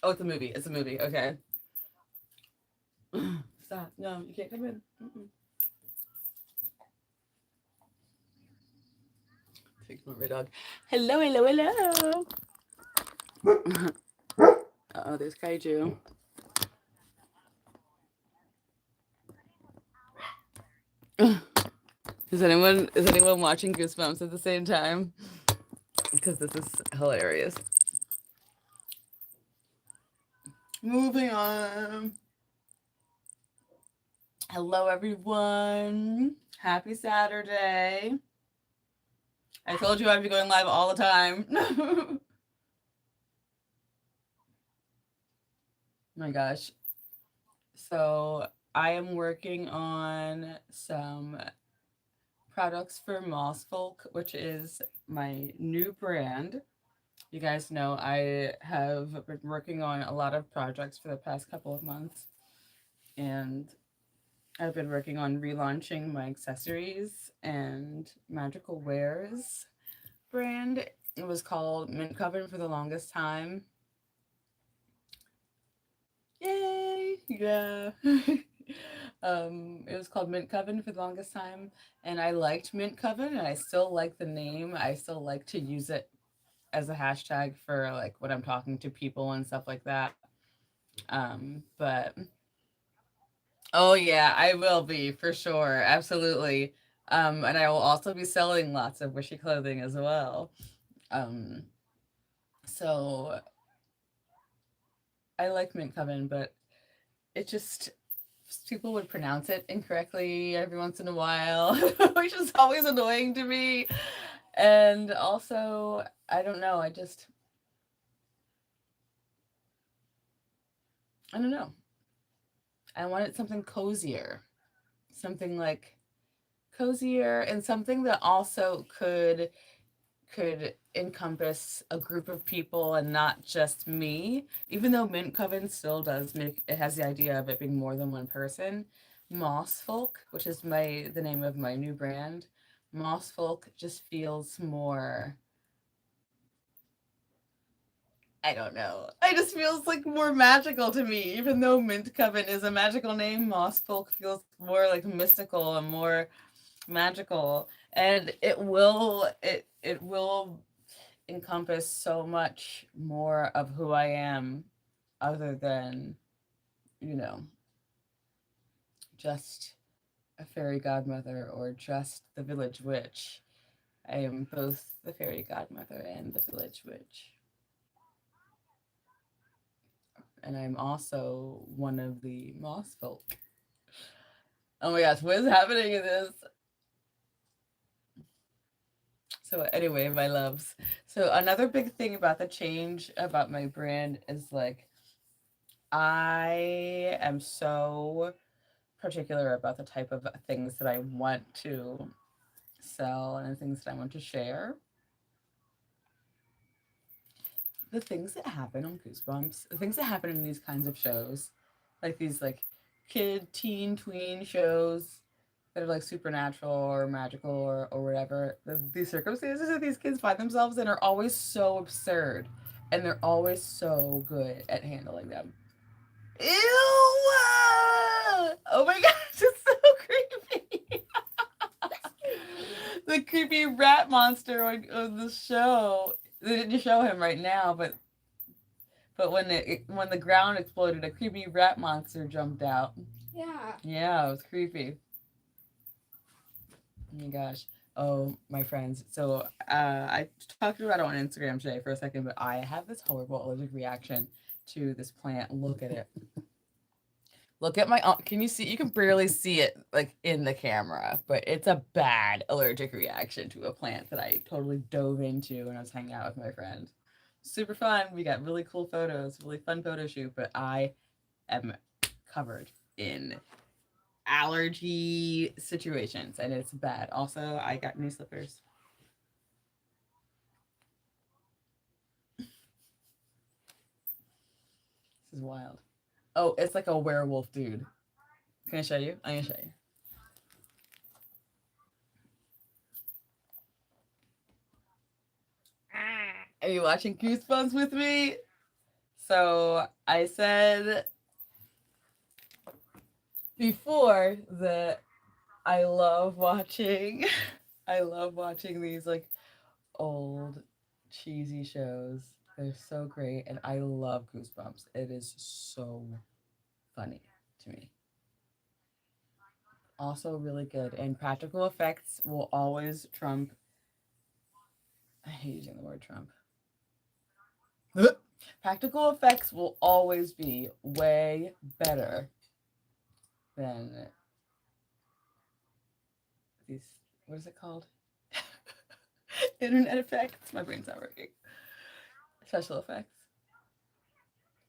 Oh, it's a movie. It's a movie. Okay. Stop. No, you can't come in. Mm-mm. Take my dog. Hello, hello, hello. Oh, there's Kaiju. Is anyone watching Goosebumps at the same time? Because this is hilarious. Moving on. Hello, everyone. Happy Saturday. I told you I'd be going live all the time. Oh my gosh. So, I am working on some products for Moss Folk, which is my new brand. You guys know I have been working on a lot of projects for the past couple of months, and I've been working on relaunching my accessories and magical wares brand. It was called Mint Coven for the longest time. Yay! Yeah. It was called Mint Coven for the longest time, and I liked Mint Coven, and I still like the name. I still like to use it as a hashtag for like when I'm talking to people and stuff like that. But oh yeah, I will be for sure, absolutely. And I will also be selling lots of wishy clothing as well. Um, so I like Mint Coven, but it just people would pronounce it incorrectly every once in a while, which is always annoying to me. And also, I don't know, I don't know. I wanted something cozier, something like cozier, and something that also could encompass a group of people and not just me. Even though Mint Coven still does make it has the idea of it being more than one person. Moss Folk, which is my the name of my new brand, Moss Folk just feels more, I don't know. It just feels like more magical to me. Even though Mint Coven is a magical name, Moss Folk feels more like mystical and more magical. And it will encompass so much more of who I am other than, you know, just a fairy godmother or just the village witch. I am both the fairy godmother and the village witch. And I'm also one of the moss folk. Oh my gosh, what is happening in this? So anyway, my loves. So another big thing about the change about my brand is like I am so particular about the type of things that I want to sell and things that I want to share. The things that happen on Goosebumps, the things that happen in these kinds of shows, like these like kid, teen, tween shows that are like supernatural or magical or whatever. These circumstances that these kids find themselves in are always so absurd, and they're always so good at handling them. Ew! Oh my gosh, it's so creepy. The creepy rat monster on the show. They didn't show him right now, but when the ground exploded, a creepy rat monster jumped out. Yeah. Yeah, it was creepy. Oh my gosh. Oh, my friends. So I talked about it on Instagram today for a second, but I have this horrible allergic reaction to this plant. Look at it. Look at my can you see, you can barely see it like in the camera, but it's a bad allergic reaction to a plant that I totally dove into when I was hanging out with my friend. Super fun. We got really cool photos, really fun photo shoot, but I am covered in allergy situations and it's bad. Also, I got new slippers. This is wild. Oh, it's like a werewolf dude. Can I show you? I'm gonna show you. Are you watching Goosebumps with me? So I said before that I love watching I love watching these like old cheesy shows. They're so great and I love Goosebumps. It is so funny to me. Also really good and practical effects will always trump. I hate using the word trump. Practical effects will always be way better than these, what is it called? Internet effects. My brain's not working. Special effects.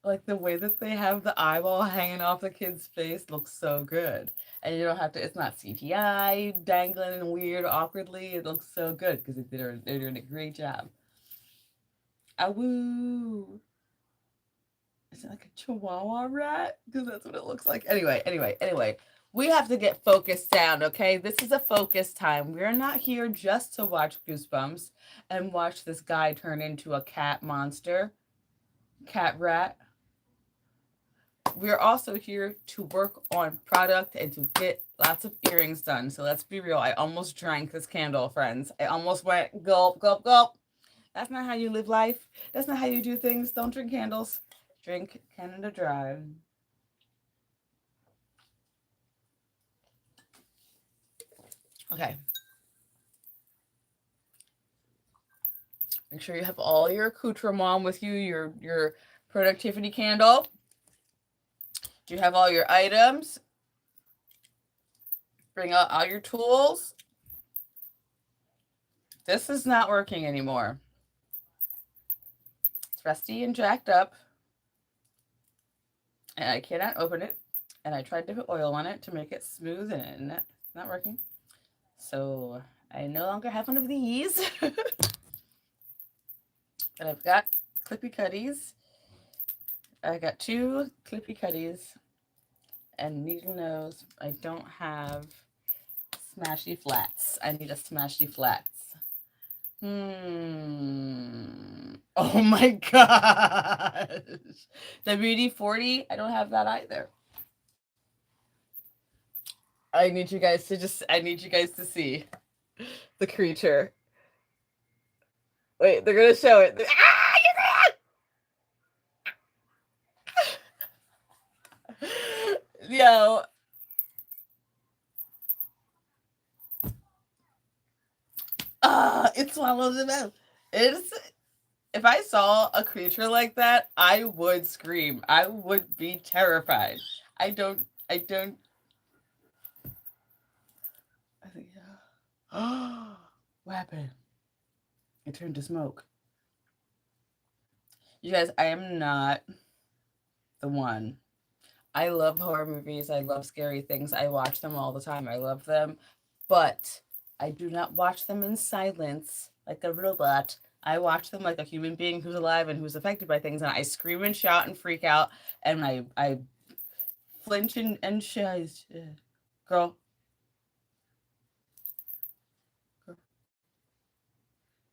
Like the way that they have the eyeball hanging off the kid's face looks so good. And you don't have to, it's not CGI dangling and weird awkwardly. It looks so good because they're doing a great job. Awoo. Is it like a chihuahua rat? Because that's what it looks like. Anyway. We have to get focused down, okay? This is a focus time. We're not here just to watch Goosebumps and watch this guy turn into a cat monster, cat rat. We're also here to work on product and to get lots of earrings done. So let's be real. I almost drank this candle, friends. I almost went gulp, gulp, gulp. That's not how you live life. That's not how you do things. Don't drink candles. Drink Canada Dry. Okay. Make sure you have all your accoutrement with you, your productivity candle. Do you have all your items? Bring out all your tools. This is not working anymore. It's rusty and jacked up. And I cannot open it. And I tried to put oil on it to make it smooth and it's not working. So I no longer have one of these. But I've got clippy cutties. I got 2 clippy cutties and needle nose. I don't have smashy flats. I need a smashy flats. Oh my gosh. WD-40, I don't have that either. I need you guys to see the creature. Wait, they're gonna show it. Yo. It swallows him out. It's if I saw a creature like that, I would scream. I would be terrified. I don't I think what happened? It turned to smoke. You guys, I am not the one. I love horror movies. I love scary things. I watch them all the time. I love them. But I do not watch them in silence like a robot. I watch them like a human being who's alive and who's affected by things. And I scream and shout and freak out. And I flinch and shiz. Girl.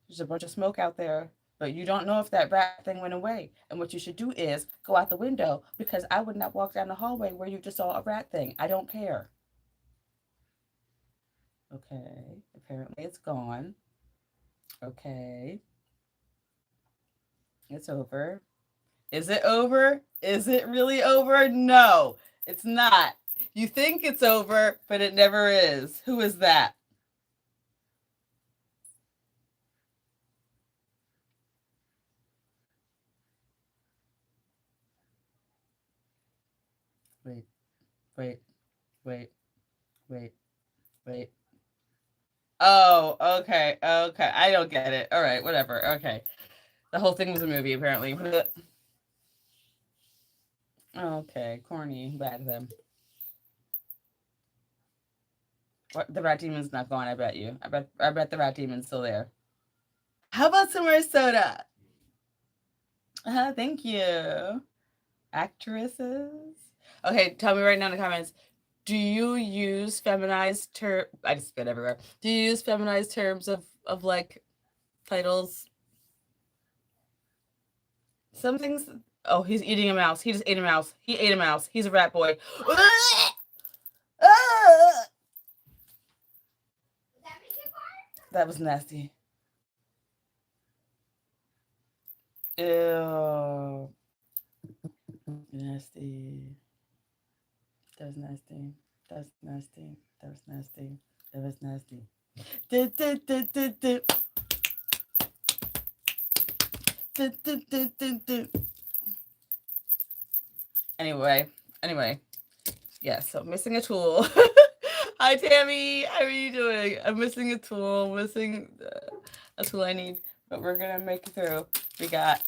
There's a bunch of smoke out there. But you don't know if that rat thing went away. And what you should do is go out the window because I would not walk down the hallway where you just saw a rat thing. I don't care. Okay. Apparently it's gone. Okay. It's over. Is it over? Is it really over? No, it's not. You think it's over, but it never is. Who is that? Wait, wait, wait, wait, wait. Oh, okay, okay. I don't get it. All right, whatever. Okay. The whole thing was a movie, apparently. Okay, corny. Bad them. What, the rat demon's not gone, I bet you. I bet the rat demon's still there. How about some more soda? Thank you. Actresses. Okay, tell me right now in the comments. Do you use feminized term? I just spit everywhere. Do you use feminized terms of like titles? Some things Oh, he's eating a mouse. He just ate a mouse. He ate a mouse. He's a rat boy. That was nasty. Ew. Nasty. That was nasty. That was nasty. That was nasty. That was nasty. Du, du, du, du, du. Du, du, du, du, du. Anyway. Yeah, so missing a tool. Hi, Tammy. How are you doing? I'm missing a tool. Missing a tool I need, but we're gonna make it through. We got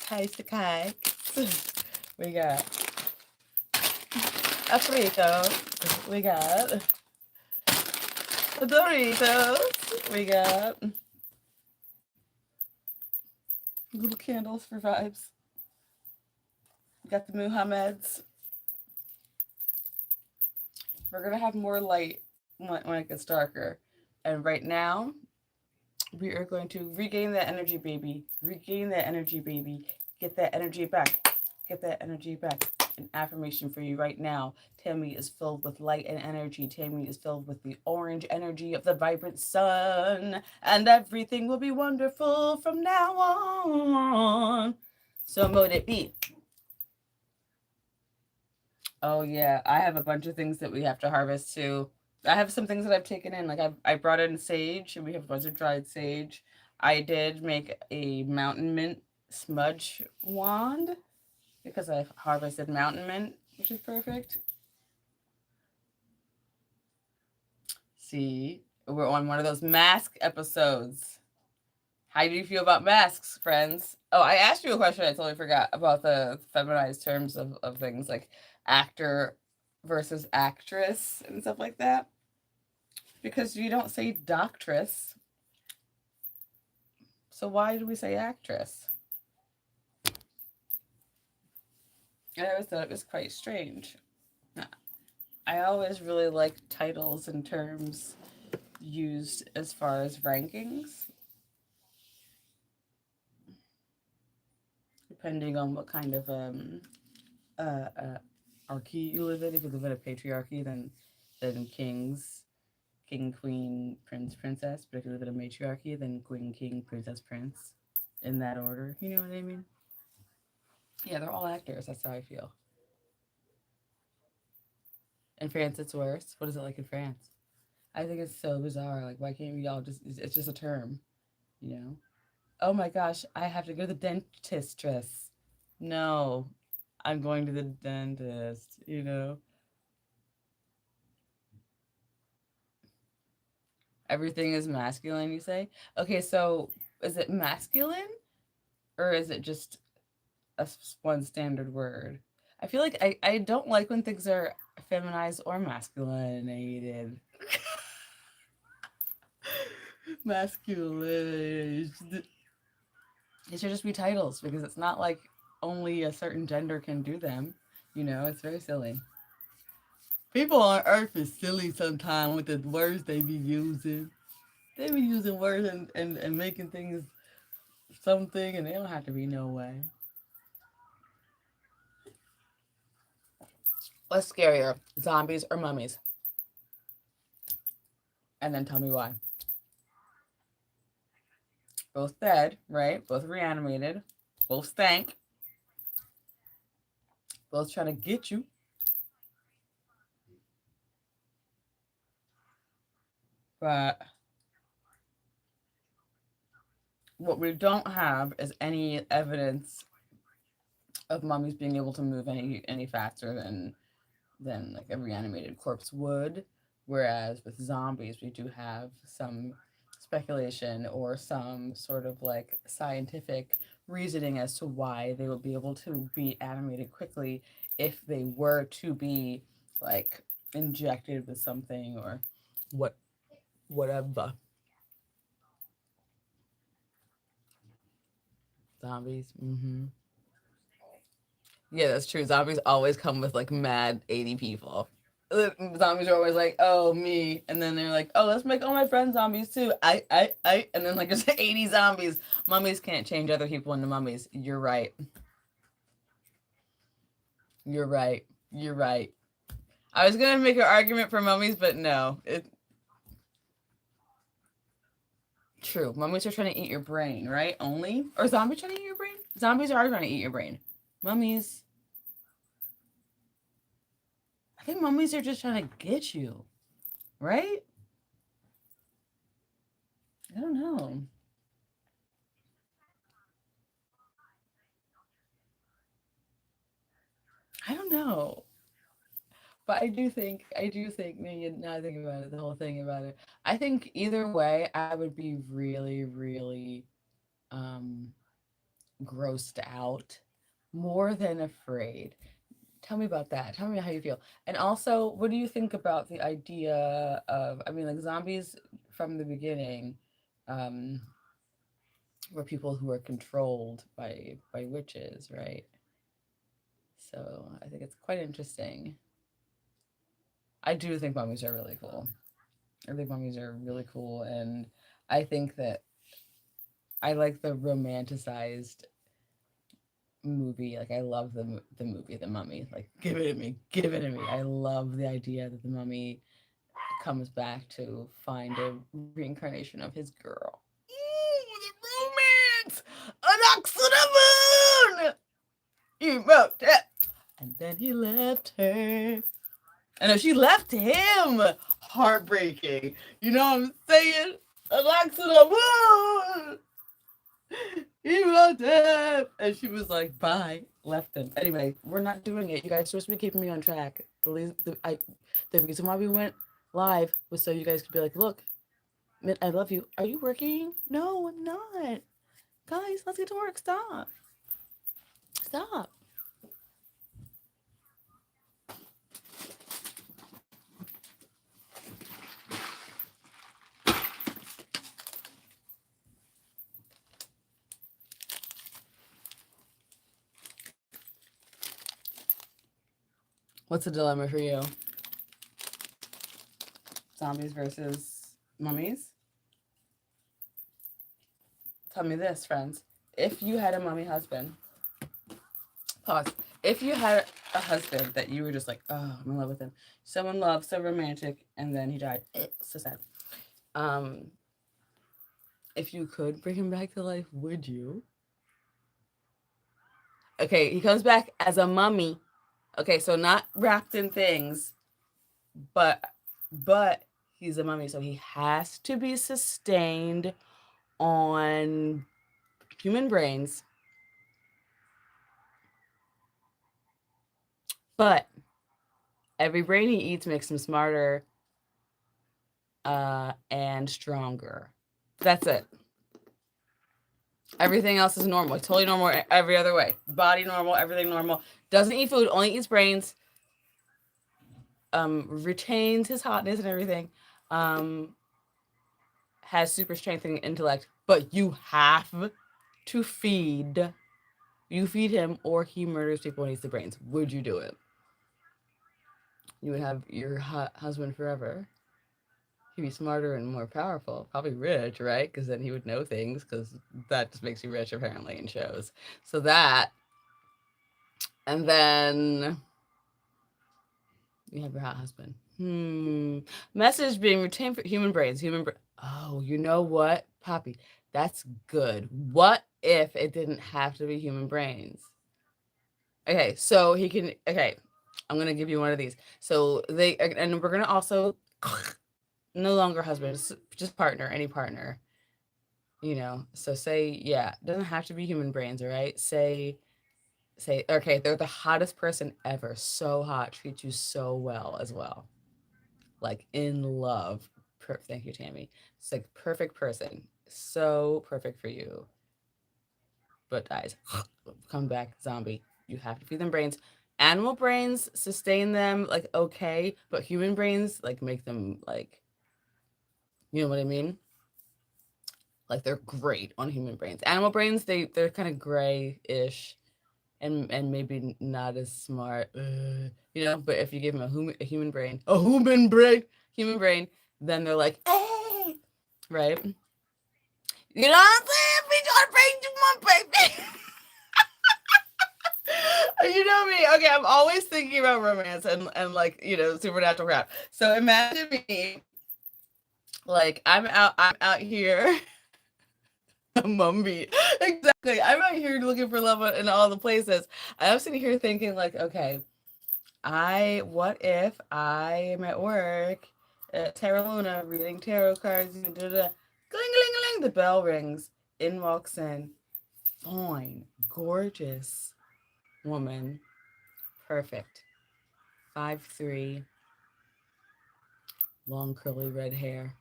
taste the cakes. We got a frito. We got a Doritos. We got little candles for vibes. We got the Muhammads. We're gonna have more light when it gets darker. And right now, we are going to regain that energy, baby. Regain that energy, baby. Get that energy back. Get that energy back. An affirmation for you right now. Tammy is filled with light and energy. Tammy is filled with the orange energy of the vibrant sun. And everything will be wonderful from now on. So mote it be. Oh yeah, I have a bunch of things that we have to harvest too. I have some things that I've taken in. Like I brought in sage, and we have a bunch of dried sage. I did make a mountain mint smudge wand because I harvested mountain mint, which is perfect. See, we're on one of those mask episodes. How do you feel about masks, friends? Oh, I asked you a question I totally forgot about the feminized terms of things like actor versus actress and stuff like that. Because you don't say doctress. So why do we say actress? I always thought it was quite strange. I always really like titles and terms used as far as rankings, depending on what kind of archy you live in. If you live in a patriarchy, then kings, king, queen, prince, princess. But if you live in a matriarchy, then queen, king, princess, prince, in that order. You know what I mean? Yeah, they're all actors. That's how I feel. In France, it's worse. What is it like in France? I think it's so bizarre. Like, why can't we all just? It's just a term, you know? Oh my gosh, I have to go to the dentist. No, I'm going to the dentist. You know, everything is masculine. You say, okay, so is it masculine or is it just one standard word? I feel like I don't like when things are feminized or masculinated. Masculine. It should just be titles because it's not like only a certain gender can do them. You know, it's very silly. People on Earth is silly sometimes with the words they be using. They be using words and making things something, and they don't have to be no way. What's scarier, zombies or mummies? And then tell me why. Both dead, right? Both reanimated. Both stank. Both trying to get you. But what we don't have is any evidence of mummies being able to move any faster than like a reanimated corpse would. Whereas with zombies, we do have some speculation or some sort of like scientific reasoning as to why they would be able to be animated quickly if they were to be like injected with something or what whatever. Zombies. Yeah, that's true. Zombies always come with like mad 80 people. Zombies are always like, oh, me. And then they're like, oh, let's make all my friends zombies too. And then like there's 80 zombies. Mummies can't change other people into mummies. You're right. You're right. You're right. I was gonna make an argument for mummies, but no. True. Mummies are trying to eat your brain, right? Only? Or zombies trying to eat your brain? Zombies are trying to eat your brain. Mummies. I think mummies are just trying to get you, right? I don't know. I don't know. But I do think, maybe now I think about it, the whole thing about it. I think either way, I would be really, really um, grossed out more than afraid. Tell me about that. Tell me how you feel. And also, what do you think about the idea of, I mean, like zombies from the beginning um, were people who were controlled by witches, right? So I think it's quite interesting. I do think mummies are really cool. I think mummies are really cool, and I think that I like the romanticized movie. Like I love the movie The Mummy. Like give it to me, give it to me. I love the idea that the mummy comes back to find a reincarnation of his girl. Ooh, the romance! An ox to the moon! He wrote it. And then he left her. I know she left him. Heartbreaking. You know what I'm saying? An ox to the moon! He wrote it. And she was like, bye. Left him. Anyway, we're not doing it. You guys are supposed to be keeping me on track. The reason why we went live was so you guys could be like, look, I love you. Are you working? No, I'm not. Guys, let's get to work. Stop. Stop. What's the dilemma for you? Zombies versus mummies? Tell me this, friends. If you had a mummy husband, pause. If you had a husband that you were just like, oh, I'm in love with him, so in love, so romantic, and then he died, so sad. Um, if you could bring him back to life, would you? Okay, he comes back as a mummy. Okay, so not wrapped in things, but he's a mummy, so he has to be sustained on human brains. But every brain he eats makes him smarter and stronger. That's it. Everything else is normal. Totally normal every other way. Body normal, everything normal. Doesn't eat food, only eats brains. Retains his hotness and everything. Has super strength and intellect. But you have to feed. You feed him or he murders people and eats the brains. Would you do it? You would have your husband forever. He'd be smarter and more powerful, probably rich, right? Because then he would know things, because that just makes you rich apparently in shows. So that, and then you have your hot husband. Message being retained for human brains. Oh, you know what, Poppy? That's good. What if it didn't have to be human brains? Okay, so he can. Okay, I'm gonna give you one of these. So and we're gonna also no longer husband, just partner, any partner. So say, yeah, it doesn't have to be human brains, all right? Say, okay, they're the hottest person ever, so hot, treat you so well as well, like in love. Thank you, Tammy. It's like perfect person, so perfect for you, but dies. Come back, zombie. You have to feed them brains. Animal brains sustain them, like, okay, but human brains, like, make them, like, you know what I mean? Like, they're great on human brains. Animal brains, they're kind of gray-ish and maybe not as smart, but if you give them a human brain, human brain, then they're like, hey, right? You know what I'm saying? We trying to bring you my baby. you know me. Okay, I'm always thinking about romance and like, you know, supernatural crap. So imagine me like I'm out here Mumby. Exactly. I'm out here looking for love in all the places. I'm sitting here thinking like, okay, what if I am at work at Terra Luna reading tarot cards and da da. Gling gling gling. The bell rings. In walks in. Fine, gorgeous woman. Perfect. 5'3", long curly red hair.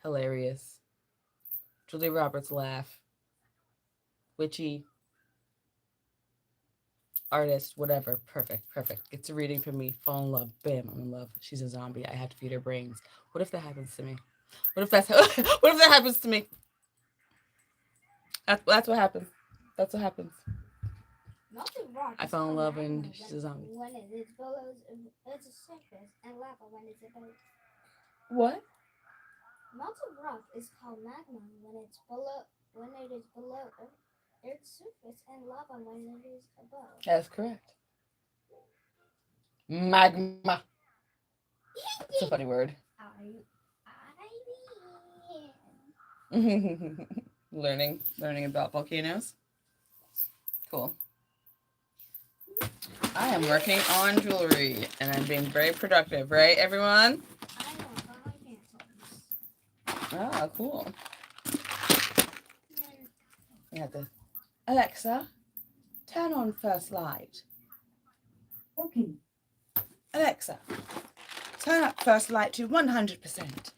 Hilarious. Julia Roberts laugh. Witchy. Artist, whatever. Perfect, perfect. Gets a reading from me. Fall in love. Bam, I'm in love. She's a zombie. I have to feed her brains. What if that happens to me? What if that's what if that happens to me? That's what happens. That's what happens. I fell in love and she's a zombie. When it is below it's a surface and lava when it's above. What? Melted rock is called magma when it is below Earth's surface and lava when it is above. That's correct. Magma. It's a funny word. Learning about volcanoes. Cool. I am working on jewelry and I'm being very productive, right, everyone? Oh, cool. We have the Alexa, turn on first light. Okay. Alexa, turn up first light to 100%.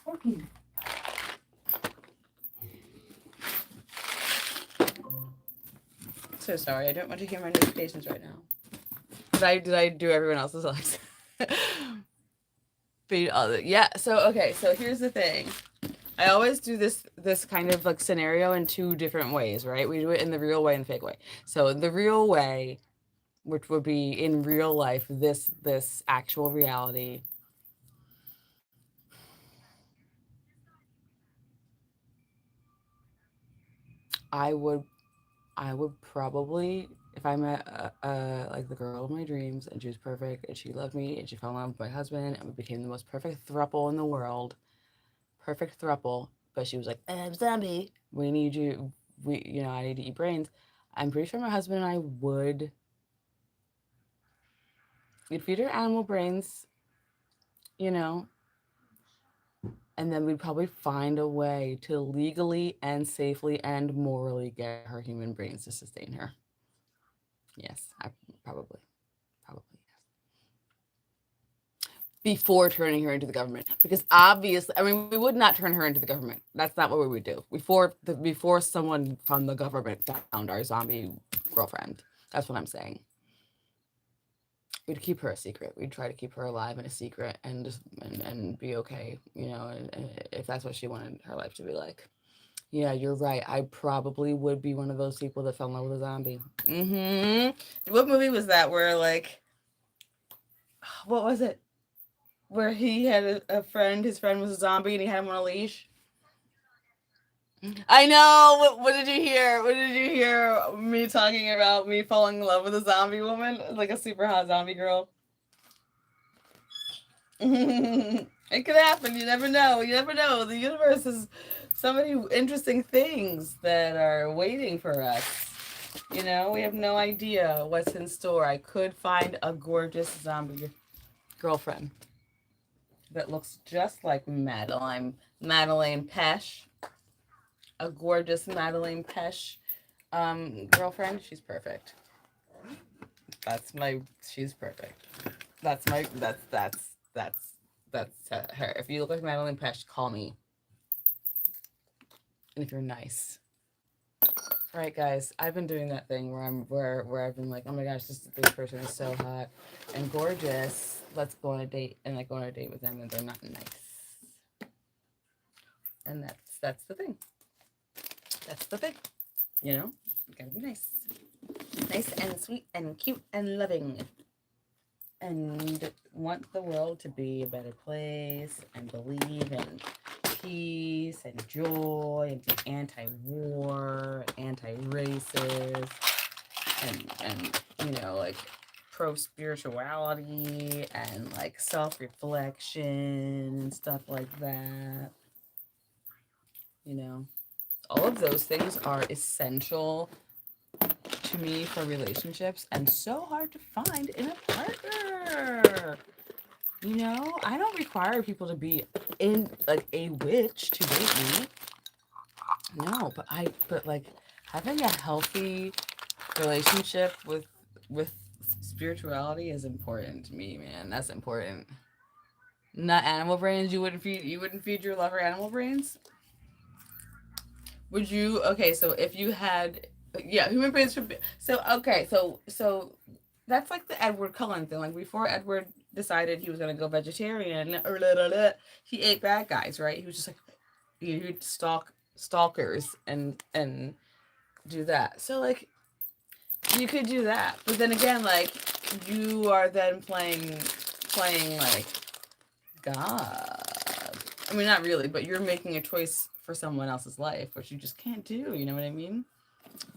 Okay. So sorry, I don't want to hear my notifications right now. Did I do everyone else's Alexa? Yeah, so okay, so here's the thing. I always do this kind of like scenario in two different ways, right? We do it in the real way and the fake way. So the real way, which would be in real life, this actual reality. I would probably, if I met like the girl of my dreams and she was perfect and she loved me and she fell in love with my husband and we became the most perfect throuple in the world, perfect throuple, but she was like, I'm zombie. We need you. I need to eat brains. I'm pretty sure my husband and I would. We'd feed her animal brains, and then we'd probably find a way to legally and safely and morally get her human brains to sustain her. Yes, I probably yes. Before turning her into the government, because obviously, I mean, we would not turn her into the government. That's not what we would do. Before someone from the government found our zombie girlfriend. That's what I'm saying. We'd keep her a secret. We'd try to keep her alive in a secret and just and be okay, if that's what she wanted her life to be like. Yeah, you're right. I probably would be one of those people that fell in love with a zombie. What movie was that where like, what was it? Where he had a friend, his friend was a zombie and he had him on a leash? I know. What did you hear? What did you hear me talking about me falling in love with a zombie woman? Like a super hot zombie girl. It could happen. You never know. You never know. The universe has so many interesting things that are waiting for us. We have no idea what's in store. I could find a gorgeous zombie girlfriend that looks just like Madeleine Pesh. A gorgeous Madeleine Pesh girlfriend. She's perfect. She's perfect. That's her. If you look like Madeleine Pesh, call me. And if you're nice. All right, guys, I've been doing that thing where I've been like, oh my gosh, this person is so hot and gorgeous. Let's go on a date, and like go on a date with them, and they're not nice. And that's the thing. That's the thing. You gotta be nice. Nice and sweet and cute and loving. And want the world to be a better place and believe in peace and joy and be anti-war, anti-racist, and you know, like pro-spirituality and like self-reflection and stuff like that. You know, all of those things are essential to me for relationships and so hard to find in a partner. You know, I don't require people to be in like a witch to date me. No, but like having a healthy relationship with spirituality is important to me, man. That's important. Not animal brains. You wouldn't feed your lover animal brains? Would you? Okay, so if you had, yeah, human brains should be. So okay, so that's like the Edward Cullen thing. Like before Edward decided he was gonna go vegetarian, or he ate bad guys, right? He was just like he'd stalk stalkers and do that. So like you could do that, but then again, like you are then playing like God. I mean, not really, but you're making a choice for someone else's life, which you just can't do. You know what I mean?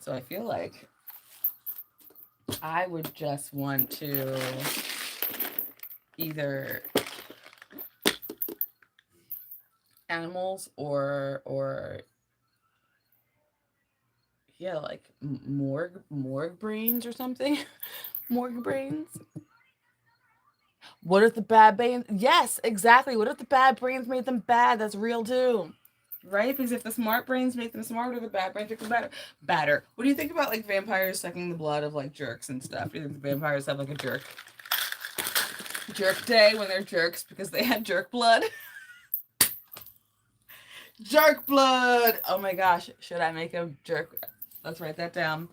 So I feel like I would just want to either animals or yeah, like morgue brains or something. Morgue brains. What if the bad brains? Yes, exactly. What if the bad brains made them bad? That's real too. Right? Because if the smart brains make them smarter, the bad brains make them better. Better. What do you think about like vampires sucking the blood of like jerks and stuff? Do you think the vampires have like a jerk day when they're jerks because they had jerk blood? Jerk blood. Oh my gosh, should I make a jerk? Let's write that down.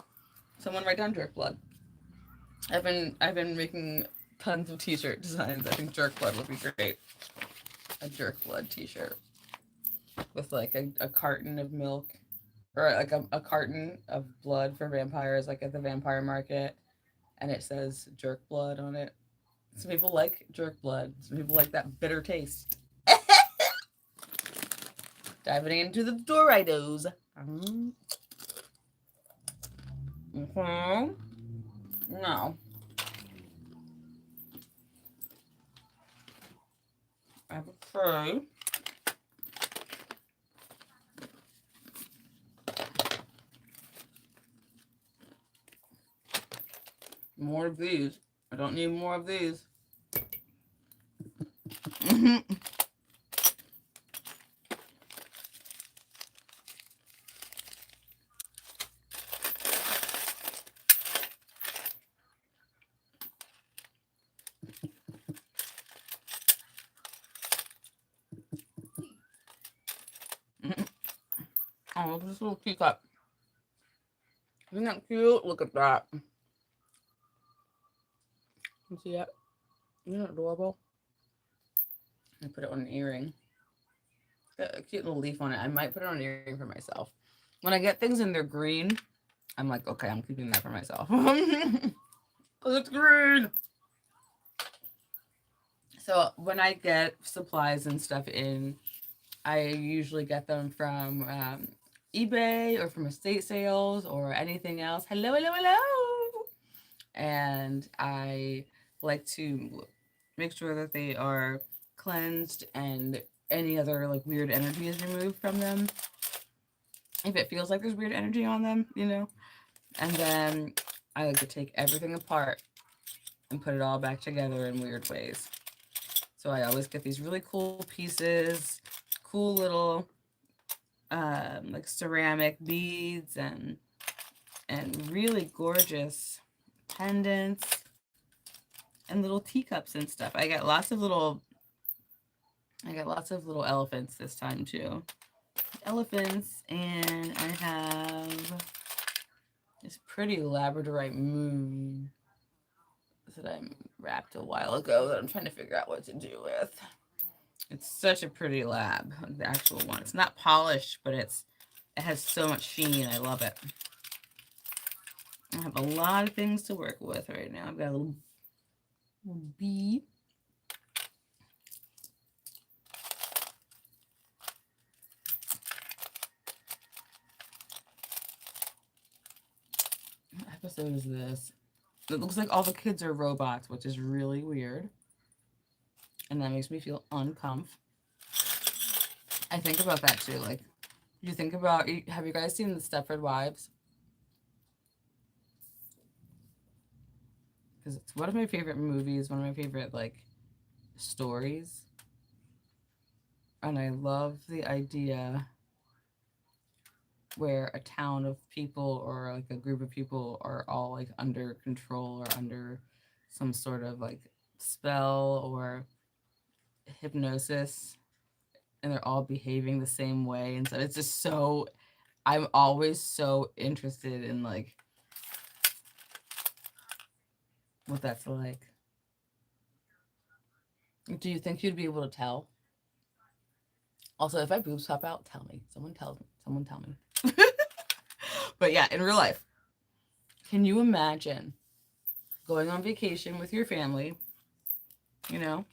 Someone write down jerk blood. I've been making tons of t-shirt designs. I think jerk blood would be great. A jerk blood t-shirt with like a carton of milk or like a carton of blood for vampires like at the vampire market, and it says jerk blood on it. Some people like jerk blood. Some people like that bitter taste. Diving into the Doritos. No. I have a tray. More of these. I don't need more of these. Oh, look at this little teacup. Isn't that cute? Look at that. You see that? Isn't that adorable? I put it on an earring. Got a cute little leaf on it. I might put it on an earring for myself. When I get things and they're green, I'm like, okay, I'm keeping that for myself. Because it's green. So when I get supplies and stuff in, I usually get them from eBay or from estate sales or anything else. Hello, hello, hello. And I like to make sure that they are cleansed and any other like weird energy is removed from them. If it feels like there's weird energy on them, you know. And then I like to take everything apart and put it all back together in weird ways. So I always get these really cool pieces, cool little like ceramic beads and really gorgeous pendants and little teacups and stuff. I got lots of little elephants this time too. Elephants, and I have this pretty labradorite moon that I wrapped a while ago that I'm trying to figure out what to do with. It's such a pretty lab, the actual one. It's not polished, but it has so much sheen. I love it. I have a lot of things to work with right now. I've got a little bee. episode is this? It looks like all the kids are robots, which is really weird. And that makes me feel uncomf. I think about that too. Like, you think about, have you guys seen the Stepford Wives? Because it's one of my favorite movies, one of my favorite, like, stories. And I love the idea where a town of people or like a group of people are all like under control or under some sort of like spell or hypnosis, and they're all behaving the same way. And so it's just so, I'm always so interested in like what that's like. Do you think you'd be able to tell? Also, if my boobs pop out, tell me. Someone tell me. But yeah, in real life, can you imagine going on vacation with your family? You know,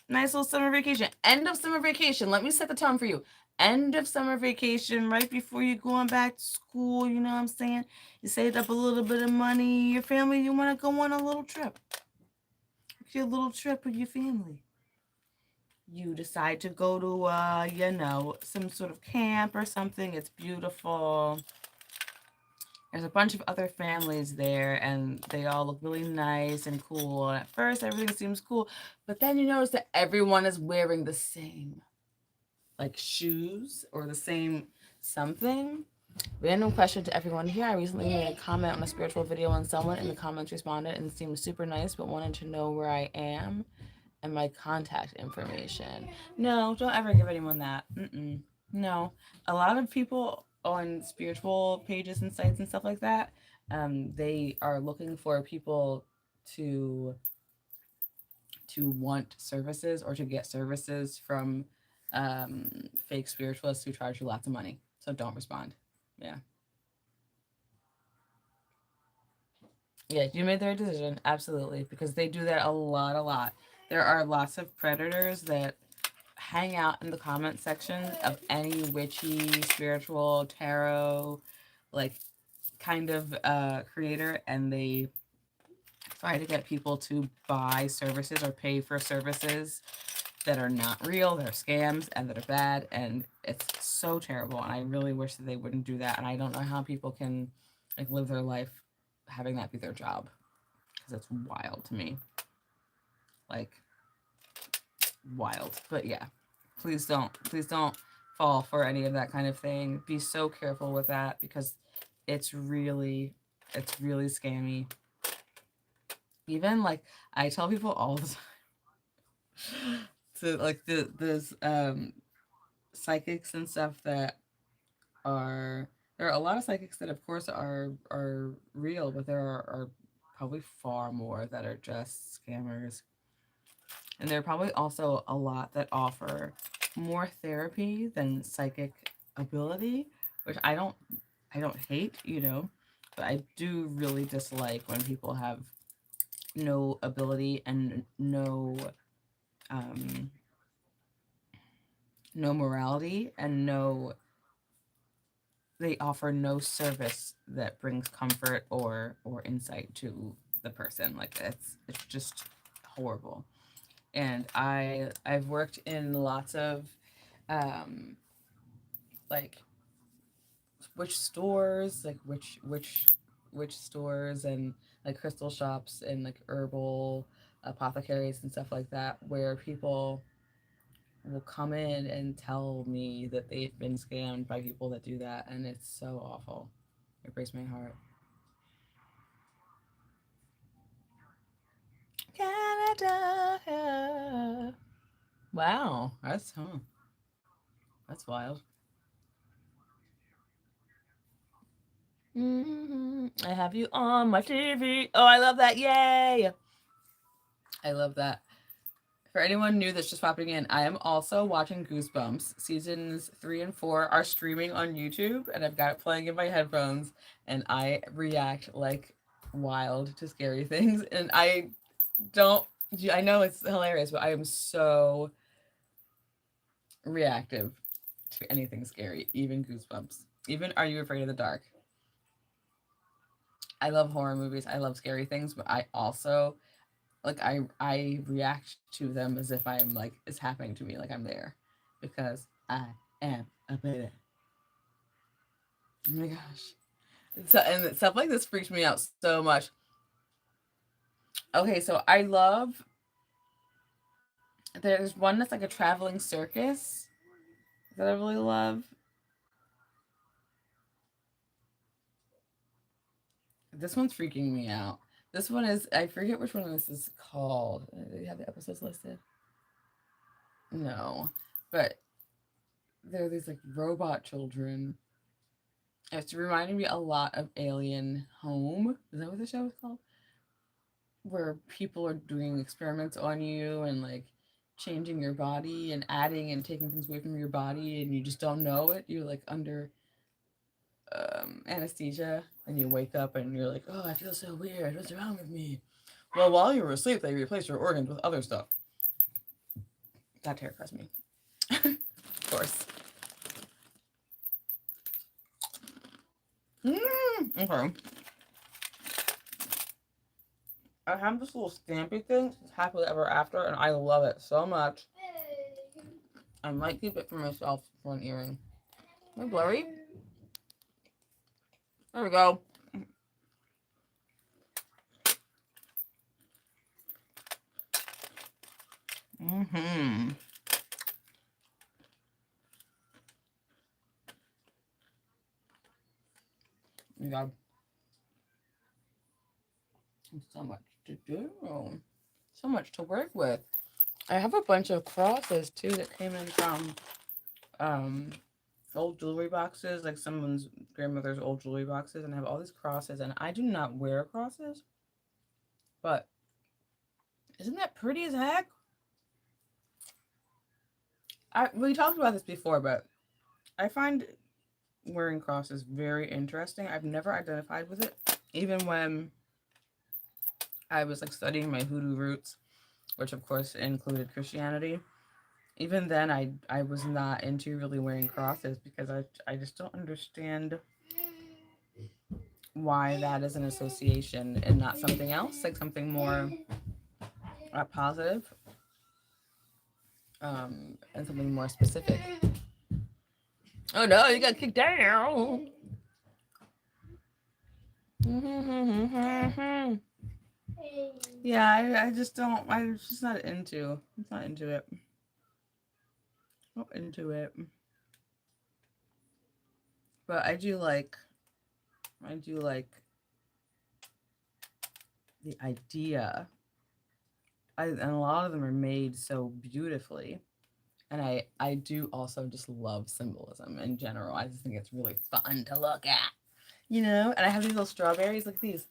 nice little summer vacation. End of summer vacation. Let me set the tone for you. End of summer vacation, right before you're going back to school. You know what I'm saying? You saved up a little bit of money. Your family, you want to go on a little trip. Your little trip with your family. You decide to go to, you know, some sort of camp or something. It's beautiful. There's a bunch of other families there, and they all look really nice and cool. And at first, everything seems cool, but then you notice that everyone is wearing the same, like, shoes or the same something. Random question to everyone here. I recently made a comment on a spiritual video, and someone in the comments responded and seemed super nice, but wanted to know where I am and my contact information. No, don't ever give anyone that. No. A lot of people on spiritual pages and sites and stuff like that, they are looking for people to want services or to get services from fake spiritualists who charge you lots of money. So don't respond. Yeah. Yeah, you made the right decision. Absolutely. Because they do that a lot. There are lots of predators that hang out in the comment section of any witchy, spiritual, tarot, like, kind of creator, and they try to get people to buy services or pay for services that are not real, that are scams, and that are bad, and it's so terrible. And I really wish that they wouldn't do that. And I don't know how people can like live their life having that be their job, because it's wild to me. Like, wild. But yeah, please don't fall for any of that kind of thing. Be so careful with that, because it's really scammy. Even like, I tell people all the time to like there's psychics and stuff that are, there are a lot of psychics that of course are real, but there are probably far more that are just scammers. And there are probably also a lot that offer more therapy than psychic ability, which I don't hate, you know, but I do really dislike when people have no ability and no morality and they offer no service that brings comfort or insight to the person. Like, it's just horrible. And I've worked in lots of like witch stores, like witch stores, and like crystal shops and like herbal apothecaries and stuff like that, where people will come in and tell me that they've been scammed by people that do that, and it's so awful. It breaks my heart. Canada. Wow, that's wild. I have you on my TV. Oh, I love that. Yay. I love that. For anyone new that's just popping in, I am also watching Goosebumps. Seasons 3 and 4 are streaming on YouTube, and I've got it playing in my headphones, and I react like wild to scary things. And I know it's hilarious, but I am so reactive to anything scary, even Goosebumps. Even Are You Afraid of the Dark? I love horror movies. I love scary things, but I also like I react to them as if I'm like it's happening to me, like I'm there, because I am a baby. Oh my gosh. So and stuff like this freaks me out so much. Okay, so I love there's one that's like a traveling circus that I really love. This one's freaking me out. This one is I forget which one this is called. Do you have the episodes listed? No, but there are these like robot children. It's reminding me a lot of Alien Home. Is that what the show is called? Where people are doing experiments on you and like changing your body and adding and taking things away from your body and you just don't know it. You're like under anesthesia and you wake up and you're like, oh, I feel so weird. What's wrong with me? Well, while you were asleep, they replaced your organs with other stuff. That terrifies me. Of course. Okay. I have this little stampy thing. It's happily ever after, and I love it so much. I might keep it for myself for an earring. Am I blurry? There we go. Mm-hmm. We got so much to do. So much to work with. I have a bunch of crosses too that came in from um old jewelry boxes, like someone's grandmother's old jewelry boxes, and I have all these crosses, and I do not wear crosses, but isn't that pretty as heck? We talked about this before, but I find wearing crosses very interesting. I've never identified with it, even when I was like studying my hoodoo roots, which of course included Christianity. Even then, I was not into really wearing crosses because I just don't understand why that is an association and not something else, like something more positive, and something more specific. Oh no, you got kicked down. Yeah, I just don't. I'm just not into. I'm not into it. Not into it. But I do like. I do like the idea. And a lot of them are made so beautifully. And I do also just love symbolism in general. I just think it's really fun to look at. You know? And I have these little strawberries. Look at these.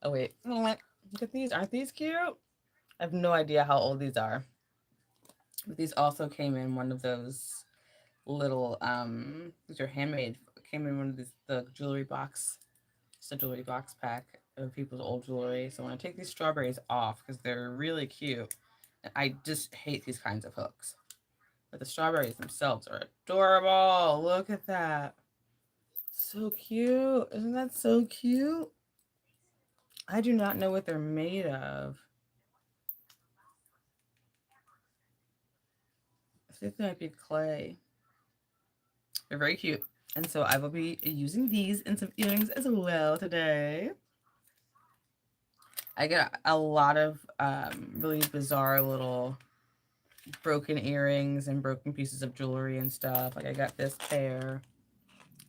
Oh wait. Look at these. Aren't these cute? I have no idea how old these are. But these also came in one of those little these are handmade. Came in one of these the jewelry box. It's a jewelry box pack of people's old jewelry. So when I take these strawberries off because they're really cute, I just hate these kinds of hooks. But the strawberries themselves are adorable. Look at that. So cute. Isn't that so cute? I do not know what they're made of. I think they might be clay. They're very cute. And so I will be using these in some earrings as well today. I get a lot of really bizarre little broken earrings and broken pieces of jewelry and stuff. Like I got this pair.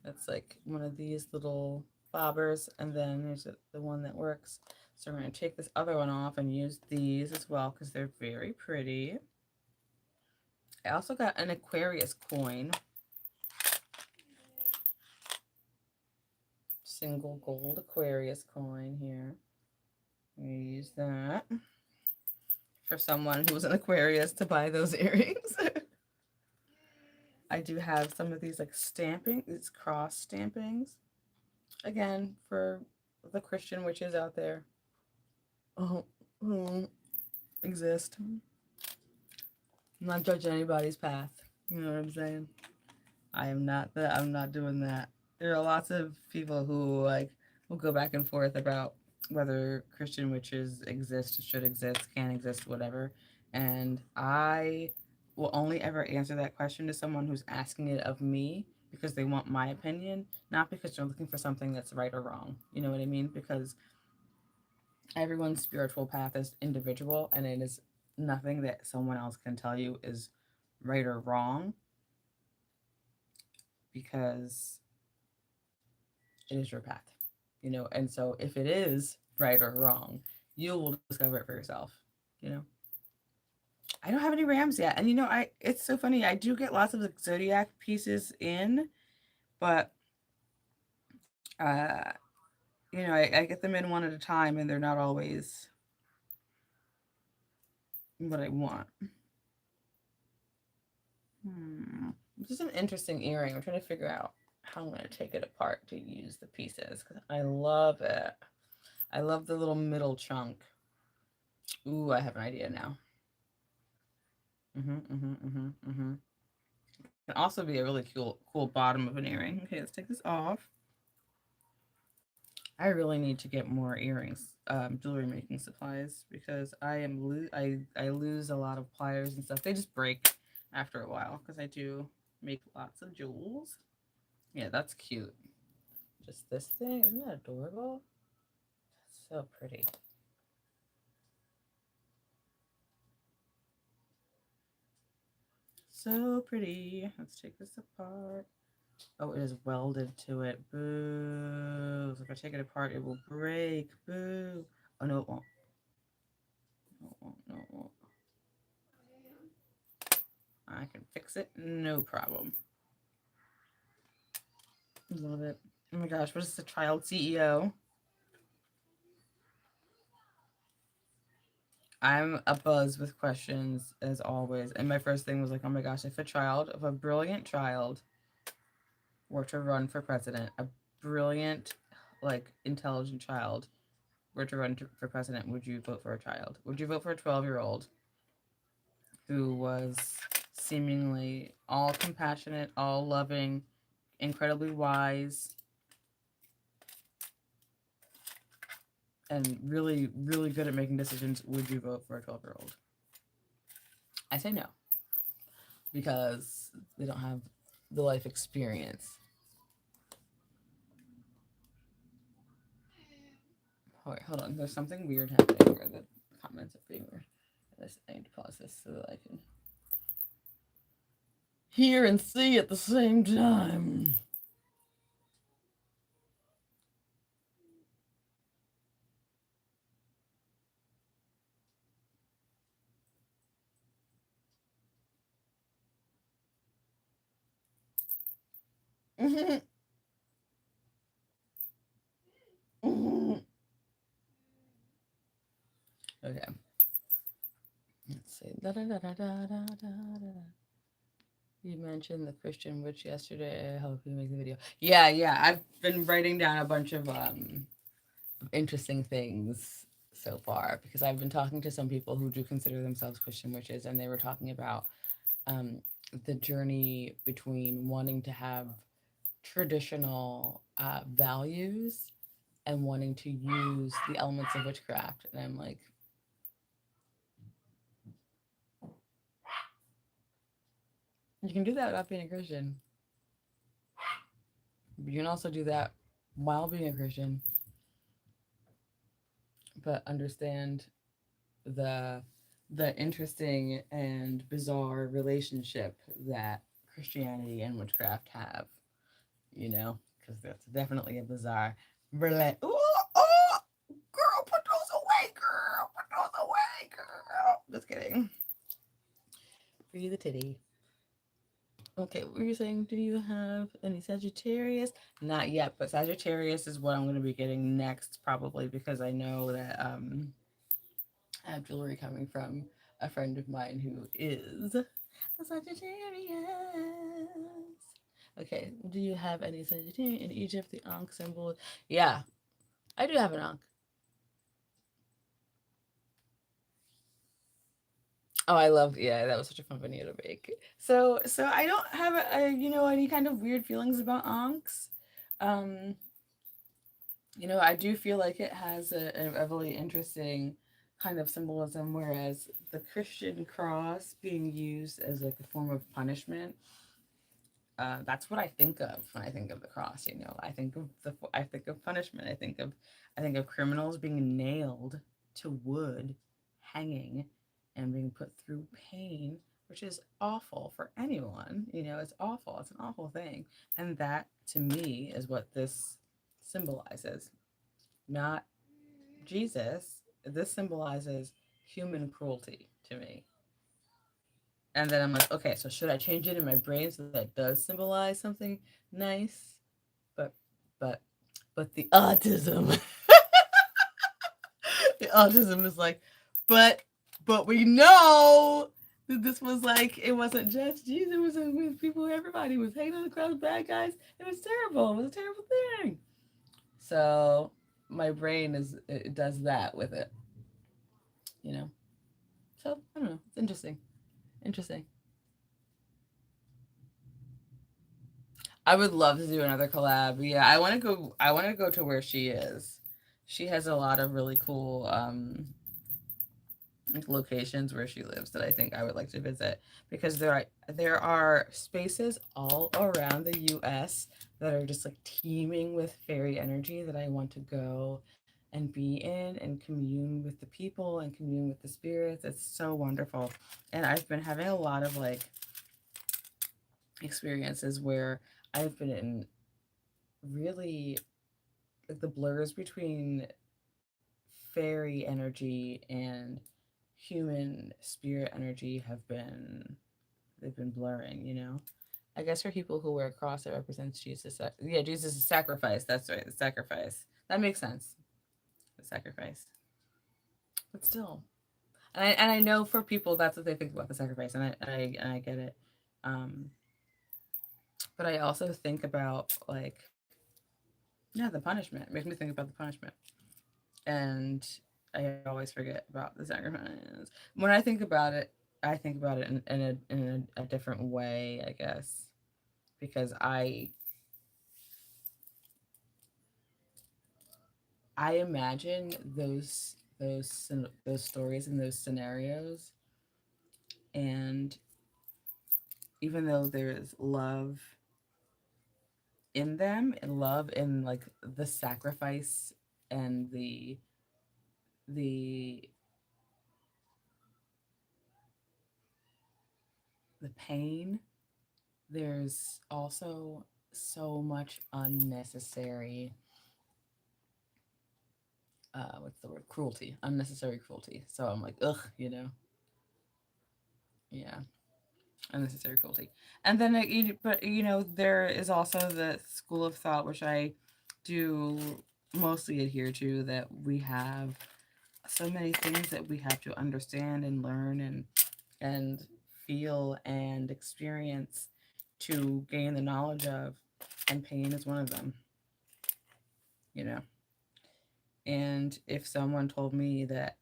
That's like one of these little bobbers, and then there's the one that works. So we're going to take this other one off and use these as well because they're very pretty. I also got an Aquarius coin. Single gold Aquarius coin here. I'm going to use that for someone who was an Aquarius to buy those earrings. I do have some of these like stamping, these cross stampings. Again, for the Christian witches out there who exist. I'm not judging anybody's path. You know what I'm saying? I'm not doing that. There are lots of people who like we'll go back and forth about whether Christian witches exist, should exist, can exist, whatever. And I will only ever answer that question to someone who's asking it of me because they want my opinion, not because they're looking for something that's right or wrong. You know what I mean? Because everyone's spiritual path is individual, and it is nothing that someone else can tell you is right or wrong, because it is your path, you know. And so if it is right or wrong, you will discover it for yourself, you know. I don't have any rams yet, and you know, I it's so funny, I do get lots of like zodiac pieces in, but uh you know, I get them in one at a time, and they're not always what I want. This is an interesting earring. I'm trying to figure out how I'm going to take it apart to use the pieces because I love it. I love the little middle chunk. Ooh, I have an idea now. Can also be a really cool bottom of an earring. Okay, let's take this off. I really need to get more earrings, jewelry making supplies, because I lose a lot of pliers and stuff. They just break after a while because I do make lots of jewels. Yeah, that's cute. Just this thing, isn't that adorable? So pretty. So pretty. Let's take this apart. Oh, it is welded to it. Boo. So if I take it apart, it will break. Boo. Oh, no, it won't. No, it won't. No, it won't. I can fix it. No problem. Love it. Oh my gosh, what is the child CEO? I'm a buzz with questions as always. And my first thing was like, oh my gosh, if a brilliant child were to run for president, a brilliant, like, intelligent child were to for president, would you vote for a child? Would you vote for a 12-year-old who was seemingly all compassionate, all loving, incredibly wise, and really, really good at making decisions? Would you vote for a 12-year-old? I say no, because they don't have the life experience. Oh, wait, hold on. There's something weird happening where the comments are being weird. I need to pause this so that I can hear and see at the same time. Okay. Let's see. Da, da, da, da, da, da, da. You mentioned the Christian witch yesterday. I hope you make the video. Yeah, yeah. I've been writing down a bunch of interesting things so far because I've been talking to some people who do consider themselves Christian witches, and they were talking about um, the journey between wanting to have traditional values and wanting to use the elements of witchcraft. And I'm like, you can do that without being a Christian. You can also do that while being a Christian, but understand the interesting and bizarre relationship that Christianity and witchcraft have, you know, because that's definitely a bizarre oh, girl, put those away, girl. Put those away, girl. Just kidding. Free the titty. Okay, what were you saying? Do you have any Sagittarius? Not yet, but Sagittarius is what I'm going to be getting next, probably, because I know that I have jewelry coming from a friend of mine who is a Sagittarius. Okay, do you have any Sagittarius in Egypt? The Ankh symbol? Yeah, I do have an Ankh. Oh, I love, yeah, that was such a fun video to make. So I don't have you know, any kind of weird feelings about Ankhs. Um, I do feel like it has a really interesting kind of symbolism, whereas the Christian cross being used as like a form of punishment, that's what I think of when I think of the cross. I think of punishment. I think of criminals being nailed to wood, hanging, and being put through pain, which is awful for anyone. It's awful. It's an awful thing, and that to me is what this symbolizes. Not Jesus. This symbolizes human cruelty to me. And then I'm like, okay, so should I change it in my brain so that does symbolize something nice? But but but the autism, the autism is like, but we know that this was like it wasn't just Jesus. It was with people. Everybody was hanging on the cross. Bad guys. It was terrible. It was a terrible thing. So my brain it does that with it. You know. So I don't know. It's interesting. Interesting. I would love to do another collab. Yeah, I want to go. I want to go to where she is. She has a lot of really cool like locations where she lives that I think I would like to visit because there are spaces all around the U.S. that are just like teeming with fairy energy that I want to go and be in and commune with the people and commune with the spirits. It's so wonderful, and I've been having a lot of like experiences where I've been in really like the blurs between fairy energy and human spirit energy have been they've been blurring. I guess for people who wear a cross, it represents Jesus. Yeah, Jesus' sacrifice. That's right, the sacrifice. That makes sense. The sacrifice, but still, and I know for people that's what they think about the sacrifice, and I get it. Um, but I also think about like yeah, the punishment. It makes me think about the punishment. And I always forget about the sacrifice. When I think about it, I think about it in a different way, I guess, because I imagine those stories and those scenarios, and even though there's love in them, and love in like the sacrifice and the the pain, there's also so much unnecessary what's the word, cruelty, unnecessary cruelty. So I'm like, ugh. Yeah, unnecessary cruelty. And then but there is also the school of thought which I do mostly adhere to, that we have so many things that we have to understand and learn and feel and experience to gain the knowledge of, and pain is one of them. you know and if someone told me that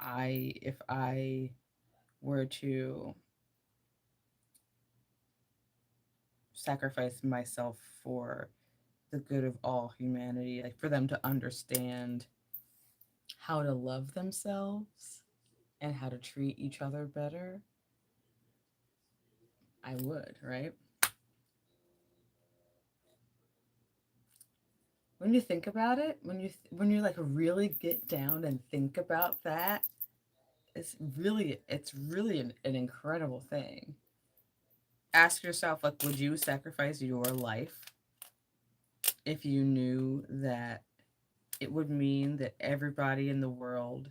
if I were to sacrifice myself for the good of all humanity, like for them to understand how to love themselves and how to treat each other better, I would, right? When you think about it, when you like really get down and think about that, it's really an incredible thing. Ask yourself, like, would you sacrifice your life if you knew that it would mean that everybody in the world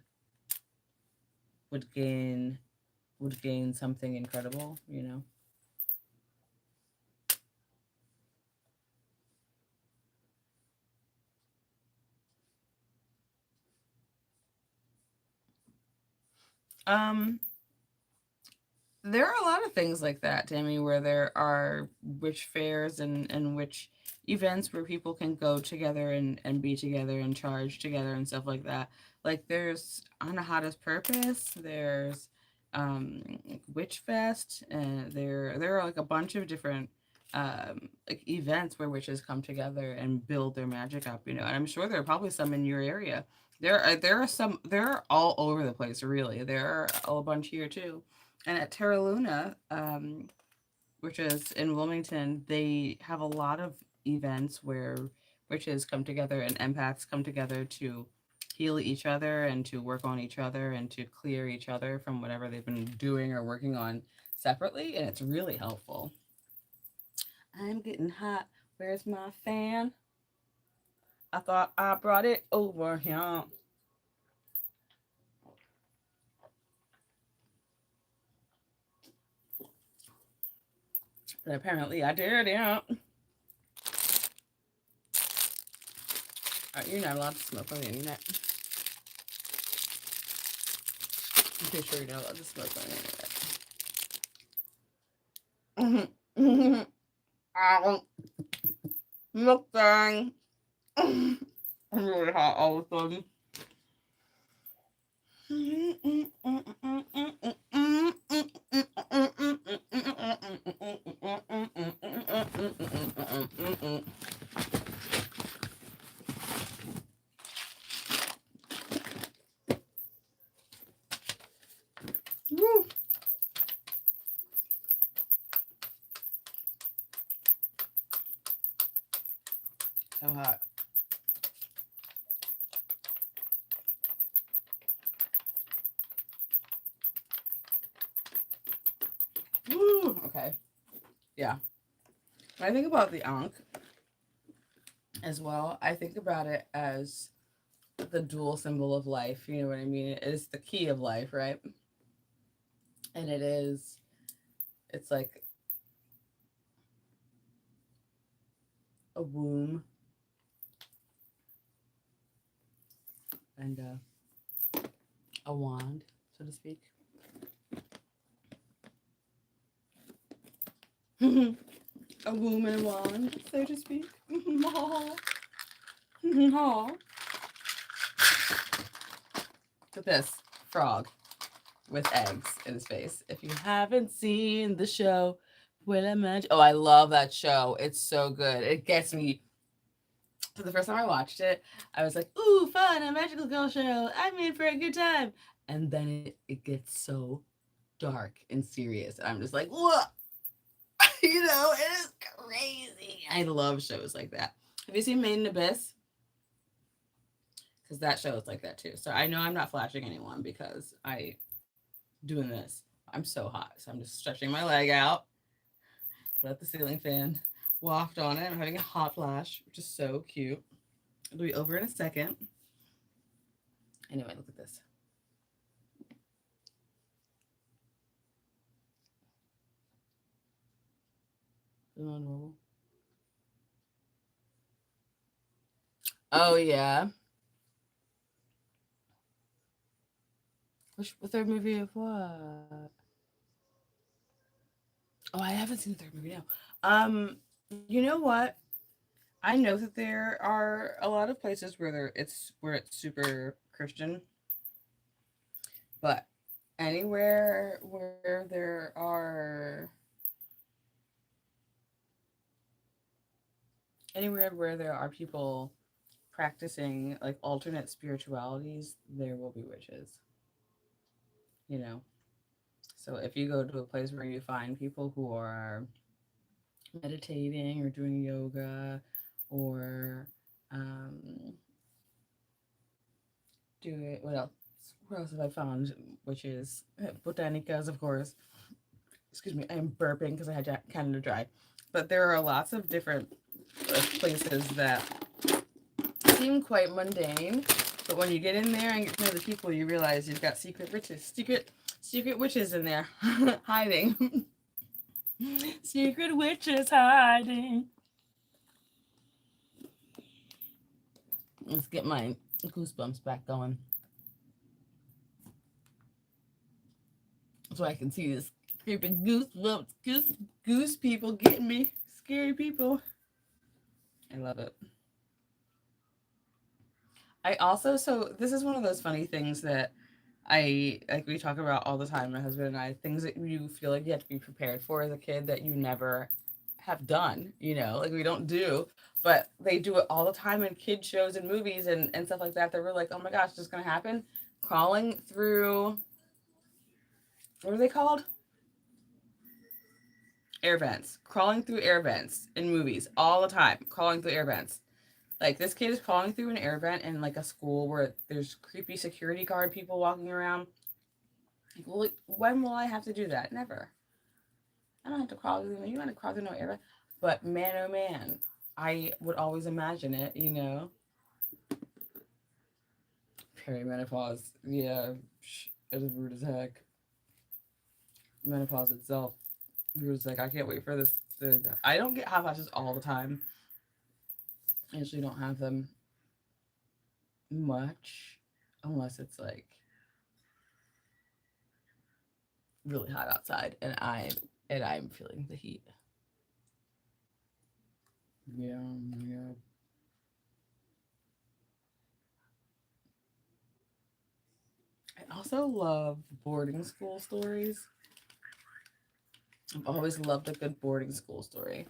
would gain something incredible? Um, there are a lot of things like that, Tammy, where there are witch fairs and witch events where people can go together and be together and charge together and stuff like that. Like there's Anahata's Purpose, there's Witch Fest, and there are like a bunch of different like events where witches come together and build their magic up, you know. And I'm sure there are probably some in your area. There are some, they're all over the place, really. There are a bunch here too. And at Terra Luna, which is in Wilmington, they have a lot of events where witches come together and empaths come together to heal each other and to work on each other and to clear each other from whatever they've been doing or working on separately. And it's really helpful. I'm getting hot. Where's my fan? I thought I brought it over here. But apparently I did it. You're not allowed to smoke on the internet. I'm pretty sure you're not allowed to smoke on the internet. Ow. Mukbang. I'm really hot all of a sudden. Woo. So hot. Woo. Okay. Yeah. When I think about the Ankh as well, I think about it as the dual symbol of life. You know what I mean? It is the key of life, right? And it's like a womb and a wand, so to speak. A womb and a wand, so to speak. Look at this frog with eggs in his face. If you haven't seen the show, Will Imagine. Oh, I love that show. It's so good. It gets me. So the first time I watched it, I was like, ooh, fun, a magical girl show. I'm in for a good time. And then it gets so dark and serious. I'm just like, what? You know, it is crazy. I love shows like that. Have you seen Made in Abyss? Because that show is like that too. So I know I'm not flashing anyone because I doing this. I'm so hot. So I'm just stretching my leg out. Let the ceiling fan waft on it. I'm having a hot flash, which is so cute. It'll be over in a second. Anyway, look at this. Oh yeah. Which third movie of what? Oh, I haven't seen the third movie now. You know what? I know that there are a lot of places where it's super Christian, but anywhere where there are anywhere where there are people practicing like alternate spiritualities, there will be witches. You know. So if you go to a place where you find people who are meditating or doing yoga or do it, what else? What else have I found? Which is botanicas, of course. Excuse me, I am burping because I had Canada Dry. But there are lots of different places that seem quite mundane, but when you get in there and get to know the people, you realize you've got secret witches in there hiding. Secret witches hiding. Let's get my goosebumps back going so I can see this creeping goosebumps. Goose people getting me. Scary people. I love it. I also, so this is one of those funny things that we talk about all the time, my husband and I, things that you feel like you have to be prepared for as a kid that you never have done, you know, like we don't do, but they do it all the time in kid shows and movies and stuff like that. That we're like, oh my gosh, this is gonna happen. Crawling through, what are they called? Air vents. Crawling through air vents in movies all the time. Crawling through air vents. Like this kid is crawling through an air vent in like a school where there's creepy security guard people walking around. Like, well, when will I have to do that? Never. I don't have to crawl through. You don't have to crawl through no air vent. But man, oh man, I would always imagine it. You know, perimenopause. Yeah, it is rude as heck. Menopause itself. Rude as heck. I can't wait for this. I don't get hot flashes all the time. I usually don't have them much unless it's like really hot outside and I'm feeling the heat. Yeah, yeah. I also love boarding school stories. I've always loved a good boarding school story.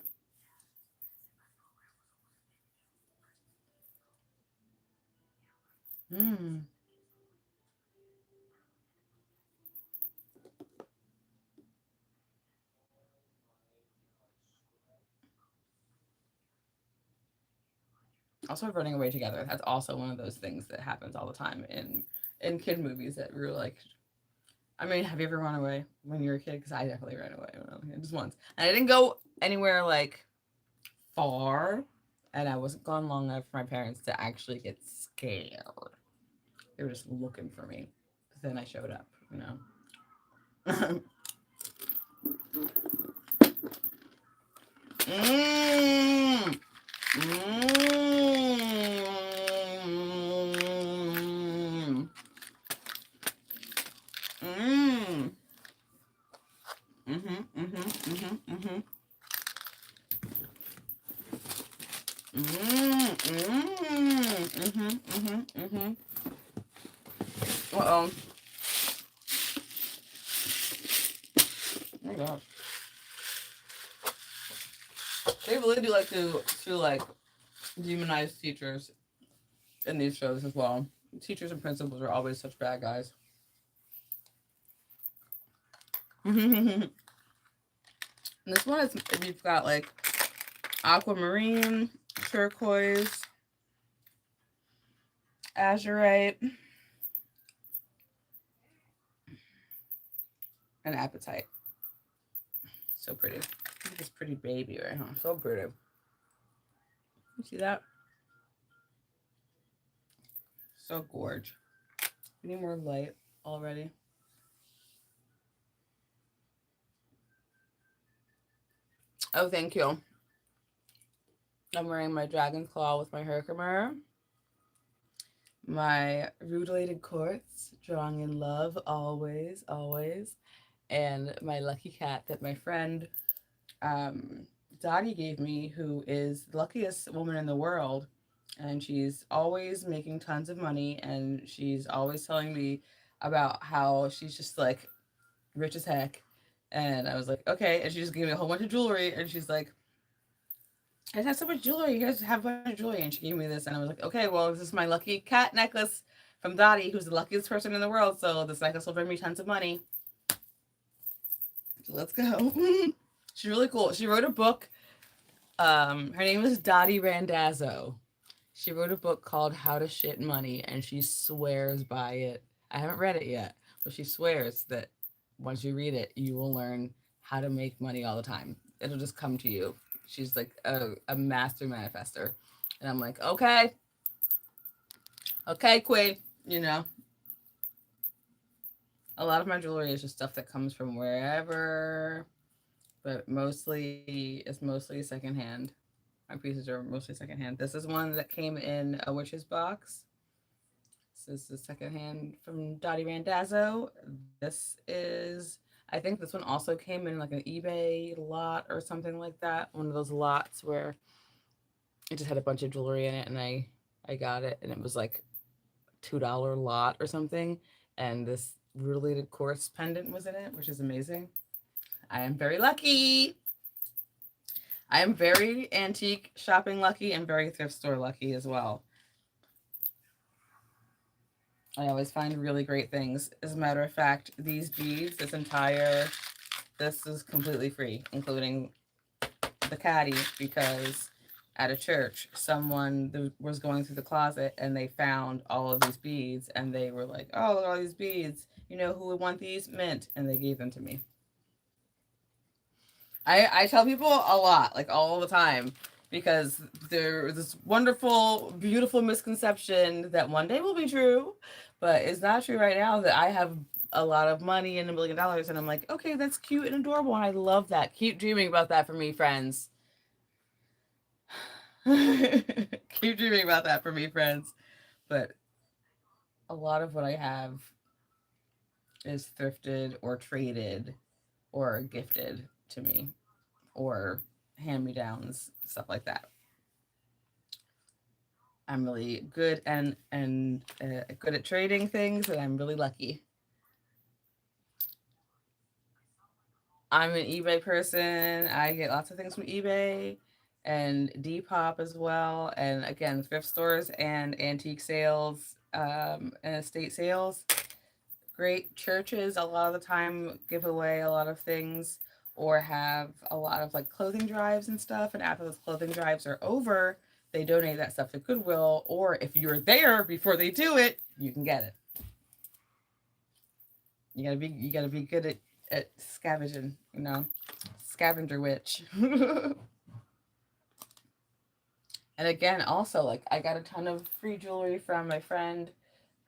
Hmm. Also, running away together. That's also one of those things that happens all the time in kid movies that we're like. I mean, have you ever run away when you were a kid? Because I definitely ran away when I was a kid, just once, and I didn't go anywhere like far, and I wasn't gone long enough for my parents to actually get scared. They were just looking for me. But then I showed up, you know. Mmm. Mmm. Mmm. Mhm. Mhm. Mhm. Mhm. Mmm. Mmm. Mhm. Mhm. Mhm. Uh oh. Oh my gosh. They really do like to like demonize teachers in these shows as well. Teachers and principals are always such bad guys. And this one is we've got like aquamarine, turquoise, azurite, and apatite. So pretty. Look at this pretty baby right here. So pretty. You see that? So gorge. We need more light already. Oh, thank you. I'm wearing my dragon's claw with my herkimer, my rutilated quartz, drawing in love always, always, and my lucky cat that my friend Dottie gave me, who is the luckiest woman in the world. And she's always making tons of money, and she's always telling me about how she's just like rich as heck. And I was like, okay. And she just gave me a whole bunch of jewelry, and she's like, I have so much jewelry. You guys have a bunch of jewelry. And she gave me this, and I was like, okay, well, this is my lucky cat necklace from Dottie, who's the luckiest person in the world. So this necklace will bring me tons of money. So let's go. She's really cool. She wrote a book. Her name is Dottie Randazzo. She wrote a book called How to Shit Money, and she swears by it. I haven't read it yet, but she swears that once you read it, you will learn how to make money all the time. It'll just come to you. She's like a master manifester. And I'm like, okay, okay, Queen. You know, a lot of my jewelry is just stuff that comes from wherever, but mostly it's mostly secondhand. My pieces are mostly secondhand. This is one that came in a witch's box. This is the secondhand from Dottie Randazzo. This is, I think this one also came in like an eBay lot or something like that. One of those lots where it just had a bunch of jewelry in it, and I got it, and it was like $2 lot or something. And this related quartz pendant was in it, which is amazing. I am very lucky. I am very antique shopping lucky and very thrift store lucky as well. I always find really great things. As a matter of fact, these beads, this is completely free, including the caddy, because at a church, someone was going through the closet and they found all of these beads and they were like, oh, look at all these beads. You know who would want these? Mint. And they gave them to me. I tell people a lot, like all the time, because there's this wonderful, beautiful misconception that one day will be true, but it's not true right now that I have a lot of money and $1 million. And I'm like, okay, that's cute and adorable. And I love that. Keep dreaming about that for me, friends. Keep dreaming about that for me, friends. But a lot of what I have is thrifted or traded or gifted to me or hand me downs, stuff like that. I'm really good and good at trading things, and I'm really lucky. I'm an eBay person. I get lots of things from eBay and Depop as well. And again, thrift stores and antique sales and estate sales. Great churches a lot of the time give away a lot of things or have a lot of like clothing drives and stuff. And after those clothing drives are over, they donate that stuff to Goodwill. Or if you're there before they do it, you can get it. You gotta be good at scavenging, you know, scavenger witch. And again, also like I got a ton of free jewelry from my friend,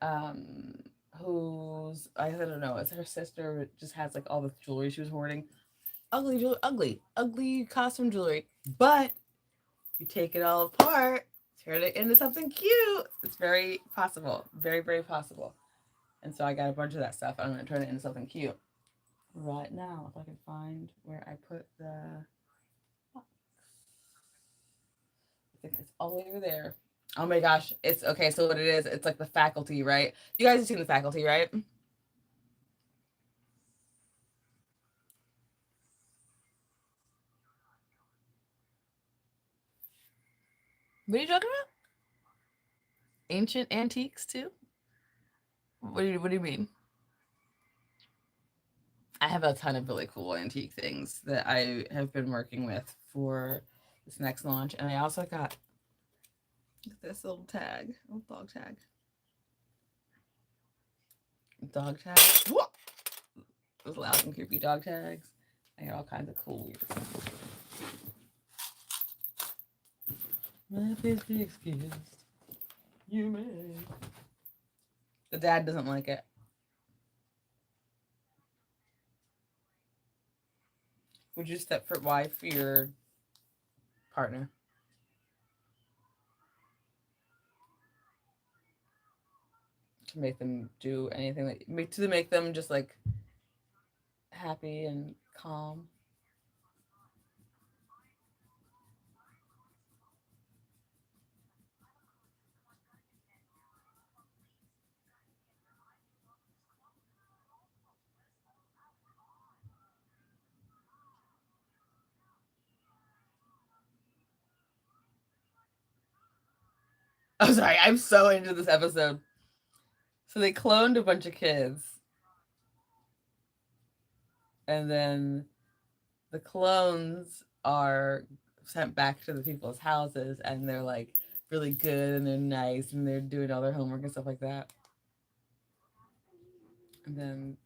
um, who's I don't know, it's her sister just has like all the jewelry she was hoarding. Ugly jewelry, ugly costume jewelry. But you take it all apart, turn it into something cute. It's very possible, very very possible. And so I got a bunch of that stuff. I'm gonna turn it into something cute. Right now, if I can find where I put the box. I think it's all the way over there. Oh my gosh, it's okay. So what it is, it's like the faculty, right? You guys have seen the faculty, right? What are you talking about? Ancient antiques too? What do you mean? I have a ton of really cool antique things that I have been working with for this next launch, and I also got this little tag, little dog tag. Dog tag. Whoa! Those loud and creepy dog tags. I got all kinds of cool weird stuff. Please be excused. You may. The dad doesn't like it. Would you step for why for your partner? To make them do anything that to make them just like happy and calm. I'm sorry, I'm so into this episode. So they cloned a bunch of kids, and then the clones are sent back to the people's houses, and they're like really good and they're nice and they're doing all their homework and stuff like that. And then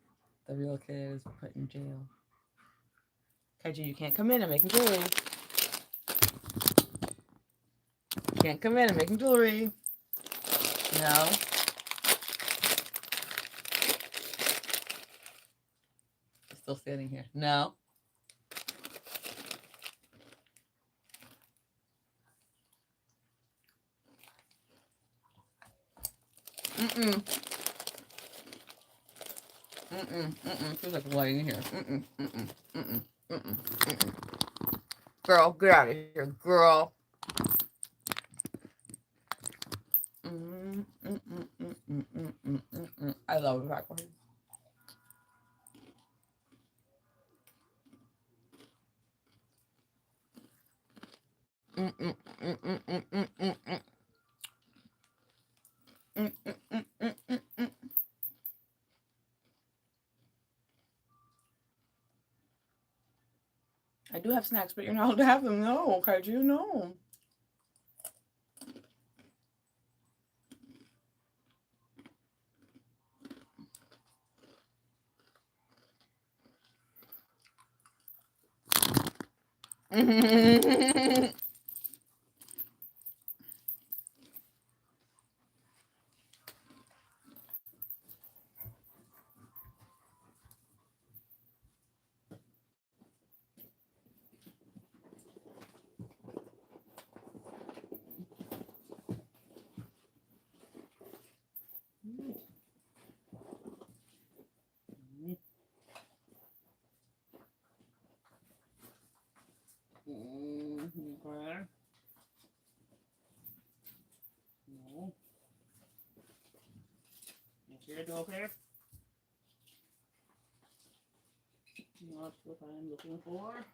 the real kid is put in jail. Kaiju, you can't come in. I'm making jewelry. You can't come in. I'm making jewelry. No. I'm still standing here. No. Mm-mm. Feels like lying in here. Girl, get out of here, girl. I love popcorn. Mm, mm, mm, mm, mm, mm, mm, mm. Mm, mm, mm, mm, mm, mm. I do have snacks, but you're not allowed to have them. No, Kaiju, no. Okay. No. Okay, okay. Not what I'm looking for.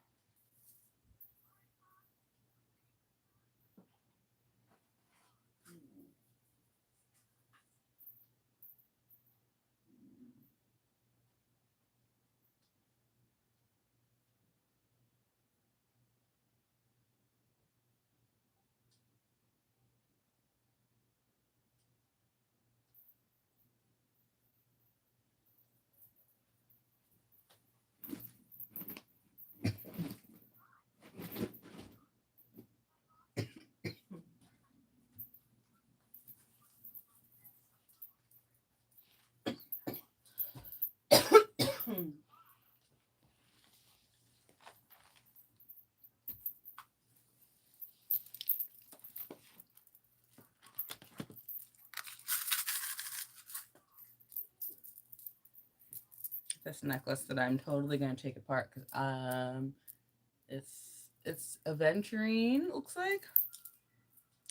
This necklace that I'm totally gonna take apart because it's aventurine, looks like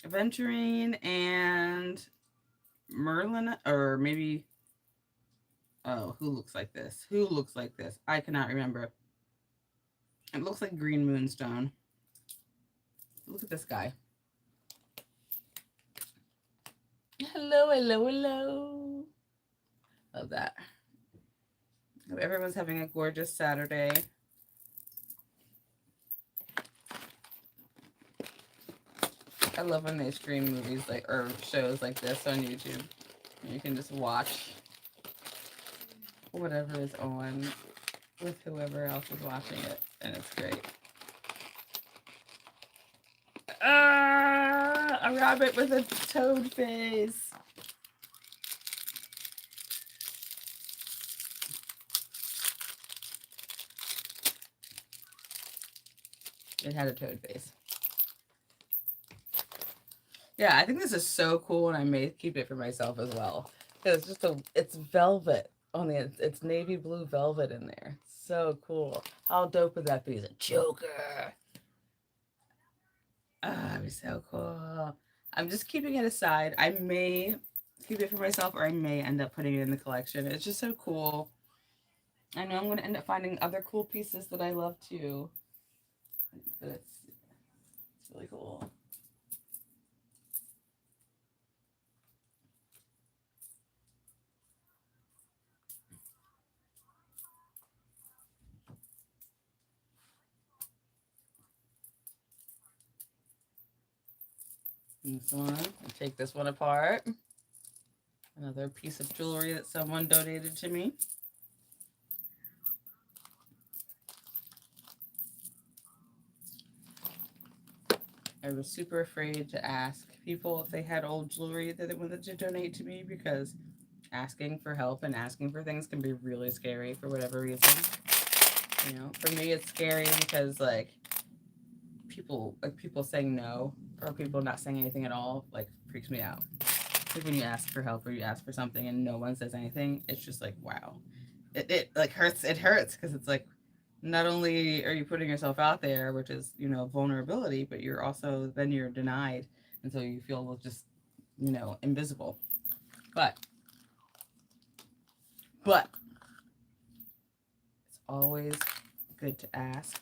aventurine and Merlin, or maybe, oh, who looks like this? Who looks like this? I cannot remember. It looks like green moonstone. Look at this guy. Hello, hello, hello. Love that. Hope everyone's having a gorgeous Saturday. I love when they stream movies like or shows like this on YouTube. You can just watch whatever is on with whoever else is watching it, and it's great. Ah, a rabbit with a toad face. It had a toad face. Yeah, I think this is so cool, and I may keep it for myself as well. It's just it's velvet on the, it's navy blue velvet in there. So cool. How dope would that be? It's a choker. Ah, it'd be so cool. I'm just keeping it aside. I may keep it for myself, or I may end up putting it in the collection. It's just so cool. I know I'm going to end up finding other cool pieces that I love too. But it's really cool. This one, I'll take this one apart. Another piece of jewelry that someone donated to me. I was super afraid to ask people if they had old jewelry that they wanted to donate to me, because asking for help and asking for things can be really scary for whatever reason. You know, for me it's scary because like people saying no, or people not saying anything at all, like freaks me out. Like when you ask for help or you ask for something and no one says anything, it's just like, wow. It like hurts. It hurts because it's like, not only are you putting yourself out there, which is, you know, vulnerability, but you're also, then you're denied. And so you feel just, you know, invisible. But it's always good to ask,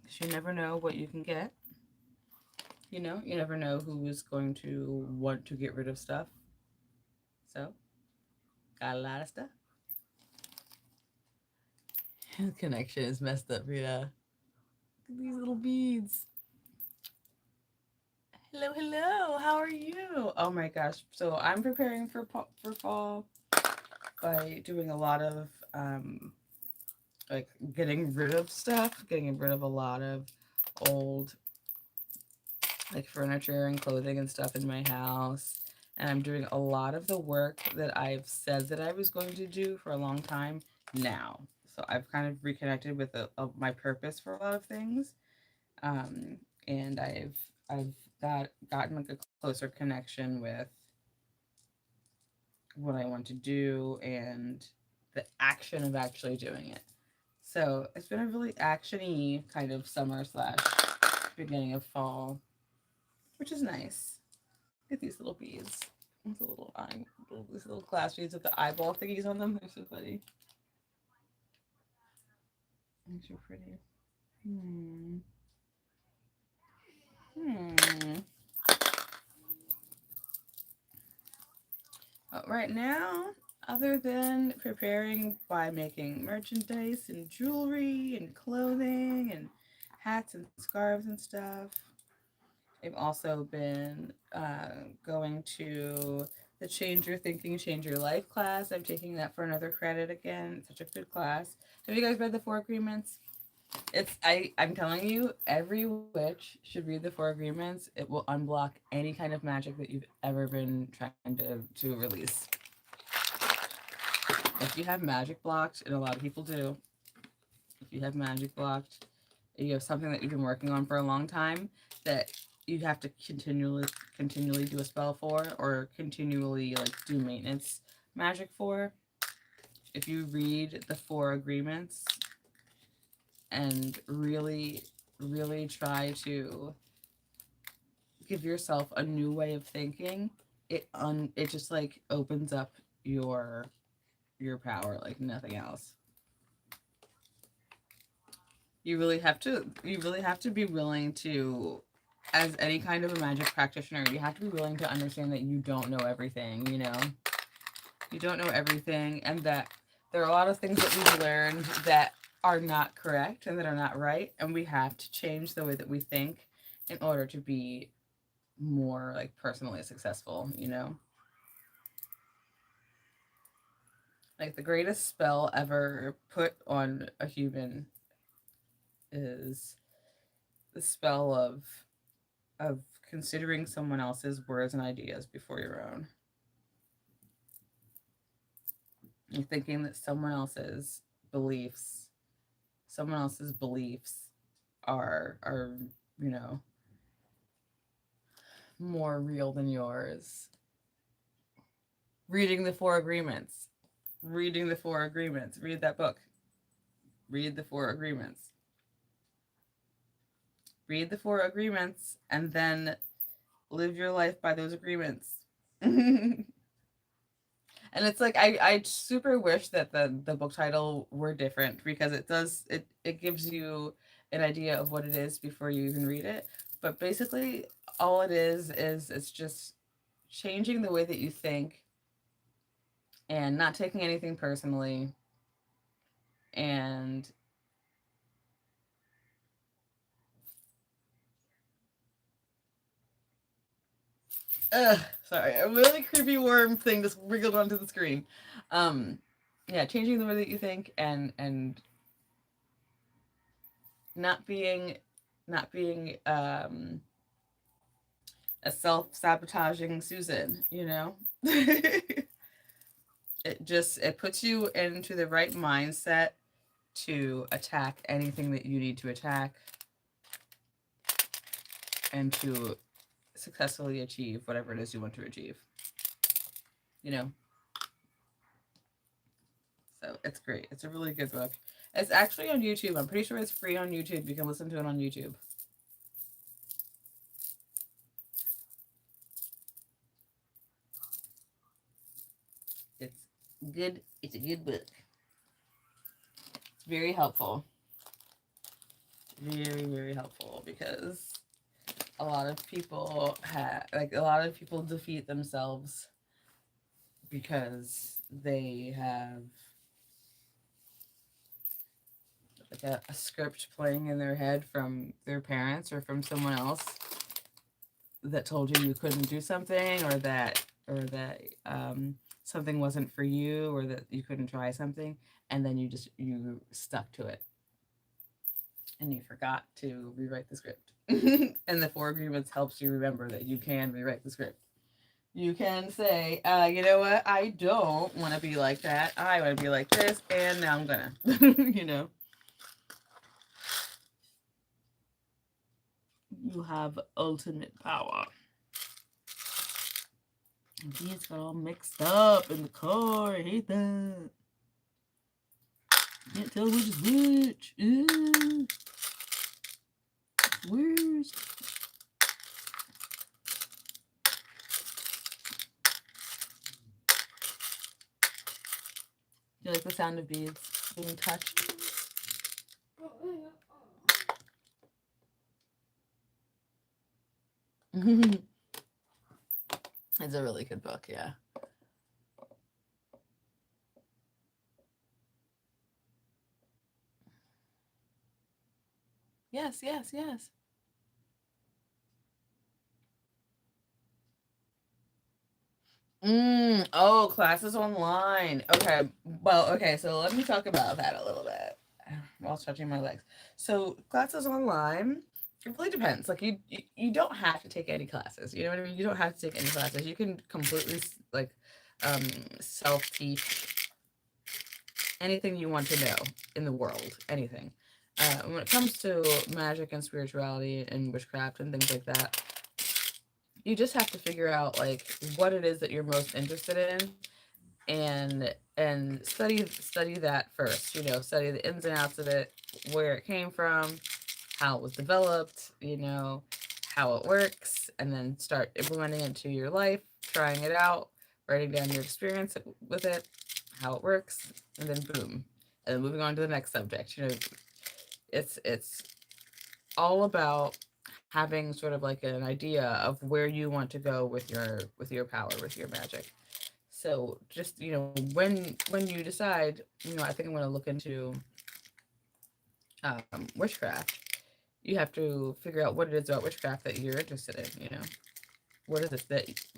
because you never know what you can get. You know, you never know who is going to want to get rid of stuff. So, got a lot of stuff. His connection is messed up, Rita. Look at these little beads. Hello, hello. How are you? Oh my gosh. So I'm preparing for fall by doing a lot of like getting rid of stuff, getting rid of a lot of old like furniture and clothing and stuff in my house. And I'm doing a lot of the work that I've said that I was going to do for a long time now. So I've kind of reconnected with my purpose for a lot of things. Um, and I've gotten like a closer connection with what I want to do and the action of actually doing it. So it's been a really actiony kind of summer slash beginning of fall, which is nice. Look at these little beads. These little eye, these little glass beads with the eyeball thingies on them. They're so funny. They're so pretty. Hmm. Hmm. Right now, other than preparing by making merchandise and jewelry and clothing and hats and scarves and stuff, I've also been going to the Change Your Thinking, Change Your Life class. I'm taking that for another credit again. It's such a good class. Have you guys read the Four Agreements? I'm telling you, every witch should read the Four Agreements. It will unblock any kind of magic that you've ever been trying to release. If you have magic blocked, and a lot of people do, if you have magic blocked, you have something that you've been working on for a long time that you have to continually do a spell for or continually like do maintenance magic for. If you read the Four Agreements and really try to give yourself a new way of thinking, it just like opens up your power like nothing else. You really have to be willing to, as any kind of a magic practitioner, you have to be willing to understand that you don't know everything, you know. You don't know everything, and that there are a lot of things that we've learned that are not correct and that are not right, and we have to change the way that we think in order to be more like personally successful, you know. Like the greatest spell ever put on a human is the spell of considering someone else's words and ideas before your own. And thinking that beliefs, someone else's beliefs are, you know, more real than yours. Reading the Four Agreements. Reading the Four Agreements. Read that book. Read the Four Agreements. Read the Four Agreements and then live your life by those agreements. And it's like I super wish that the book title were different because it gives you an idea of what it is before you even read it. But basically all it is it's just changing the way that you think and not taking anything personally and sorry, a really creepy worm thing just wriggled onto the screen. Um, yeah, changing the way that you think and not being not being a self-sabotaging Susan, you know? It puts you into the right mindset to attack anything that you need to attack and to successfully achieve whatever it is you want to achieve. You know? So it's great. It's a really good book. It's actually on YouTube. I'm pretty sure it's free on YouTube. You can listen to it on YouTube. It's good. It's a good book. It's very helpful. Very, very helpful because a lot of people a lot of people defeat themselves because they have like a script playing in their head from their parents or from someone else that told you couldn't do something, or that something wasn't for you, or that you couldn't try something, and then you stuck to it and you forgot to rewrite the script. And the four agreements helps you remember that you can rewrite the script. You can say, you know what, I don't want to be like that. I want to be like this, and now I'm gonna, you know. You have ultimate power. These got all mixed up in the car. I hate that. Can't tell which is which. Ew. Worst. Do you like the sound of beads being touched? It's a really good book, yeah. Yes, yes, yes. Oh, classes online. Okay. Well, okay, so let me talk about that a little bit while stretching my legs. So, classes online, it really depends. Like you don't have to take any classes. You know what I mean? You don't have to take any classes. You can completely like um self-teach anything you want to know in the world, anything. When it comes to magic and spirituality and witchcraft and things like that, you just have to figure out like what it is that you're most interested in, and study that first. You know, study the ins and outs of it, where it came from, how it was developed, you know, how it works, and then start implementing it into your life, trying it out, writing down your experience with it, how it works, and then boom, and then moving on to the next subject. You know, it's all about having sort of like an idea of where you want to go with your power, with your magic. So just, you know, when you decide, you know, I think I'm going to look into witchcraft, you have to figure out what it is about witchcraft that you're interested in. You know, what is it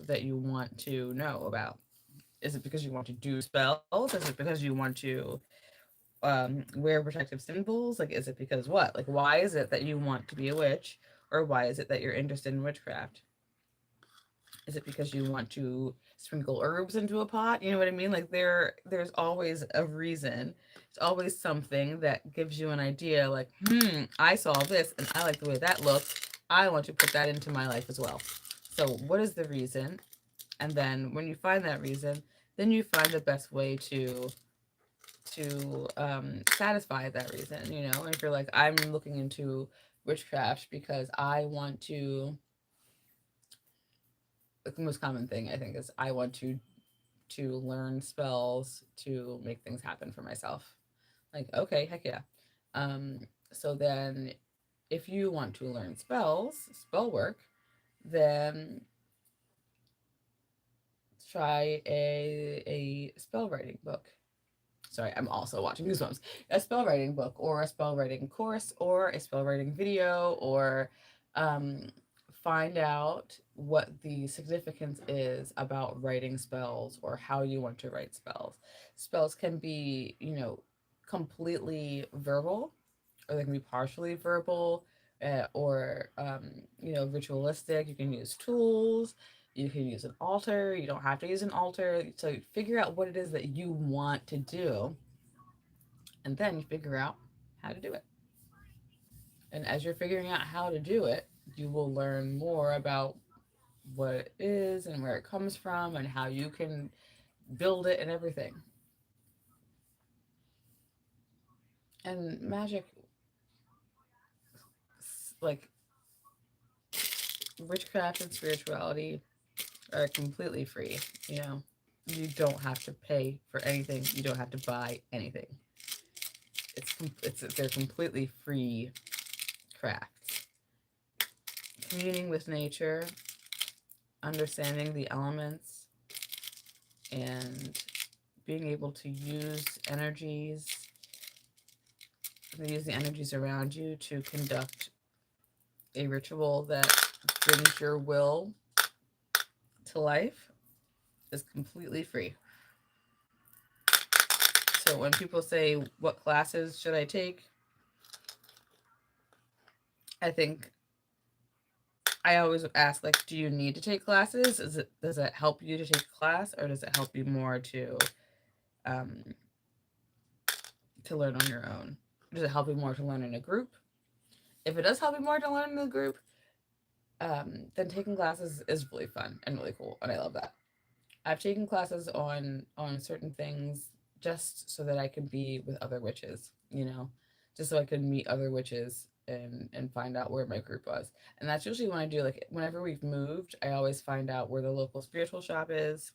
that you want to know about? Is it because you want to do spells? Is it because you want to wear protective symbols? Like, is it because what? Like, why is it that you want to be a witch, or why is it that you're interested in witchcraft? Is it because you want to sprinkle herbs into a pot? You know what I mean? Like there's always a reason. It's always something that gives you an idea like, I saw this and I like the way that looks. I want to put that into my life as well. So what is the reason? And then when you find that reason, then you find the best way to satisfy that reason, you know. And if you're like, I'm looking into witchcraft because I want to, like the most common thing I think is I want to learn spells to make things happen for myself. Like, okay, heck yeah. Um, so then if you want to learn spell work, then try a spell writing book. Sorry, I'm also watching Goosebumps. A spell writing book, or a spell writing course, or a spell writing video, or um, find out what the significance is about writing spells, or how you want to write spells. Spells can be, you know, completely verbal, or they can be partially verbal, or you know, ritualistic. You can use tools. You can use an altar. You don't have to use an altar. So figure out what it is that you want to do, and then you figure out how to do it. And as you're figuring out how to do it, you will learn more about what it is and where it comes from and how you can build it and everything. And magic, like witchcraft and spirituality, are completely free. You know, you don't have to pay for anything. You don't have to buy anything. They're completely free crafts. communing with nature, understanding the elements, and being able to use the energies around you to conduct a ritual that brings your will to life is completely free. So when people say, what classes should I take? I think I always ask, like, do you need to take classes? Does it help you to take a class, or does it help you more um, to learn on your own? Does it help you more to learn in a group? If it does help you more to learn in a group, then taking classes is really fun and really cool, and I love that. I've taken classes on certain things just so that I can be with other witches, just so I can meet other witches and find out where my group was. And that's usually when I do, like, whenever we've moved, I always find out where the local spiritual shop is,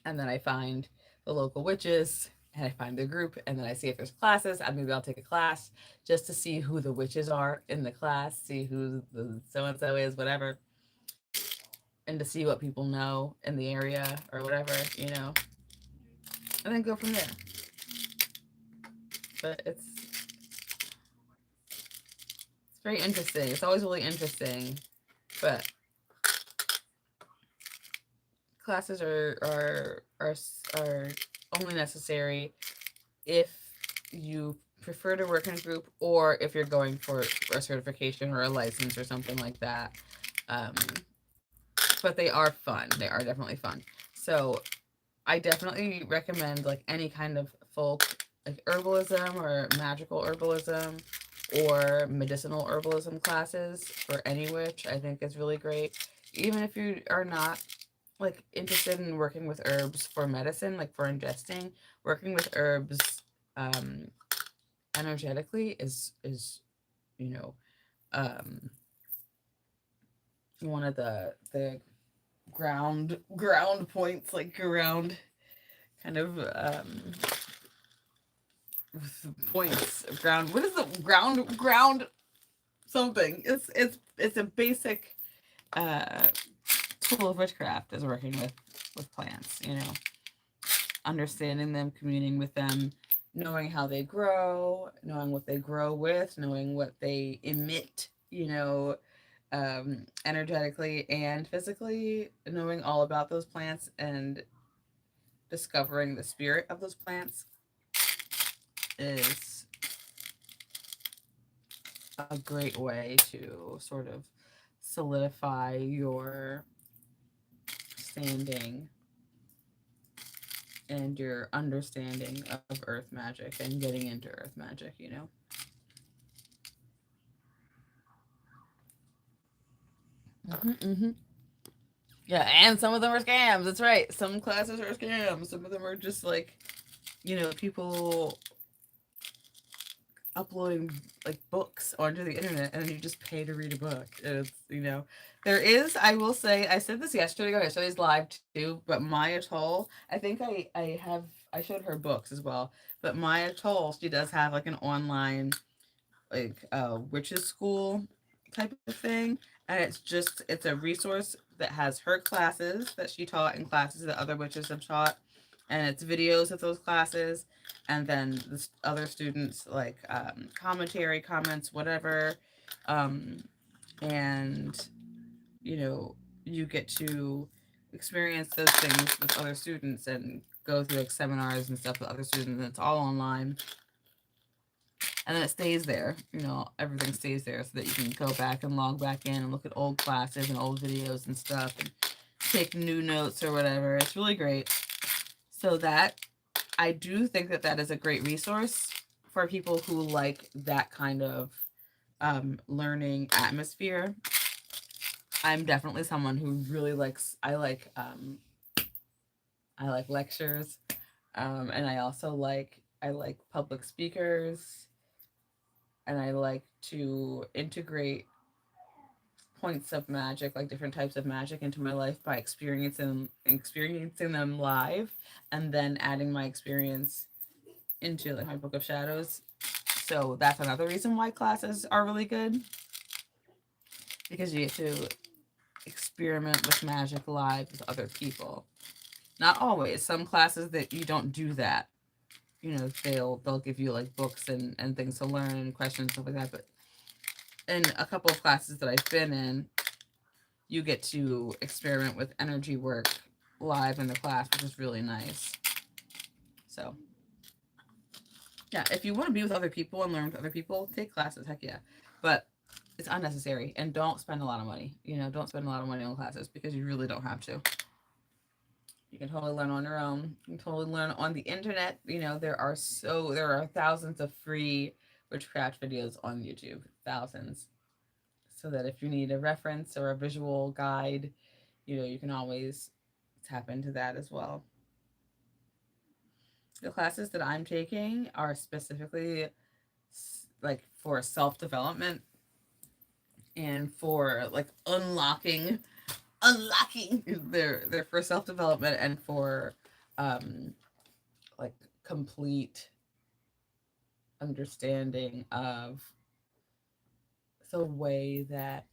and then I find the local witches, and I find the group, and then I see if there's classes, and maybe I'll take a class just to see who the witches are in the class, see who the so and so is, whatever, and to see what people know in the area or whatever, and then go from there. But it's very interesting. It's always really interesting, but classes are only necessary if you prefer to work in a group, or if you're going for a certification or a license or something like that. Um, but they are fun. They are definitely fun. So I definitely recommend, like, any kind of folk, like herbalism or magical herbalism or medicinal herbalism classes for any witch. I think is really great. Even if you are not, like, interested in working with herbs for medicine, like for ingesting, working with herbs um, energetically is you know um, one of the ground points, like ground kind of points of ground. What is the ground something? It's a basic uh, tool of witchcraft is working with plants. Understanding them, communing with them, knowing how they grow, knowing what they grow with, knowing what they emit. Energetically and physically, knowing all about those plants and discovering the spirit of those plants is a great way to sort of solidify your standing and your understanding of earth magic and getting into earth magic. Mm-hmm. Yeah, and some of them are scams. That's right. Some classes are scams. Some of them are just like, people uploading, like, books onto the internet, and then you just pay to read a book. There is, I will say, I said this yesterday's live too, but Maya Toll, I think I showed her books as well, but Maya Toll, she does have, like, an online, like, witches school type of thing, and it's a resource that has her classes that she taught and classes that other witches have taught, and it's videos of those classes, and then the other students, like, commentary, comments, whatever, um, and you get to experience those things with other students and go through, like, seminars and stuff with other students, and it's all online, and then it stays there. Everything stays there so that you can go back and log back in and look at old classes and old videos and stuff and take new notes or whatever. It's really great. So that, I do think that is a great resource for people who like that kind of learning atmosphere. I'm definitely someone who really likes, I like lectures, and I like public speakers, and I like to integrate points of magic, like different types of magic, into my life by experiencing them live, and then adding my experience into, like, my book of shadows. So that's another reason why classes are really good. because you get to experiment with magic live with other people. Not always. Some classes that you don't do that. You know, they'll give you like books and things to learn and questions stuff like that. But in a couple of classes that I've been in, you get to experiment with energy work live in the class, which is really nice. So yeah, if you want to be with other people and learn with other people, take classes. Heck yeah, but it's unnecessary and don't spend a lot of money. You know, don't spend a lot of money on classes because you really don't have to. You can totally learn on your own. You can totally learn on the internet. You know, there are thousands of free witchcraft videos on YouTube. Thousands. So that if you need a reference or a visual guide, you know, you can always tap into that as well. The classes that I'm taking are specifically like for self-development and for like unlocking they're for self-development and for um like complete understanding of the way that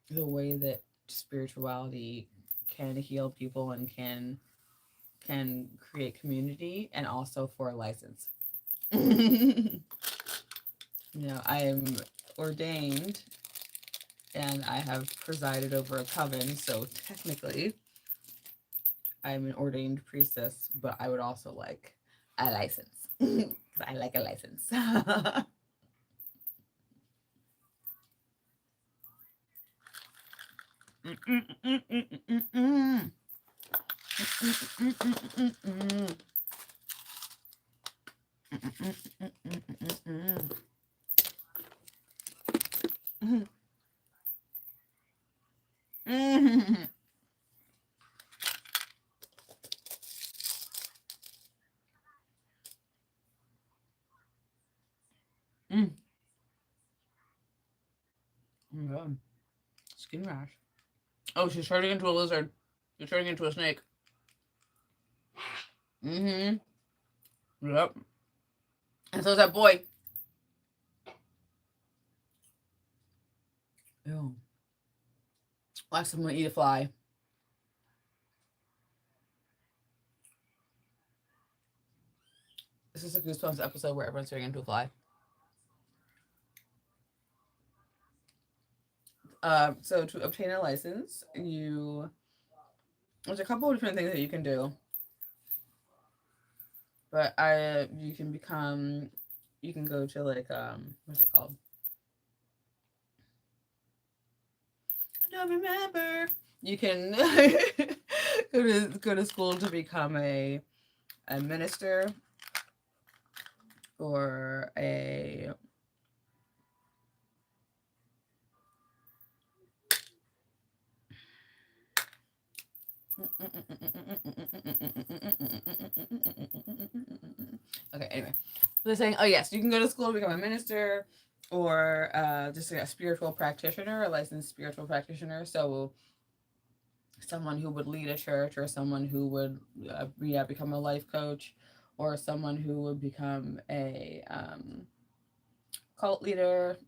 the way that spirituality can heal people and can create community and also for a license. You know, I am ordained and I have presided over a coven, so technically I'm an ordained priestess, but I would also like a license. Because I like a license. Oh my god. Skin rash. Oh, she's turning into a lizard. She's turning into a snake. Mm-hmm. Yep. And so is that boy. Ew. Watch someone eat a fly. This is a Goosebumps episode where everyone's turning into a fly. So to obtain a license, there's a couple of different things that you can do, but you can go to like what's it called? I don't remember. You can go to school to become a minister or a okay, anyway. They're saying, oh yes, you can go to school to become a minister or just a spiritual practitioner, a licensed spiritual practitioner. So someone who would lead a church or someone who would become a life coach or someone who would become a cult leader,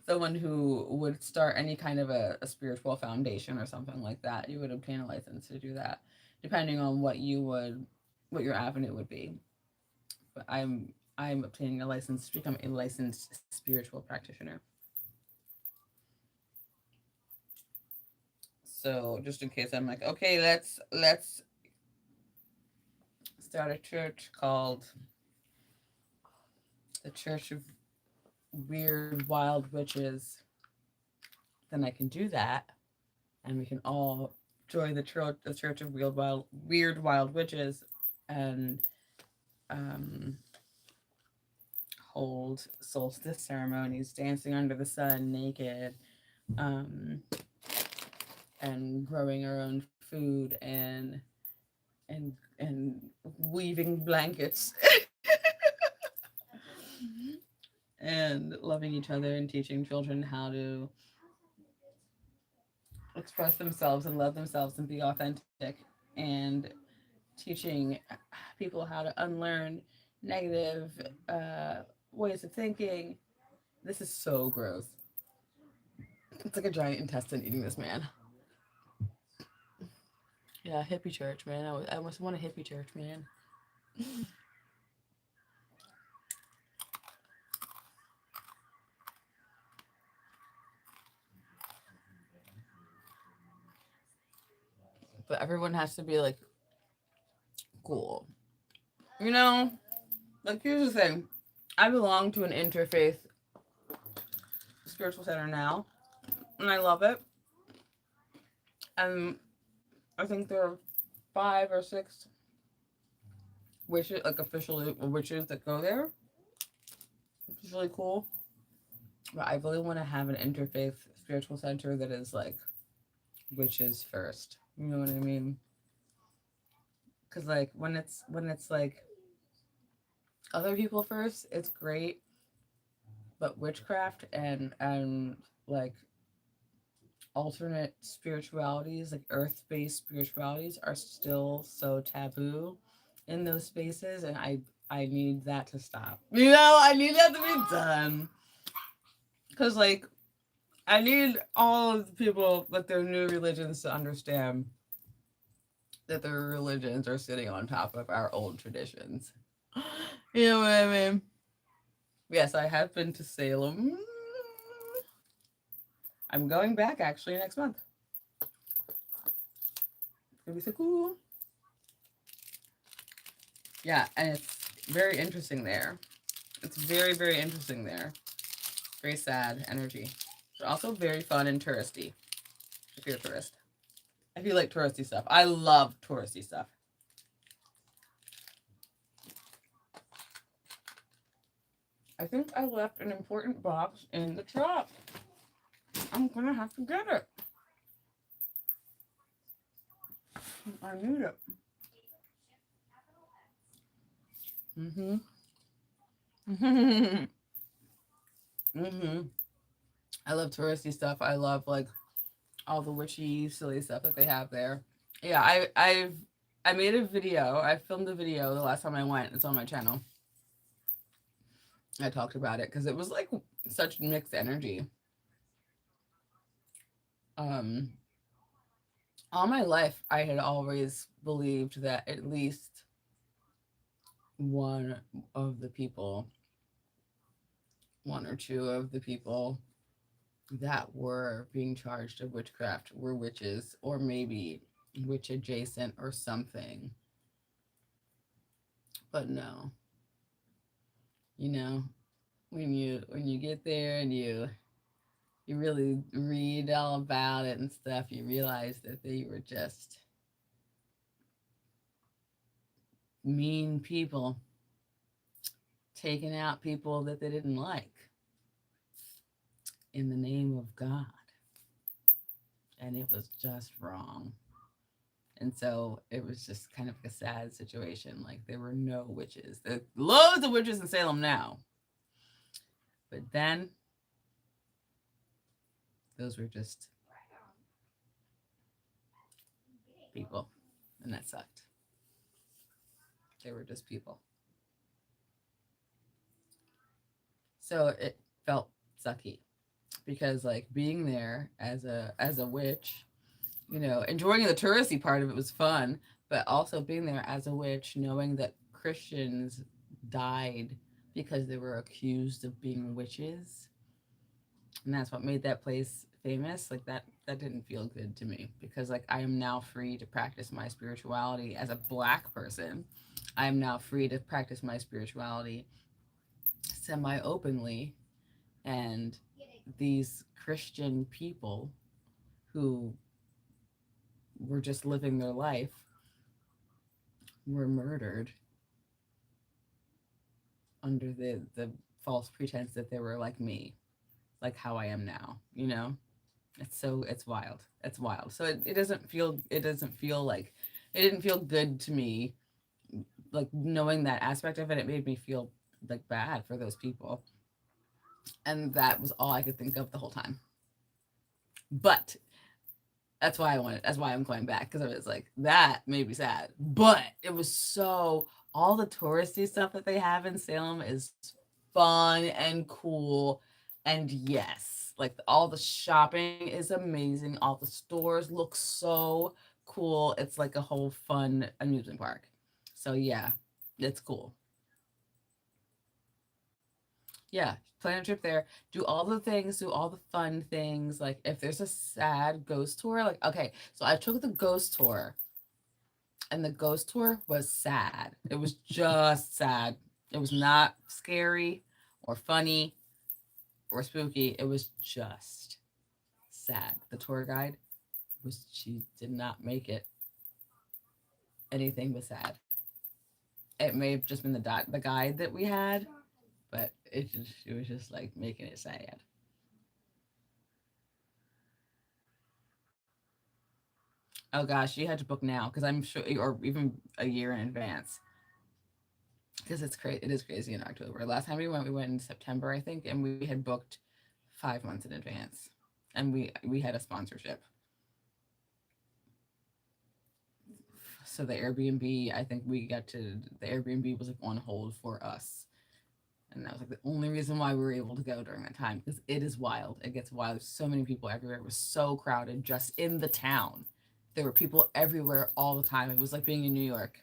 someone who would start any kind of a spiritual foundation or something like that. You would obtain a license to do that, depending on what your avenue would be. But I'm obtaining a license to become a licensed spiritual practitioner. So just in case I'm like, okay, let's start a church called the Church of Weird Wild Witches, then I can do that, and we can all join the Church of Weird Wild Witches, and um, hold solstice ceremonies, dancing under the sun naked, um, and growing our own food and weaving blankets and loving each other and teaching children how to express themselves and love themselves and be authentic and teaching people how to unlearn negative ways of thinking. This is so gross. It's like a giant intestine eating this man. Yeah, hippie church, man. I almost want a hippie church, man. But everyone has to be like cool. You know, like here's the thing. I belong to an interfaith spiritual center now, and I love it. And I think there are 5 or 6 witches, like officially witches that go there. It's really cool. But I really want to have an interfaith spiritual center that is like witches first. You know what I mean? Because like when it's like other people first, it's great. But witchcraft and like alternate spiritualities, like earth-based spiritualities, are still so taboo in those spaces, and I need that to stop. You know, I need that to be done. Because like I need all of the people with their new religions to understand that their religions are sitting on top of our old traditions. You know what I mean? Yes, I have been to Salem. I'm going back actually next month. It's gonna be so cool. Yeah, and it's very interesting there. It's very, very interesting there. Very sad energy. But also very fun and touristy. If you're a tourist. If you like touristy stuff. I love touristy stuff. I think I left an important box in the truck. I'm gonna have to get it. I need it. Mm-hmm. Mm-hmm. I love touristy stuff. I love like all the witchy, silly stuff that they have there. Yeah, I made a video. I filmed a video the last time I went. It's on my channel. I talked about it because it was like such mixed energy. Um, all my life, I had always believed that at least one of the people, 1 or 2 of the people that were being charged of witchcraft were witches, or maybe witch adjacent or something. But no, you know, when you get there and you really read all about it and stuff, you realize that they were just mean people taking out people that they didn't like in the name of God. And it was just wrong. And so it was just kind of a sad situation. Like there were no witches. There are loads of witches in Salem now. But then those were just people. And that sucked. They were just people. So it felt sucky. Because like being there as a witch, you know, enjoying the touristy part of it was fun, but also being there as a witch, knowing that Christians died because they were accused of being witches, and that's what made that place famous. Like that didn't feel good to me, because like I am now free to practice my spirituality as a Black person. I am now free to practice my spirituality semi openly, and these Christian people who were just living their life were murdered under the false pretense that they were like me, like how I am now, you know. It's wild. It's wild. So it doesn't feel like it didn't feel good to me, like knowing that aspect of it. It made me feel like bad for those people, and that was all I could think of the whole time. But that's why I'm going back, because I was like, that made me sad. But it was so, all the touristy stuff that they have in Salem is fun and cool. And yes, like all the shopping is amazing. All the stores look so cool. It's like a whole fun amusement park. So yeah, it's cool. Yeah, plan a trip there. Do all the things, do all the fun things. Like if there's a sad ghost tour, like okay, so I took the ghost tour and the ghost tour was sad. It was just sad. It was not scary or funny or spooky. It was just sad. The tour guide was she did not make it anything but sad. It may have just been the guide that we had, but it was just like making it sad. Oh gosh, you had to book now because I'm sure, or even a year in advance, because it's crazy. It is crazy in October. Last time we went in September, I think, and we had booked 5 months in advance, and we had a sponsorship. So the Airbnb, I think we got to the Airbnb was like on hold for us, and that was like the only reason why we were able to go during that time because it is wild. It gets wild. There's so many people everywhere. It was so crowded just in the town. There were people everywhere all the time. It was like being in New York.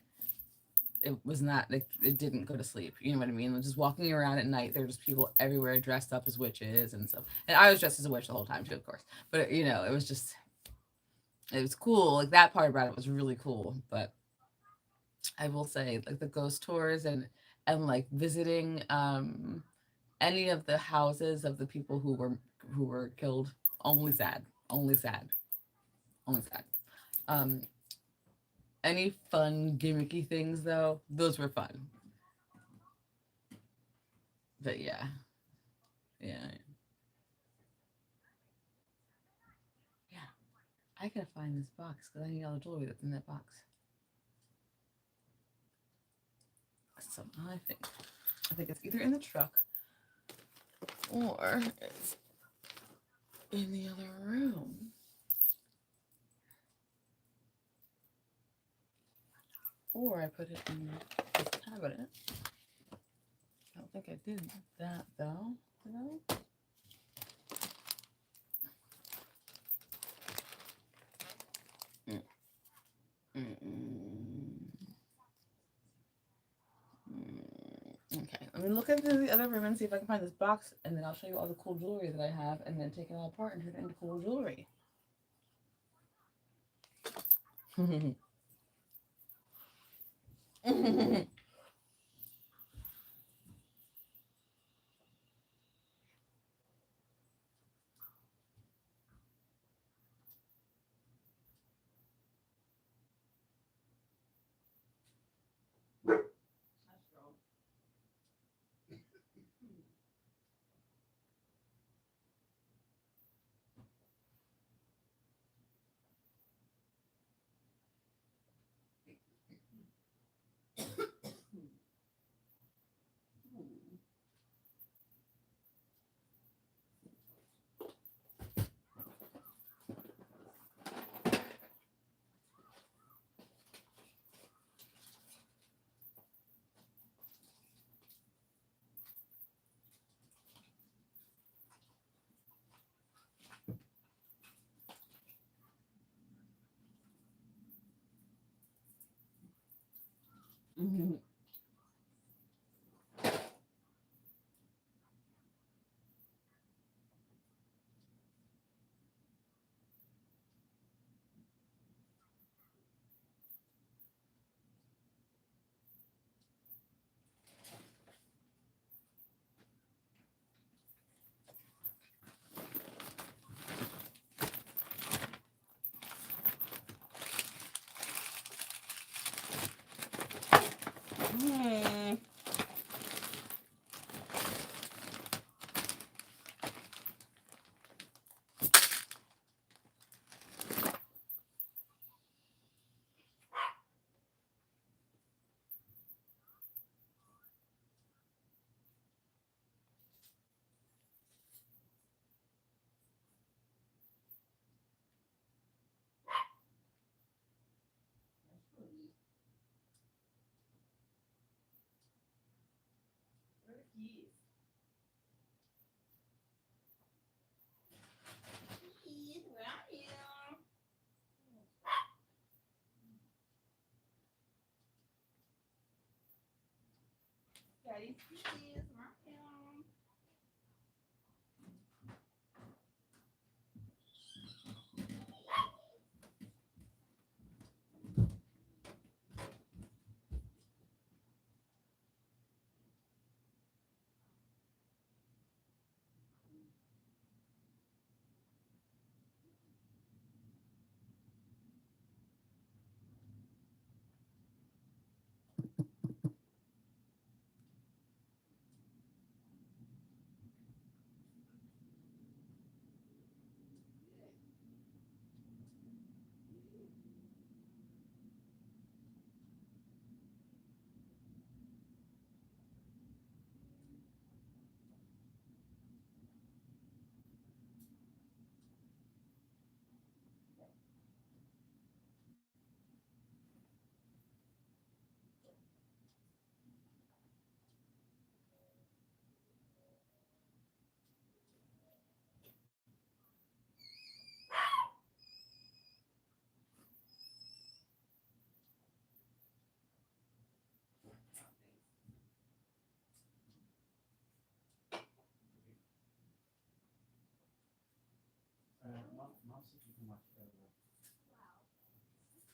It was not like it didn't go to sleep. You know what I mean? Like, just walking around at night, there were just people everywhere dressed up as witches and stuff. And I was dressed as a witch the whole time too, of course. But you know, it was just it was cool. Like that part about it was really cool. But I will say, like the ghost tours and like visiting any of the houses of the people who were killed, only sad, only sad, only sad. Um, any fun gimmicky things though, those were fun. But yeah, yeah, yeah. I gotta find this box because I need all the jewelry that's in that box. So I think it's either in the truck or it's in the other room. Or I put it in this cabinet. I don't think I did that though. Did I? Mm, mm, Okay, let me look into the other room and see if I can find this box, and then I'll show you all the cool jewelry that I have, and then take it all apart and turn it into cool jewelry. Where are the keys? Daddy, please. Mark. Mom said you can watch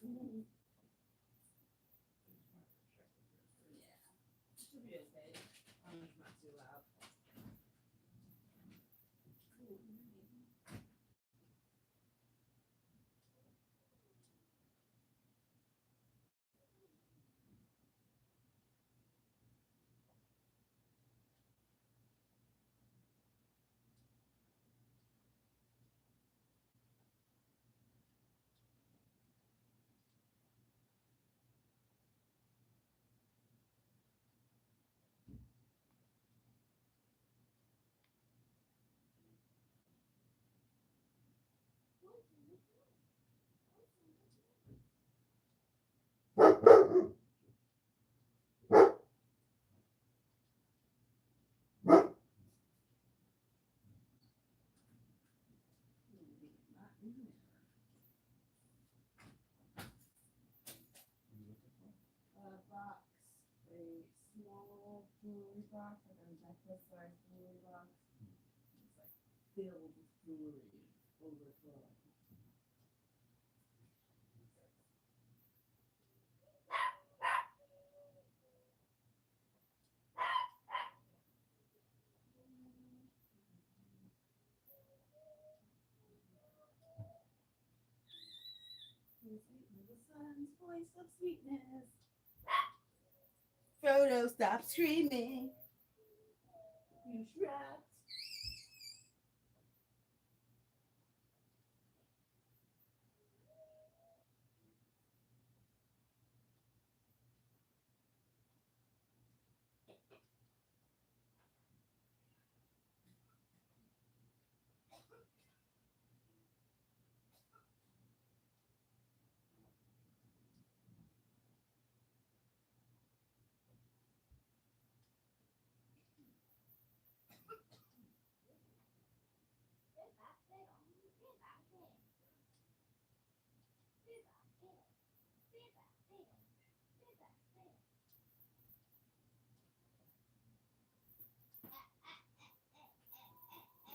Yeah. Should be okay. It's not too loud. Box, a small jewelry box, like a necklace-sized jewelry box. It's like filled with jewelry, overflowing. Sweet little son's voice of sweetness. Frodo, stop screaming. You trapped.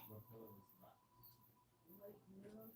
what color was the box? Like, mirror.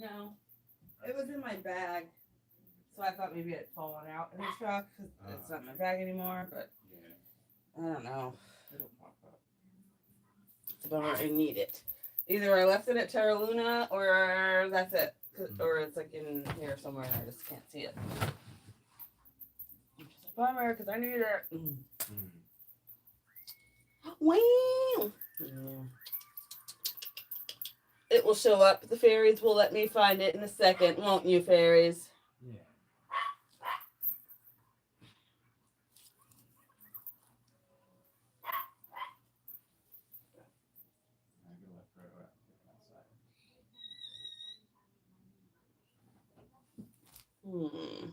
No, it was in my bag. So I thought maybe it had fallen out in the truck because it's not in my bag anymore. But Yeah. I don't know. It'll pop up. It's a bummer. I need it. Either I left it at Terra Luna or that's it. Or it's like in here somewhere and I just can't see it. Which is a bummer because I need it. Wow. Yeah. It will show up. The fairies will let me find it in a second, won't you, fairies? Yeah. I'm gonna let throw it outside. Hmm.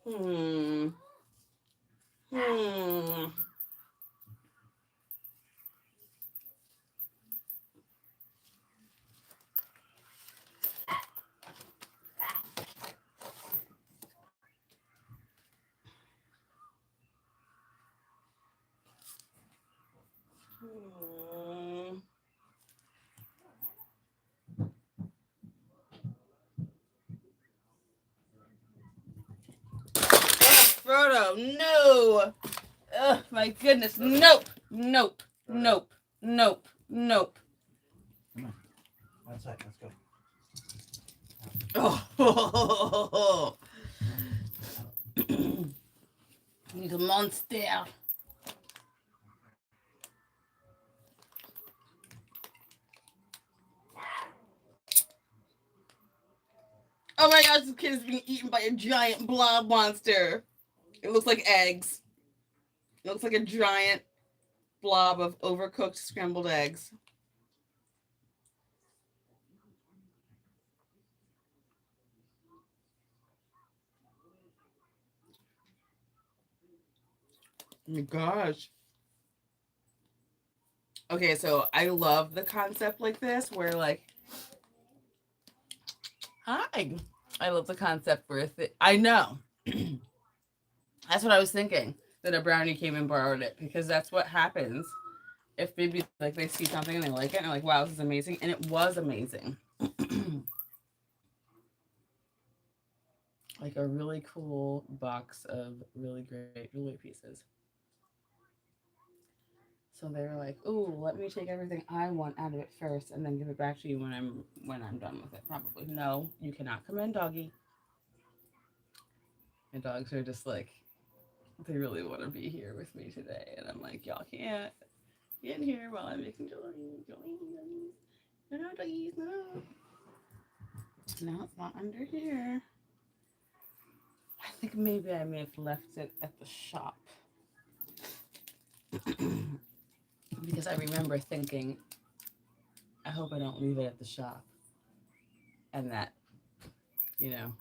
Hmm. Hmm. Hmm. Frodo, no! Ugh, my goodness, nope, nope, nope, nope, nope. Come on. Outside. Let's go. Oh, the monster. Oh my gosh, this kid is being eaten by a giant blob monster. It looks like eggs. It looks like a giant blob of overcooked scrambled eggs. Oh my gosh. Okay, so I love the concept like this where like hi. I love the concept where I know. That's what I was thinking. That a brownie came and borrowed it because that's what happens if maybe like they see something and they like it and they're like, wow, this is amazing. And it was amazing. Like a really cool box of really great jewelry pieces. So they're like, "Ooh, let me take everything I want out of it first, and then give it back to you when I'm done with it." Probably no, you cannot come in, doggy. And dogs are just like they really want to be here with me today, and I'm like, y'all can't get in here while I'm making jewelry. Doggies. No, doggies, no. No, it's not under here. I think maybe I may have left it at the shop because I remember thinking, I hope I don't leave it at the shop, and that you know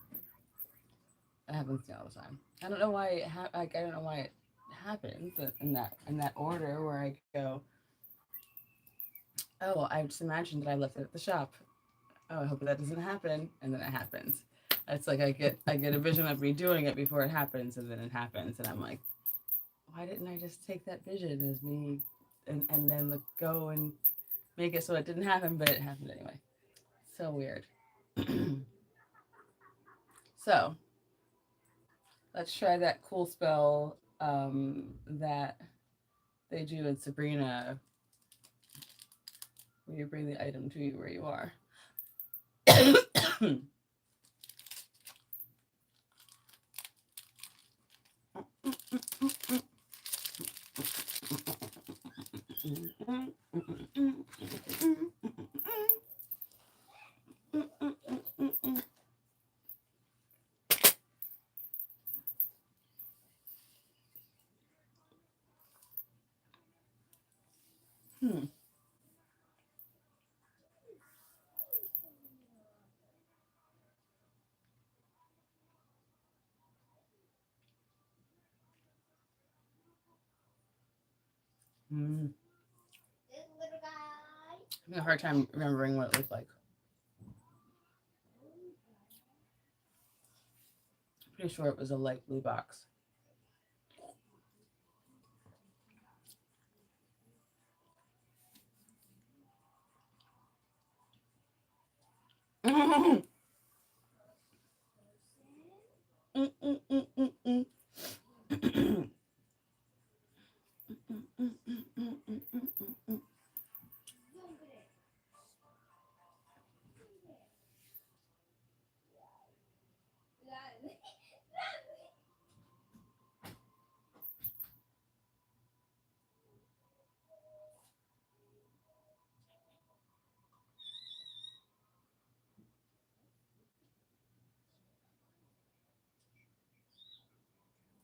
it happens to me all the time. I don't know why like I don't know why it happens in that order where I go, oh, I just imagined that I left it at the shop. Oh, I hope that doesn't happen, and then it happens. It's like I get a vision of me doing it before it happens, and then it happens, and I'm like, why didn't I just take that vision as me, and then go and make it so it didn't happen, but it happened anyway. So weird. So let's try that cool spell that they do in Sabrina, where you bring the item to you where you are. Hmm. Hmm. This little guy. I'm having a hard time remembering what it looked like. Pretty sure it was a light blue box.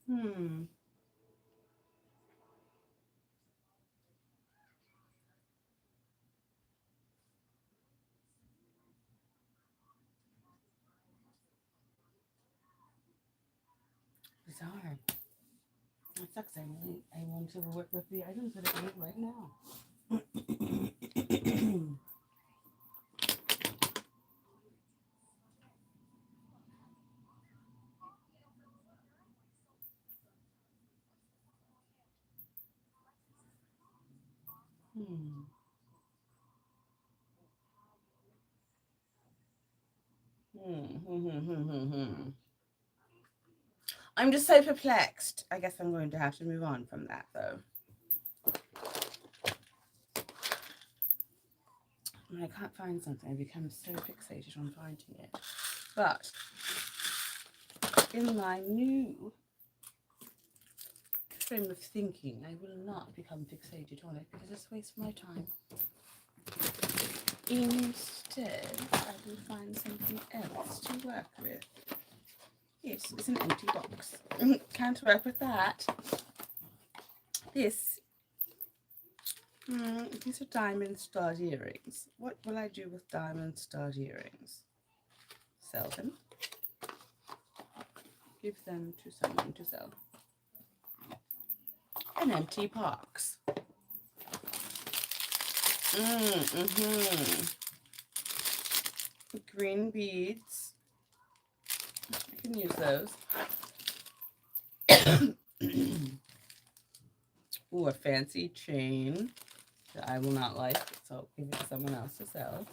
Hmm. Bizarre. That sucks. I want to work with the items that I need right now. Hmm. I'm just so perplexed. I guess I'm going to have to move on from that, though. When I can't find something, I become so fixated on finding it. But in my new frame of thinking, I will not become fixated on it because it's a waste of my time. Instead, I will find something else to work with. Yes, it's an empty box. Can't work with that. This. These are diamond stud earrings. What will I do with diamond stud earrings? Sell them. Give them to someone to sell. An empty box. Green beads. I can use those. Ooh, a fancy chain that I will not like, so I'll give it to someone else to sell.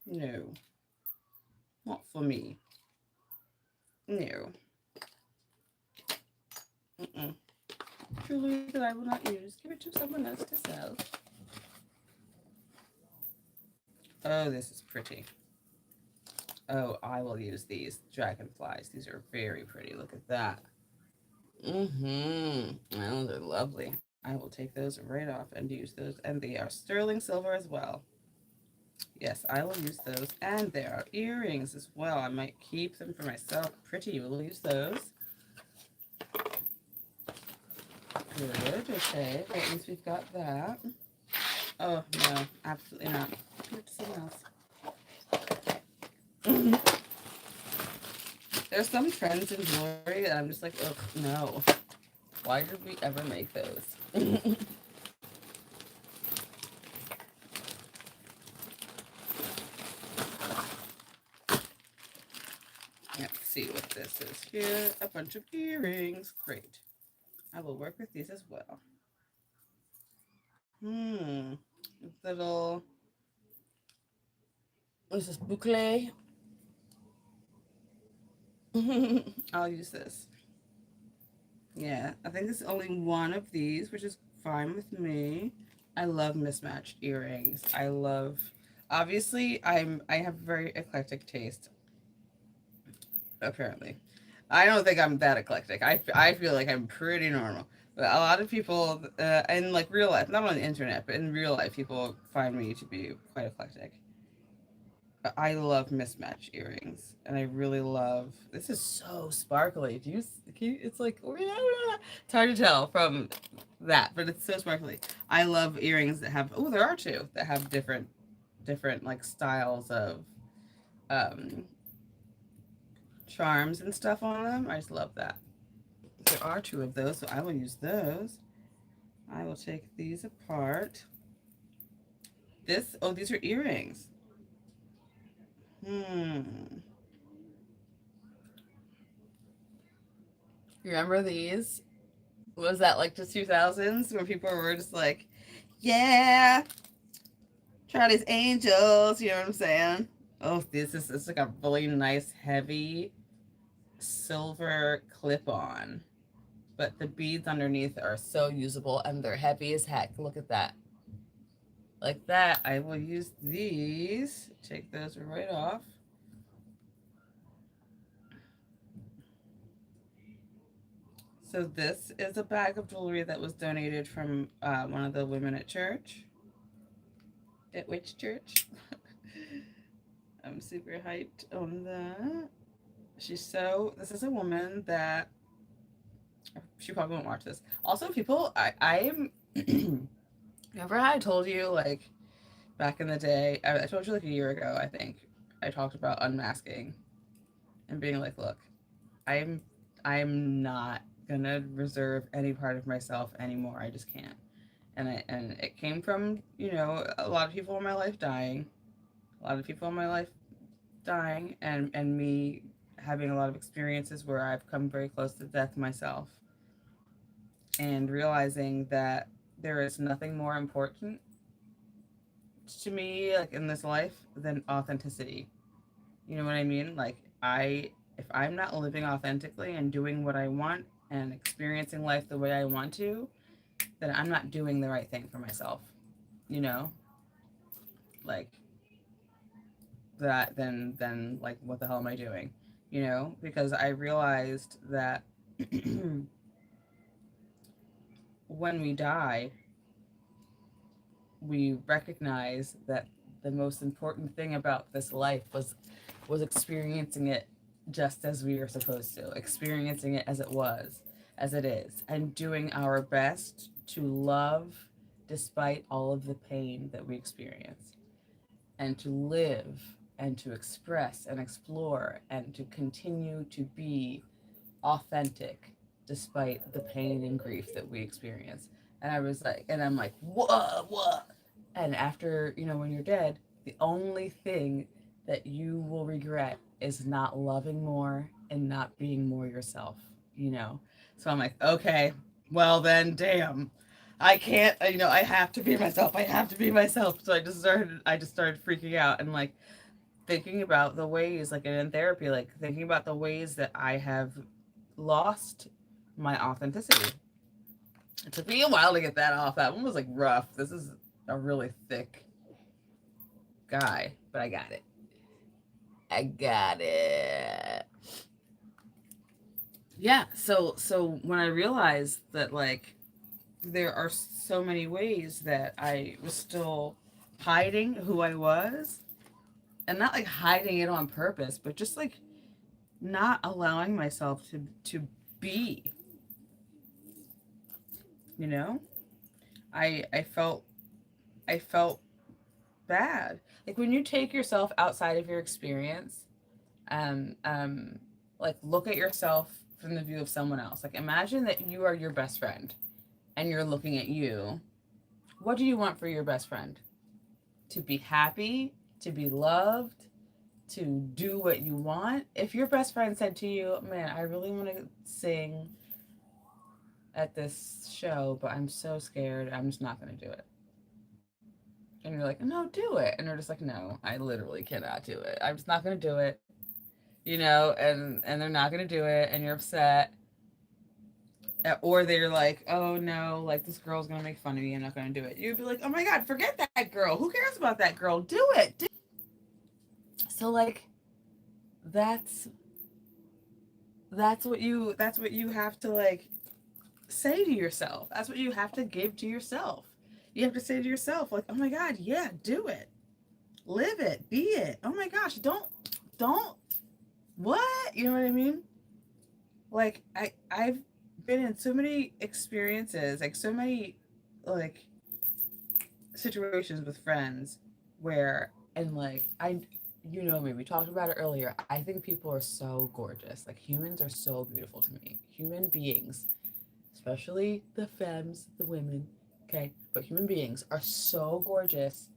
No. Not for me. No. Jewelry that I will not use. Give it to someone else to sell. Oh, this is pretty. Oh, I will use these dragonflies. These are very pretty. Look at that. Oh, they're lovely. I will take those right off and use those. And they are sterling silver as well. Yes, I will use those. And there are earrings as well. I might keep them for myself. Pretty. We'll use those. Good. Okay. At least we've got that. Oh, no. Absolutely not. Give it to someone else. There's some trends in jewelry that I'm just like, ugh, no. Why did we ever make those? Let's see what this is here. A bunch of earrings. Great. I will work with these as well. Little, what is this, boucle? I'll use this. Yeah, I think it's only one of these, which is fine with me. I love mismatched earrings. Obviously, I have very eclectic taste. Apparently, I don't think I'm that eclectic. I feel like I'm pretty normal. But a lot of people, in like real life, not on the internet, but in real life, people find me to be quite eclectic. I love mismatched earrings, and I really love. This is so sparkly. It's like it's hard to tell from that, but it's so sparkly. I love earrings that have. Oh, there are two that have different like styles of um, charms and stuff on them. I just love that. There are two of those, so I will use those. I will take these apart. These are earrings. Hmm. Remember these? Was that like the 2000s when people were just like, yeah, Charlie's Angels, you know what I'm saying? Oh, this is like a really nice heavy silver clip on. But the beads underneath are so usable and they're heavy as heck. Look at that. Like that, I will use these. Take those right off. So this is a bag of jewelry that was donated from one of the women at church. At which church? I'm super hyped on that. This is a woman that, she probably won't watch this. Also, people, I'm, remember how I told you, like, back in the day, I told you like a year ago, I think, I talked about unmasking and being like, look, I'm, I'm not gonna reserve any part of myself anymore. I just can't. And it came from, a lot of people in my life dying, and me having a lot of experiences where I've come very close to death myself, and realizing that there is nothing more important to me, like in this life, than authenticity. You know what I mean? Like, if I'm not living authentically and doing what I want and experiencing life the way I want to, then I'm not doing the right thing for myself. You know, like that. Then like, what the hell am I doing? Because I realized that when we die, we recognize that the most important thing about this life was experiencing it just as we were supposed to, experiencing it as it is, and doing our best to love despite all of the pain that we experience, and to live and to express and explore and to continue to be authentic despite the pain and grief that we experience. And I'm like, what? And after, when you're dead, the only thing that you will regret is not loving more and not being more yourself, you know? So I'm like, okay, well then, damn. I can't, I have to be myself. I have to be myself. So I just started freaking out and like thinking about the ways, like in therapy, like thinking about the ways that I have lost my authenticity. It took me a while to get that off. That one was like rough. This is a really thick guy, but I got it. I got it. Yeah, so when I realized that like there are so many ways that I was still hiding who I was, and not like hiding it on purpose, but just like not allowing myself to be, you know? I felt bad. Like when you take yourself outside of your experience, um um like look at yourself from the view of someone else. Like imagine that you are your best friend and you're looking at you. What do you want for your best friend? To be happy, to be loved, to do what you want. If your best friend said to you, "Man, I really want to sing at this show, but I'm so scared. I'm just not going to do it." And you're like, "No, do it." And they're just like, "No, I literally cannot do it. I'm just not going to do it." And they're not going to do it, and you're upset. Or they're like, "Oh no, like this girl's going to make fun of me. I'm not going to do it." You'd be like, "Oh my god, forget that girl. Who cares about that girl? Do it." So like that's that's what you have to like say to yourself. That's what you have to give to yourself. You have to say to yourself, like, "Oh my god, yeah, do it. Live it. Be it. Oh my gosh, don't what?" You know what I mean? Like I've been in so many experiences, like so many like situations with friends where, and like you know me, we talked about it earlier. I think people are so gorgeous. Like humans are so beautiful to me. Human beings, especially the femmes, the women, okay? But human beings are so gorgeous,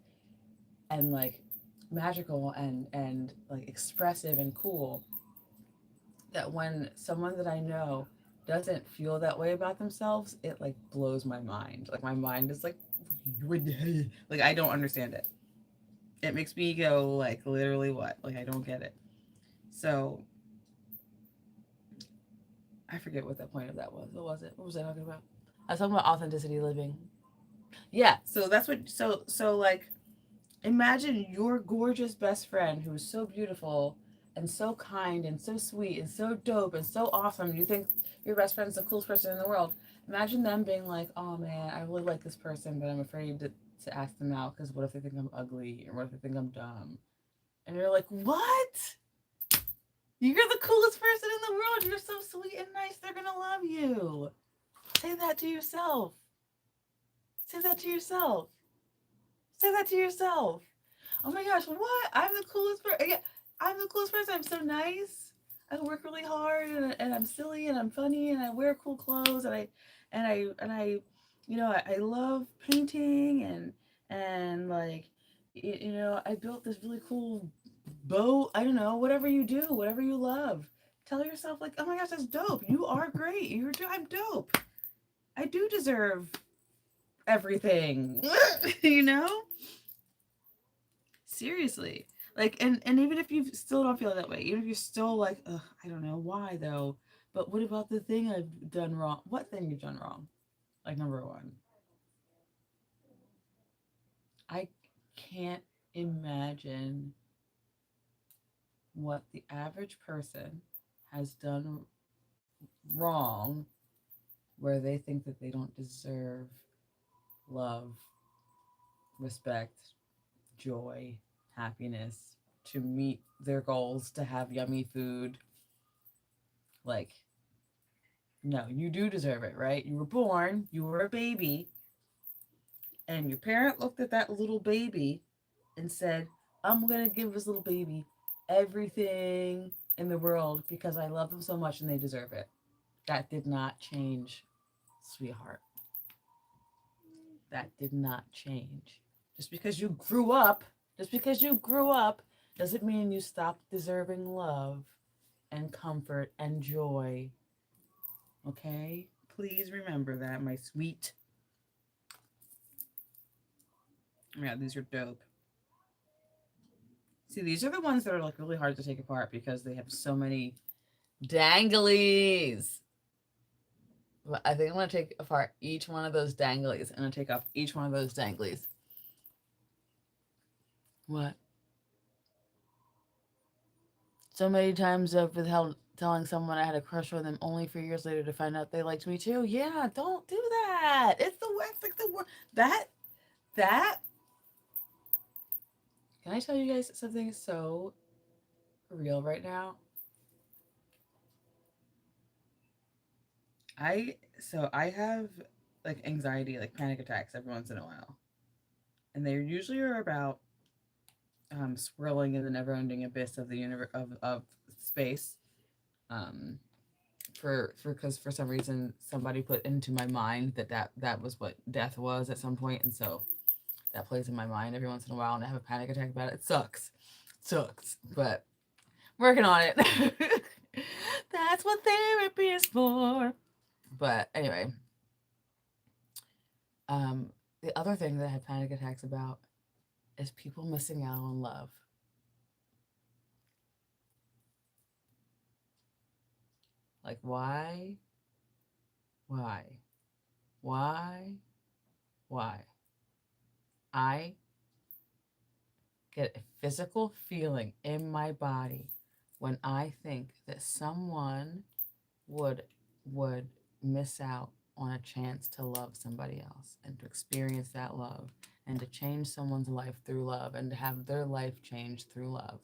and like magical and like expressive and cool, that when someone that I know doesn't feel that way about themselves, it like blows my mind. Like my mind is like, like I don't understand it. It makes me go like, literally what? Like I don't get it. So I forget what the point of that was. What was it? What was I talking about? I was talking about authenticity living. Yeah. So that's what. So like, imagine your gorgeous best friend who is so beautiful and so kind and so sweet and so dope and so awesome. You think your best friend's the coolest person in the world. Imagine them being like, oh man, I really like this person, but I'm afraid to ask them out because what if they think I'm ugly or what if they think I'm dumb? And you're like, what? You're the coolest person in the world. You're so sweet and nice. They're going to love you. Say that to yourself. Say that to yourself. Say that to yourself. Oh my gosh, what? I'm the coolest person. Yeah, I'm the coolest person. I'm so nice. I work really hard and I'm silly and I'm funny and I wear cool clothes and I I love painting and like I built this really cool boat. I don't know, whatever you do, whatever you love. Tell yourself like, "Oh my gosh, that's dope. You are great. I'm dope. I do deserve everything." you know? Seriously. Like and even if you still don't feel that way, even if you're still like, ugh, I don't know why though. But what about the thing I've done wrong? What thing you've done wrong? Like number one. I can't imagine what the average person has done wrong where they think that they don't deserve love, respect, joy, happiness, to meet their goals, to have yummy food. Like, no, you do deserve it, right? You were born, you were a baby, and your parent looked at that little baby and said, I'm going to give this little baby everything in the world because I love them so much and they deserve it. That did not change, sweetheart. That did not change. Just because you grew up, just because you grew up, doesn't mean you stopped deserving love and comfort and joy. Okay? Please remember that, my sweet. Yeah, these are dope. See, these are the ones that are like really hard to take apart because they have so many danglies. But I think I'm gonna take apart each one of those danglies. I'm gonna take off each one of those danglies. What? So many times I've withheld telling someone I had a crush on them only for years later to find out they liked me too. Yeah, don't do that. It's the worst, like the worst. That. Can I tell you guys something so real right now? I have like anxiety, like panic attacks every once in a while, and they usually are about swirling in the never-ending abyss of the universe of space. Um, for because for some reason somebody put into my mind that was what death was at some point, and so that plays in my mind every once in a while, and I have a panic attack about it. It sucks, but I'm working on it. That's what therapy is for. But anyway, the other thing that I have panic attacks about is people missing out on love. Like why? Why? Why? Why? I get a physical feeling in my body when I think that someone would would miss out on a chance to love somebody else and to experience that love and to change someone's life through love and to have their life changed through love.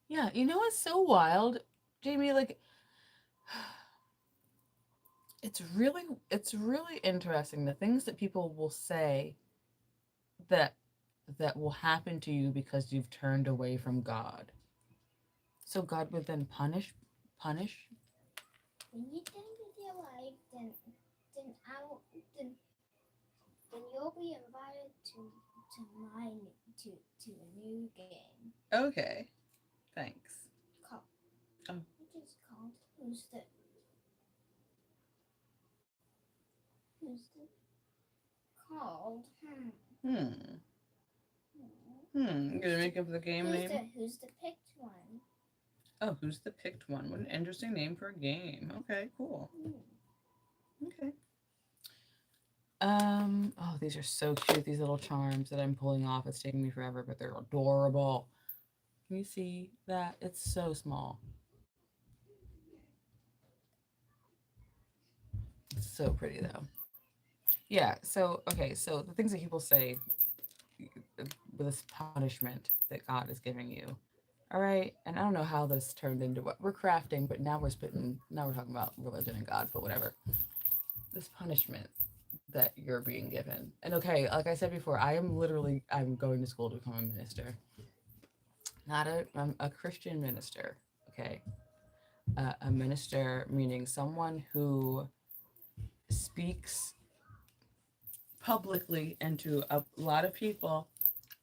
Yeah, you know what's so wild, Jamie? Like it's really interesting the things that people will say that that will happen to you because you've turned away from God. So God would then punish. When you turn with your life, then then then you'll be invited to my to a new game Okay. Thanks. called Oh. which is called who's the called Hmm. You gonna make up the game name? who's the picked one? Oh, who's the picked one? What an interesting name for a game. Okay, cool. Okay. Oh, these are so cute, these little charms that I'm pulling off. It's taking me forever, but they're adorable. Can you see that? It's so small. It's so pretty though. Yeah, so okay, so the things that people say with this punishment that God is giving you. All right, and I don't know how this turned into what we're crafting, but now we're talking about religion and God, but whatever. This punishment that you're being given. And okay, like I said before, I'm going to school to become a minister. I'm a Christian minister, okay? A minister meaning someone who speaks publicly and to a lot of people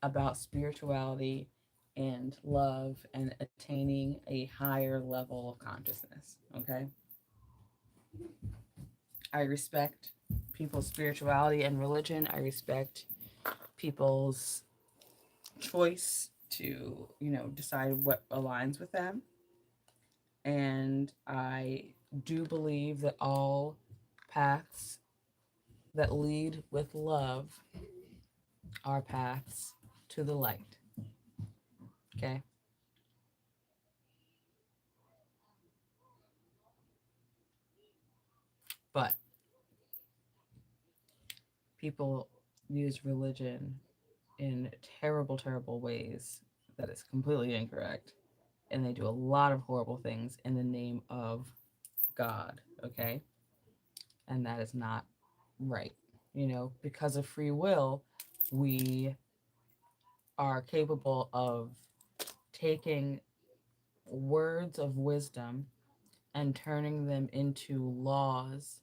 about spirituality and love and attaining a higher level of consciousness, okay? I respect people's spirituality and religion. I respect people's choice to, decide what aligns with them. And I do believe that all paths that lead with love are paths to the light. Okay? But people use religion in terrible, terrible ways that is completely incorrect. And they do a lot of horrible things in the name of God, okay? And that is not right. Because of free will, we are capable of taking words of wisdom and turning them into laws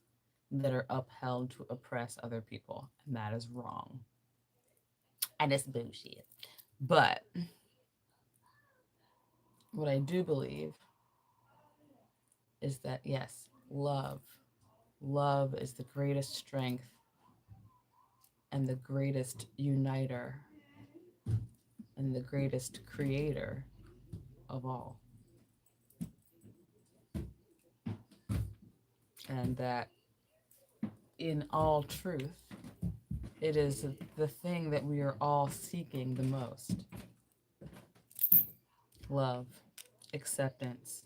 that are upheld to oppress other people. And that is wrong. And it's bullshit. But what I do believe is that, yes, love is the greatest strength and the greatest uniter and the greatest creator of all. And that in all truth, it is the thing that we are all seeking the most. Love, acceptance,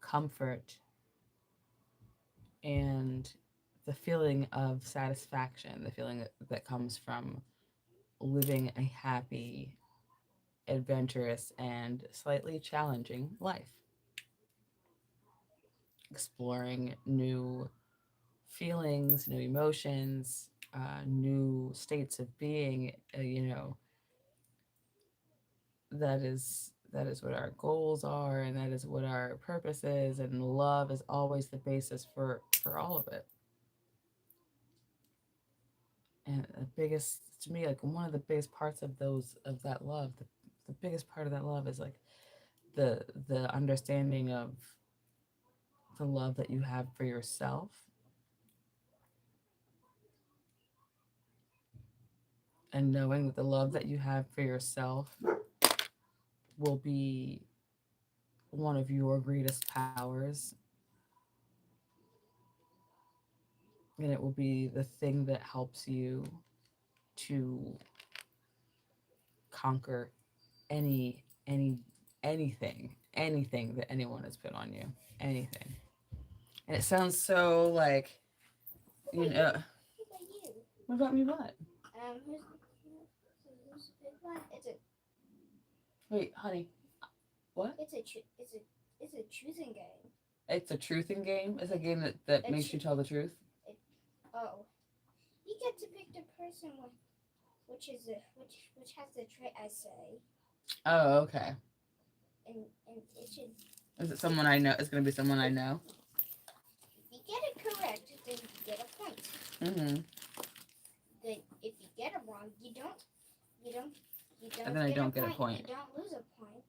comfort, and the feeling of satisfaction, the feeling that comes from living a happy, adventurous, and slightly challenging life. Exploring new feelings, new emotions, new states of being, that is what our goals are, and that is what our purpose is, and love is always the basis for all of it. And the biggest, to me, like one of the biggest parts of that love, the biggest part of that love is like the understanding of the love that you have for yourself, and knowing that the love that you have for yourself will be one of your greatest powers, and it will be the thing that helps you to conquer anything that anyone has put on you, anything. And it sounds so like, What about you? What about me? What? Who's the big one? Wait, honey. What? It's a choosing game. It's a truthing game. It's a game that makes you tell the truth. You get to pick the person which has the trait I say. Oh, okay. And it should. Is it someone I know? It's gonna be someone I know. get it correct, then you get a point. Mm-hmm. Then if you get it wrong, you don't And then I don't get a point. You don't lose a point.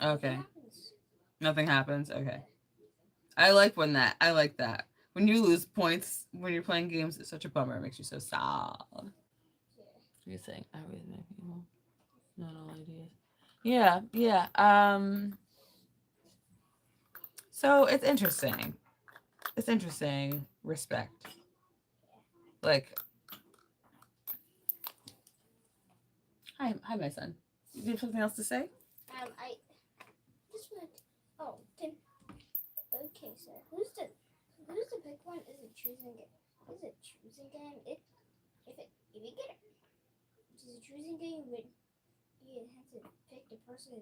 Okay. Nothing happens. Nothing happens. Okay. I like that. When you lose points when you're playing games, it's such a bummer. It makes you so sad. Yeah. What are you saying? I really make people. Not all ideas. Yeah, yeah. So it's interesting. It's interesting. Respect. Like, hi, my son. Do you have something else to say? I just want. Oh, can. Okay, so who's the big one? Is it choosing game? Is it choosing game? If you get it, which is a choosing game, you have to pick the person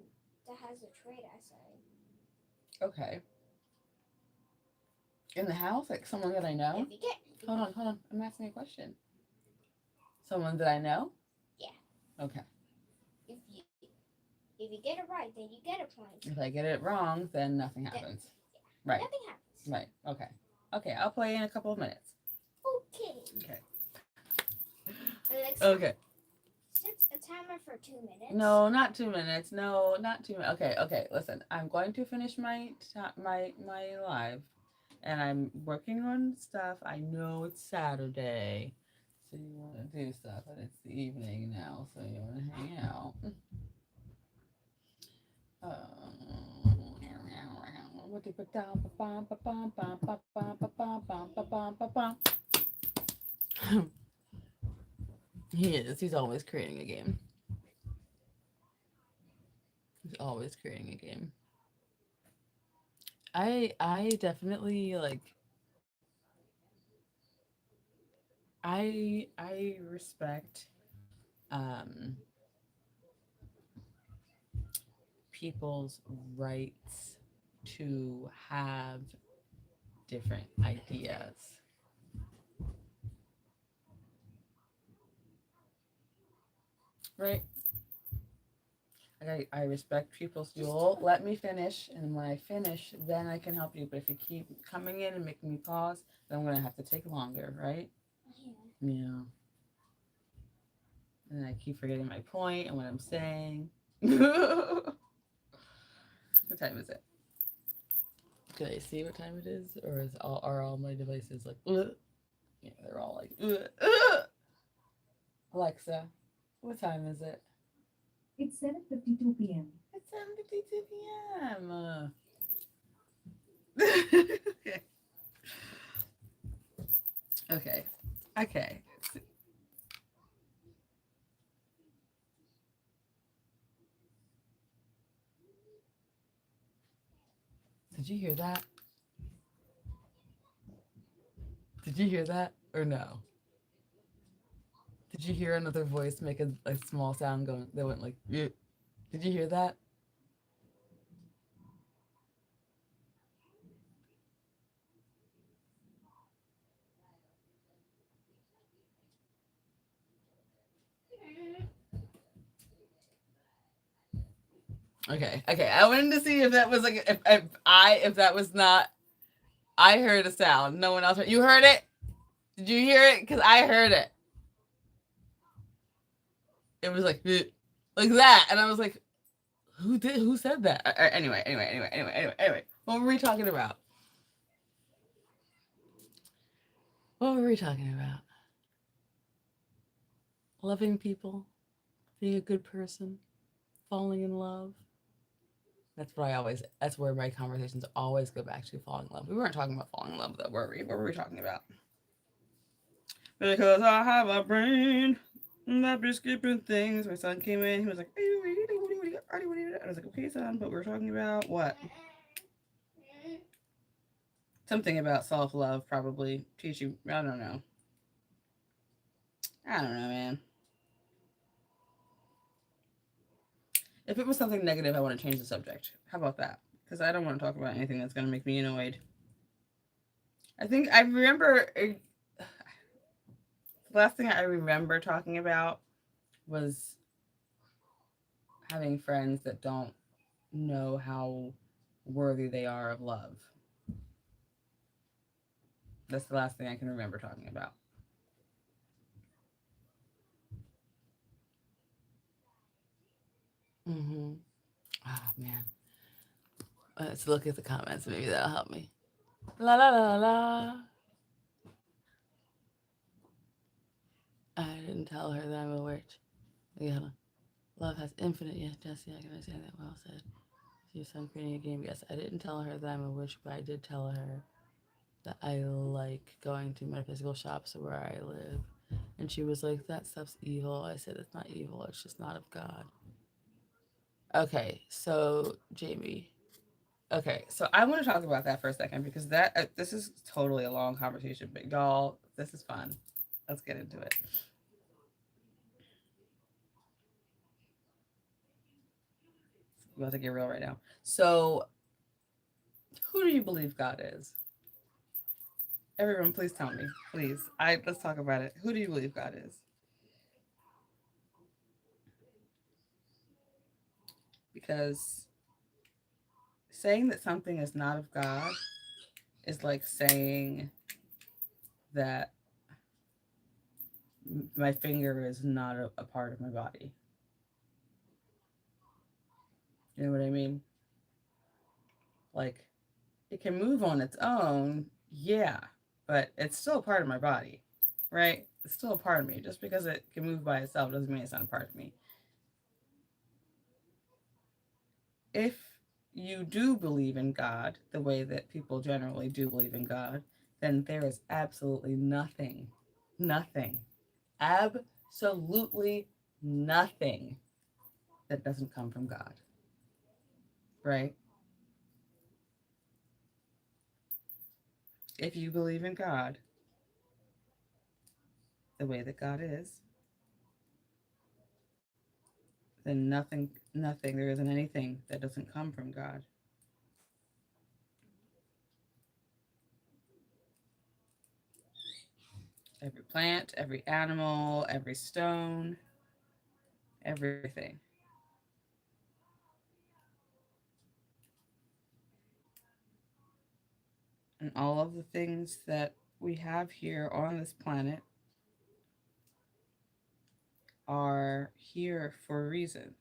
that has a trait I say. Okay. In the house, like someone that I know. If you get. Hold on. I'm asking a question. Someone that I know. Yeah. Okay. If you get it right, then you get a point. If I get it wrong, then nothing happens. Yeah. Right. Nothing happens. Right. Okay. Okay. I'll play in a couple of minutes. Okay. Okay. Alexa, Okay. set a timer for 2 minutes. No, not 2 minutes. No, not 2 minutes. Okay. Okay. Listen, I'm going to finish my live, and I'm working on stuff. I know it's Saturday, so you want to do stuff, and it's the evening now, so you want to hang out. He is. He's always creating a game. He's always creating a game. I definitely like. I respect people's rights to have different ideas. Right? I respect people's. You'll let me finish, and when I finish, then I can help you. But if you keep coming in and making me pause, then I'm gonna have to take longer, right? Yeah. Yeah. And then I keep forgetting my point and what I'm saying. What time is it? Can I see what time it is, or are all my devices like? Ugh? Yeah, they're all like. Ugh, ugh. Alexa, what time is it? It's 7:52 p.m. It's 7:52 p.m. Okay. Okay. Did you hear that? Did you hear that or no? Did you hear another voice make a small sound going that went like, "Yeah." Did you hear that? Okay, okay. I wanted to see if that was like if that was not. I heard a sound. No one else heard. You heard it? Did you hear it? Because I heard it. It was like that, and I was like, who did? Who said that? Anyway. What were we talking about? What were we talking about? Loving people, being a good person, falling in love. That's where my conversations always go back to falling in love. We weren't talking about falling in love though, were we? What were we talking about? Because I have a brain that be skipping things. My son came in, he was like, I was like, okay, son, but we're talking about what? Something about self-love, probably. Teach you, I don't know. I don't know, man. If it was something negative, I want to change the subject. How about that? Because I don't want to talk about anything that's going to make me annoyed. I think I remember the last thing I remember talking about was having friends that don't know how worthy they are of love. That's the last thing I can remember talking about. Mm-hmm. Oh man. Let's look at the comments. Maybe that'll help me. La la la la. I didn't tell her that I'm a witch. Yeah. Love has infinite. Yes, Jesse, I can understand that. Well said. She was creating a game. Yes, I didn't tell her that I'm a witch, but I did tell her that I like going to metaphysical shops where I live. And she was like, that stuff's evil. I said, it's not evil. It's just not of God. Okay, so Jamie. Okay, so I want to talk about that for a second because this is totally a long conversation, but y'all, this is fun. Let's get into it. We're about to get real right now. So, who do you believe God is? Everyone, please tell me, please. Let's talk about it. Who do you believe God is? Because saying that something is not of God is like saying that my finger is not a part of my body. You know what I mean? Like, it can move on its own, yeah, but it's still a part of my body, right? It's still a part of me. Just because it can move by itself doesn't mean it's not a part of me. If you do believe in God the way that people generally do believe in God, then there is absolutely nothing, absolutely nothing that doesn't come from God, right? If you believe in God the way that God is, then nothing, there isn't anything that doesn't come from God. Every plant, every animal, every stone, everything. And all of the things that we have here on this planet are here for reasons.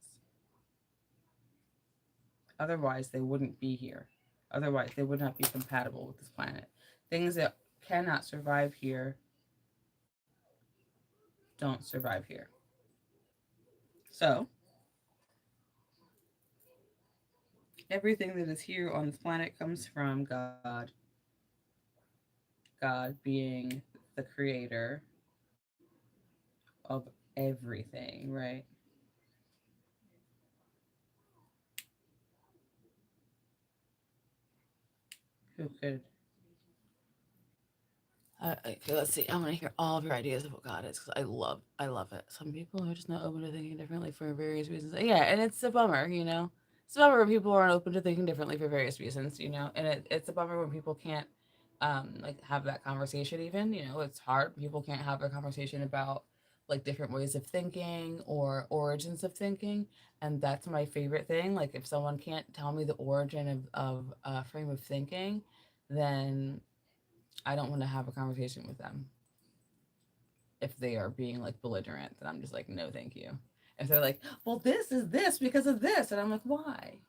Otherwise, they wouldn't be here. Otherwise, they would not be compatible with this planet. Things that cannot survive here don't survive here. So, everything that is here on this planet comes from God. God being the creator of everything, right? Who could okay, let's see. I'm gonna hear all of your ideas of what God is because I love it. Some people are just not open to thinking differently for various reasons. Yeah, and it's a bummer, you know. It's a bummer when people aren't open to thinking differently for various reasons, you know. And it's a bummer when people can't, like have that conversation. Even, you know, it's hard. People can't have a conversation about like different ways of thinking or origins of thinking, and that's my favorite thing. Like if someone can't tell me the origin of a frame of thinking, then I don't want to have a conversation with them. If they are being like belligerent, then I'm just like, no, thank you. If they're like, well, this is this because of this, and I'm like, why?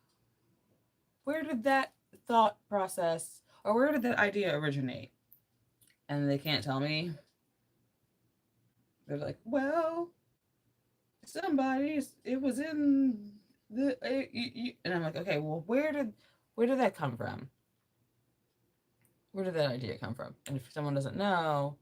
Where did that thought process or where did that idea originate? And they can't tell me. They're like, well, somebody's. It was in the. And I'm like, okay, well, where did that come from? Where did that idea come from? And if someone doesn't know,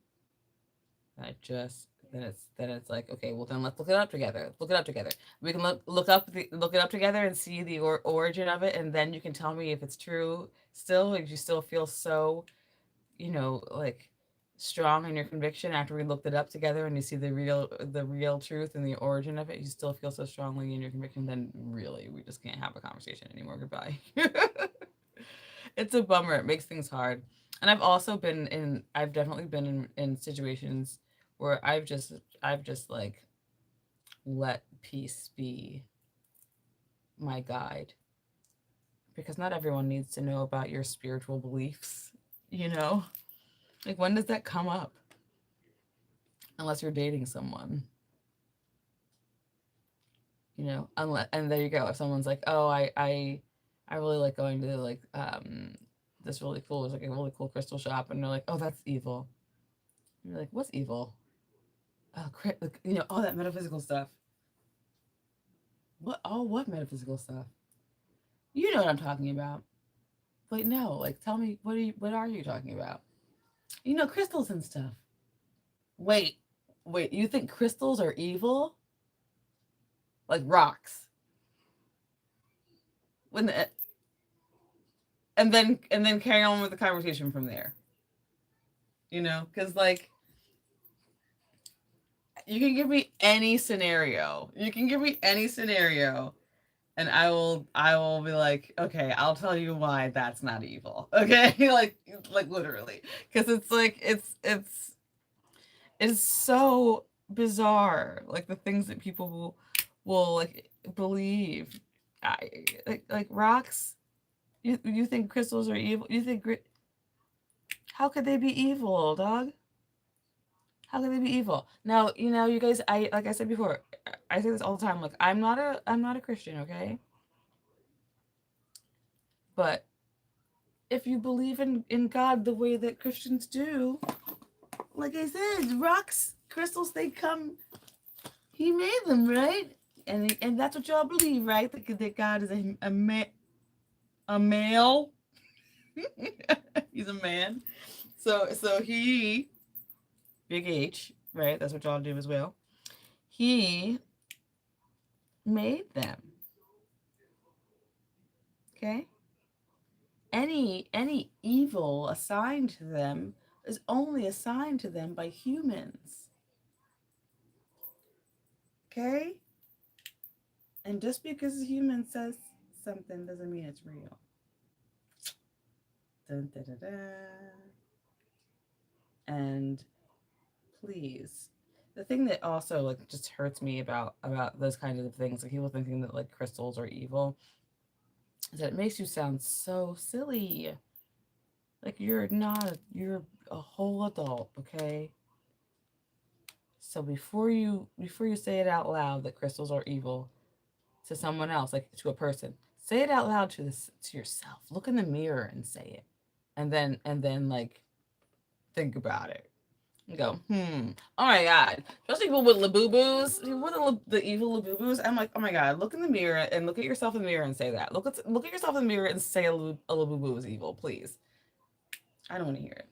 I just then it's like, okay, well then let's look it up together. Look it up together. We can look it up together and see the origin of it, and then you can tell me if it's true. Still, if you still feel so, like strong in your conviction after we looked it up together, and you see the real truth and the origin of it, you still feel so strongly in your conviction. Then really, we just can't have a conversation anymore. Goodbye. It's a bummer. It makes things hard. And I've definitely been in situations where I've just like let peace be my guide because not everyone needs to know about your spiritual beliefs, you know? Like, when does that come up? Unless you're dating someone. You know, unless, and there you go. If someone's like, oh, I really like going to like this really cool, it's like a really cool crystal shop, and they're like, oh, that's evil. And you're like, what's evil? Oh, you know, all that metaphysical stuff. What metaphysical stuff? You know what I'm talking about. Wait, no, like tell me what are you talking about? You know, crystals and stuff. Wait, you think crystals are evil? Like rocks. When the, and then carry on with the conversation from there. You know, because like you can give me any scenario. You can give me any scenario, and I will be like, okay, I'll tell you why that's not evil. Okay, like literally, because it's like it's so bizarre. Like the things that people will like believe. I like rocks. You think crystals are evil? You think how could they be evil, dog? How could they be evil? Now, you know, you guys, I like I said before, I say this all the time. Like, I'm not a Christian, okay? But if you believe in God the way that Christians do, like I said, rocks, crystals, they come. He made them, right? And that's what y'all believe, right? That God is a male. He's a man. So he, big H, right? That's what y'all do as well. He made them. Okay? Any evil assigned to them is only assigned to them by humans. Okay? And just because a human says something doesn't mean it's real. Dun, da, da, da. And please, the thing that also like just hurts me about those kinds of things, like people thinking that like crystals are evil, is that it makes you sound so silly. Like you're a whole adult, okay? So before you say it out loud that crystals are evil to someone else, like to a person, say it out loud to yourself. Look in the mirror and say it. And then like think about it. And go, oh my god. Especially people with labubus, people with the evil labubus. I'm like, oh my god, look in the mirror and look at yourself in the mirror and say that. Look at yourself in the mirror and say a labubu is evil, please. I don't want to hear it.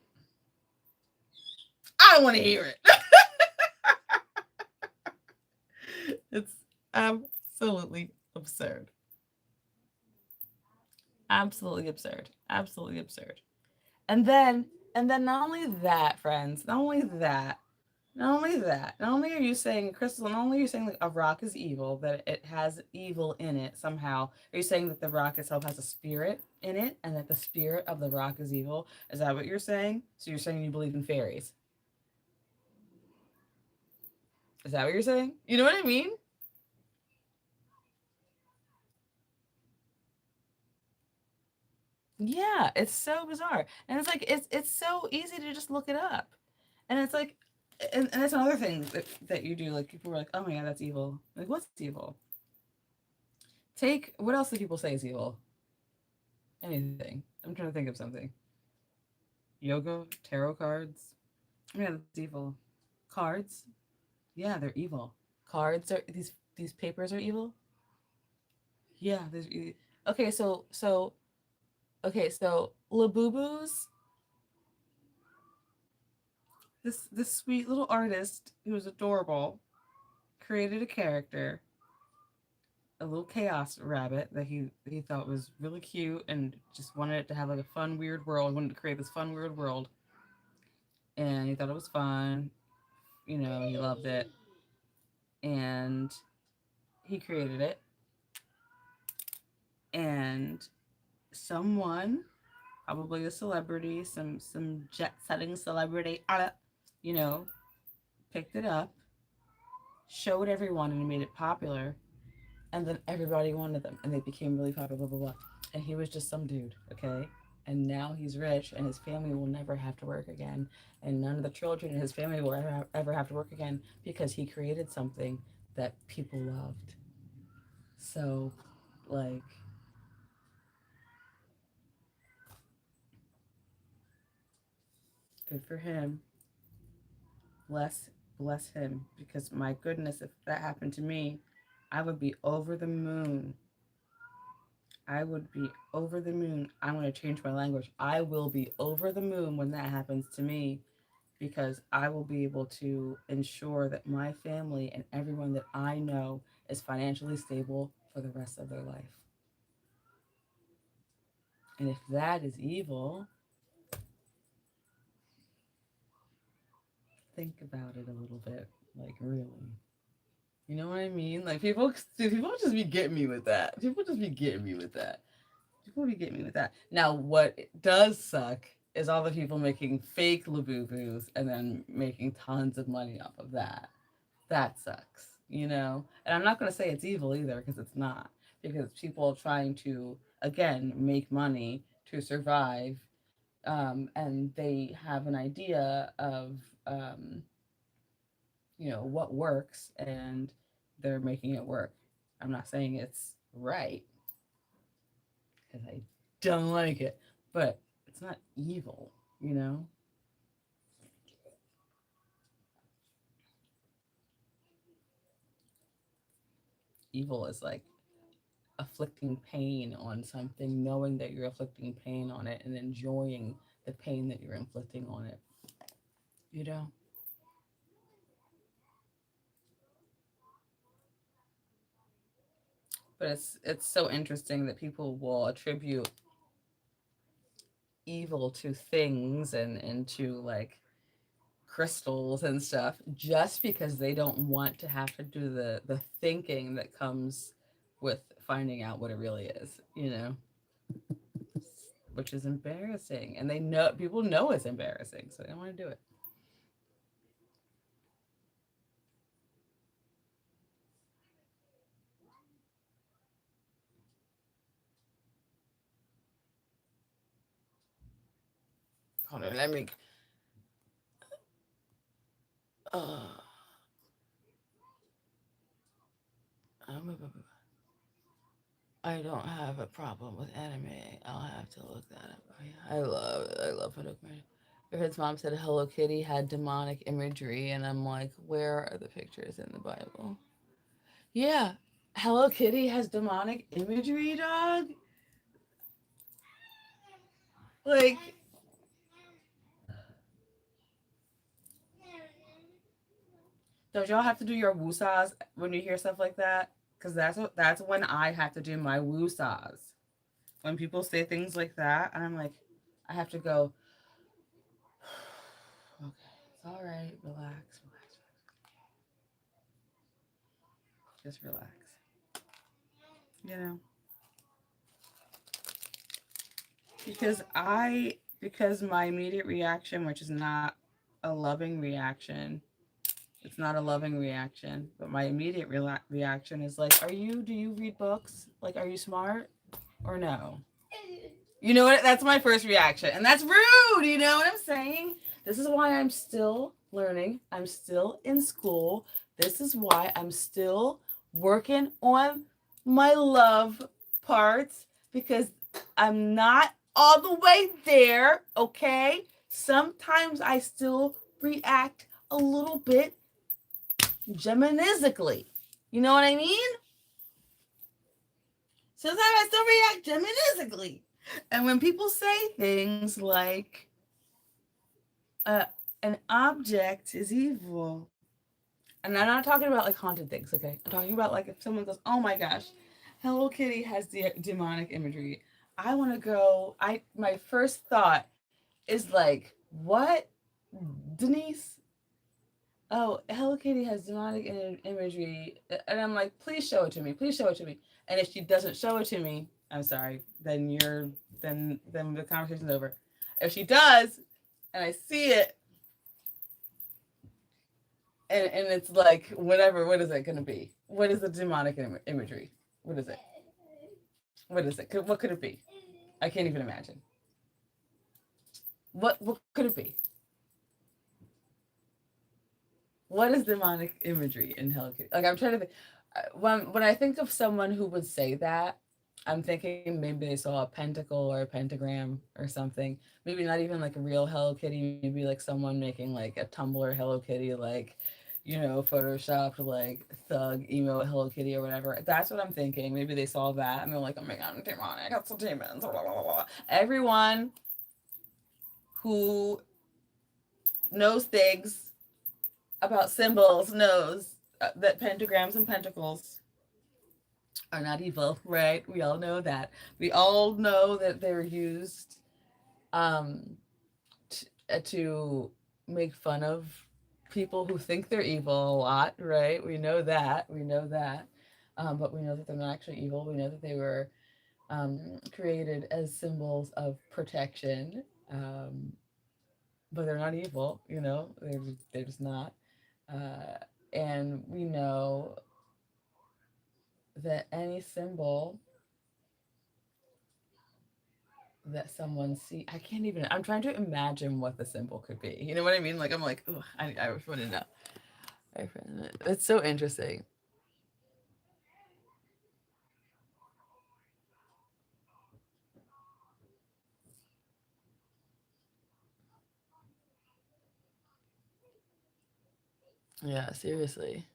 I don't want to hear it. It's absolutely absurd. Absolutely absurd. Absolutely absurd. And then not only that, friends, not only are you saying crystal, not only are you saying like a rock is evil, that it has evil in it somehow, are you saying that the rock itself has a spirit in it and that the spirit of the rock is evil? Is that what you're saying? So you're saying you believe in fairies? Is that what you're saying? You know what I mean? Yeah, it's so bizarre. And it's like it's so easy to just look it up. And it's like and that's another thing that you do. Like people are like, oh my god, that's evil. Like what's evil? Take what else do people say is evil? Anything. I'm trying to think of something. Yoga, tarot cards. Oh my god, that's evil. Cards? Yeah, they're evil. Cards are these papers are evil? Yeah, okay, so Labubus, this sweet little artist who was adorable, created a character, a little chaos rabbit that he thought was really cute and just wanted it to have like a fun weird world. Wanted to create this fun weird world, and he thought it was fun. You know, he loved it, and he created it. And someone, probably a celebrity, some jet setting celebrity, you know, picked it up, showed everyone, and made it popular. And then everybody wanted them, and they became really popular. Blah blah blah. And he was just some dude, okay? and now he's rich, and his family will never have to work again, and none of the children in his family will ever have to work again because he created something that people loved. So, like, good for him. Bless him, because my goodness, if that happened to me, I would be over the moon. I would be over the moon. I'm going to change my language. I will be over the moon when that happens to me, because I will be able to ensure that my family and everyone that I know is financially stable for the rest of their life. And if that is evil, think about it a little bit. Like, really. You know what I mean? Like, people just be getting me with that. People just be getting me with that. People be getting me with that. Now, what does suck is all the people making fake Labubu's and then making tons of money off of that. That sucks, you know? And I'm not going to say it's evil either, because it's not. Because people are trying to, again, make money to survive, and they have an idea of, um, what works, and they're making it work. I'm not saying it's right, because I don't like it, but it's not evil, you know? Evil is like afflicting pain on something, knowing that you're afflicting pain on it, and enjoying the pain that you're inflicting on it, you know? But it's so interesting that people will attribute evil to things, and to like crystals and stuff, just because they don't want to have to do the thinking that comes with finding out what it really is, you know? Which is embarrassing, and they know, people know it's embarrassing, so they don't want to do it. Hold on, let me. Uh, I don't have a problem with anime. I'll have to look that up. Oh, yeah. I love it. I love Hanok-Man. His mom said Hello Kitty had demonic imagery, and I'm like, where are the pictures in the Bible? Yeah, Hello Kitty has demonic imagery, dog. Like, don't y'all have to do your woosahs when you hear stuff like that? Because that's when I have to do my woosahs. When people say things like that, and I'm like, I have to go. Okay, it's all right. Relax. Just relax. You know, because my immediate reaction, which is not a loving reaction, it's not a loving reaction, but my immediate reaction is like, do you read books? Like, are you smart or no? You know what? That's my first reaction. And that's rude. You know what I'm saying? This is why I'm still learning. I'm still in school. This is why I'm still working on my love parts, because I'm not all the way there. Okay. Sometimes I still react a little bit Geminisically. You know what I mean? Sometimes I still react Geminisically. And when people say things like, an object is evil, and I'm not talking about like haunted things, okay? I'm talking about like if someone goes, oh my gosh, Hello Kitty has demonic imagery. I want to go, my first thought is like, what? Denise? Oh, Hello Kitty has demonic imagery. And I'm like, please show it to me. Please show it to me. And if she doesn't show it to me, I'm sorry, then the conversation's over. If she does, and I see it, and it's like, whatever, what is it going to be? What is the demonic imagery? What is it? What is it? What could it be? I can't even imagine. What could it be? What is demonic imagery in Hello Kitty? Like I'm trying to think. When I think of someone who would say that, I'm thinking maybe they saw a pentacle or a pentagram or something. Maybe not even like a real Hello Kitty. Maybe like someone making like a Tumblr Hello Kitty, like photoshopped like thug emo Hello Kitty or whatever. That's what I'm thinking. Maybe they saw that and they're like, oh my god, I'm demonic. I got some demons. Blah, blah, blah, blah. Everyone who knows things about symbols knows that pentagrams and pentacles are not evil, right? We all know that. We all know that they're used um, to make fun of people who think they're evil a lot, right? We know that. We know that. But we know that they're not actually evil. We know that they were created as symbols of protection. But they're not evil, they're just not. And we know that any symbol that someone see, I can't even, I'm trying to imagine what the symbol could be. You know what I mean? Like, I'm like, oh, I want to know. It's so interesting. Yeah, seriously.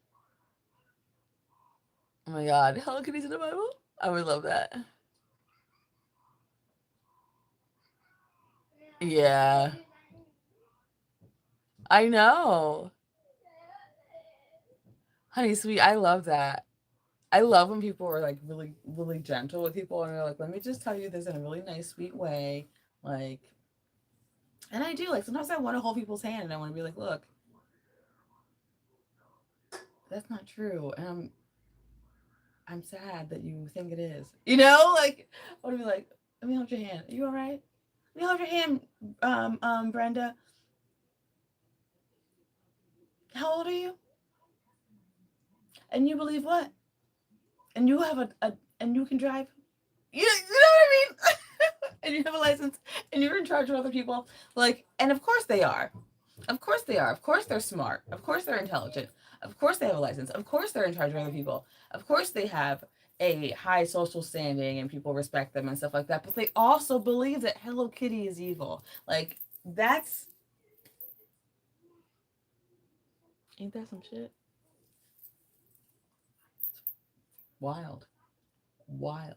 Oh my god, Hello Kitty's in the Bible? I would love that. Yeah, I know. Honey sweet, I love that. I love when people are like really, really gentle with people and they're like, let me just tell you this in a really nice, sweet way. Like, and I do, like, sometimes I want to hold people's hand and I want to be like, look, that's not true. And I'm sad that you think it is. Like, I want to be like, let me hold your hand. Are you all right? Let me hold your hand, Brenda. How old are you? And you believe what? And you have and you can drive? You know what I mean? And you have a license and you're in charge of other people. Like, and of course they are. Of course they are. Of course they're smart. Of course they're intelligent. Of course they have a license. Of course they're in charge of other people. Of course they have a high social standing and people respect them and stuff like that. But they also believe that Hello Kitty is evil. Like, that's, ain't that some shit? Wild. Wild.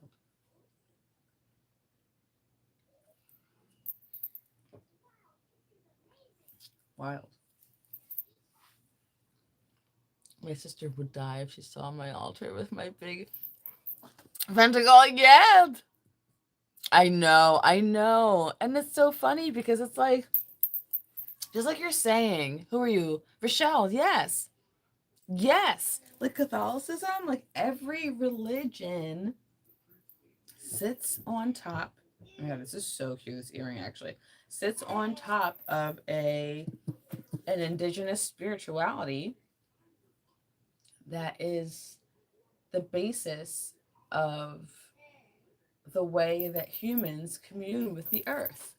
Wild. My sister would die if she saw my altar with my big pentacle. Yeah. I know. I know. And it's so funny because it's like, just like you're saying, who are you? Rochelle, yes. Yes. Like Catholicism, like every religion sits on top. Oh my god, this is so cute, this earring actually. Sits on top of an indigenous spirituality that is the basis of the way that humans commune with the earth.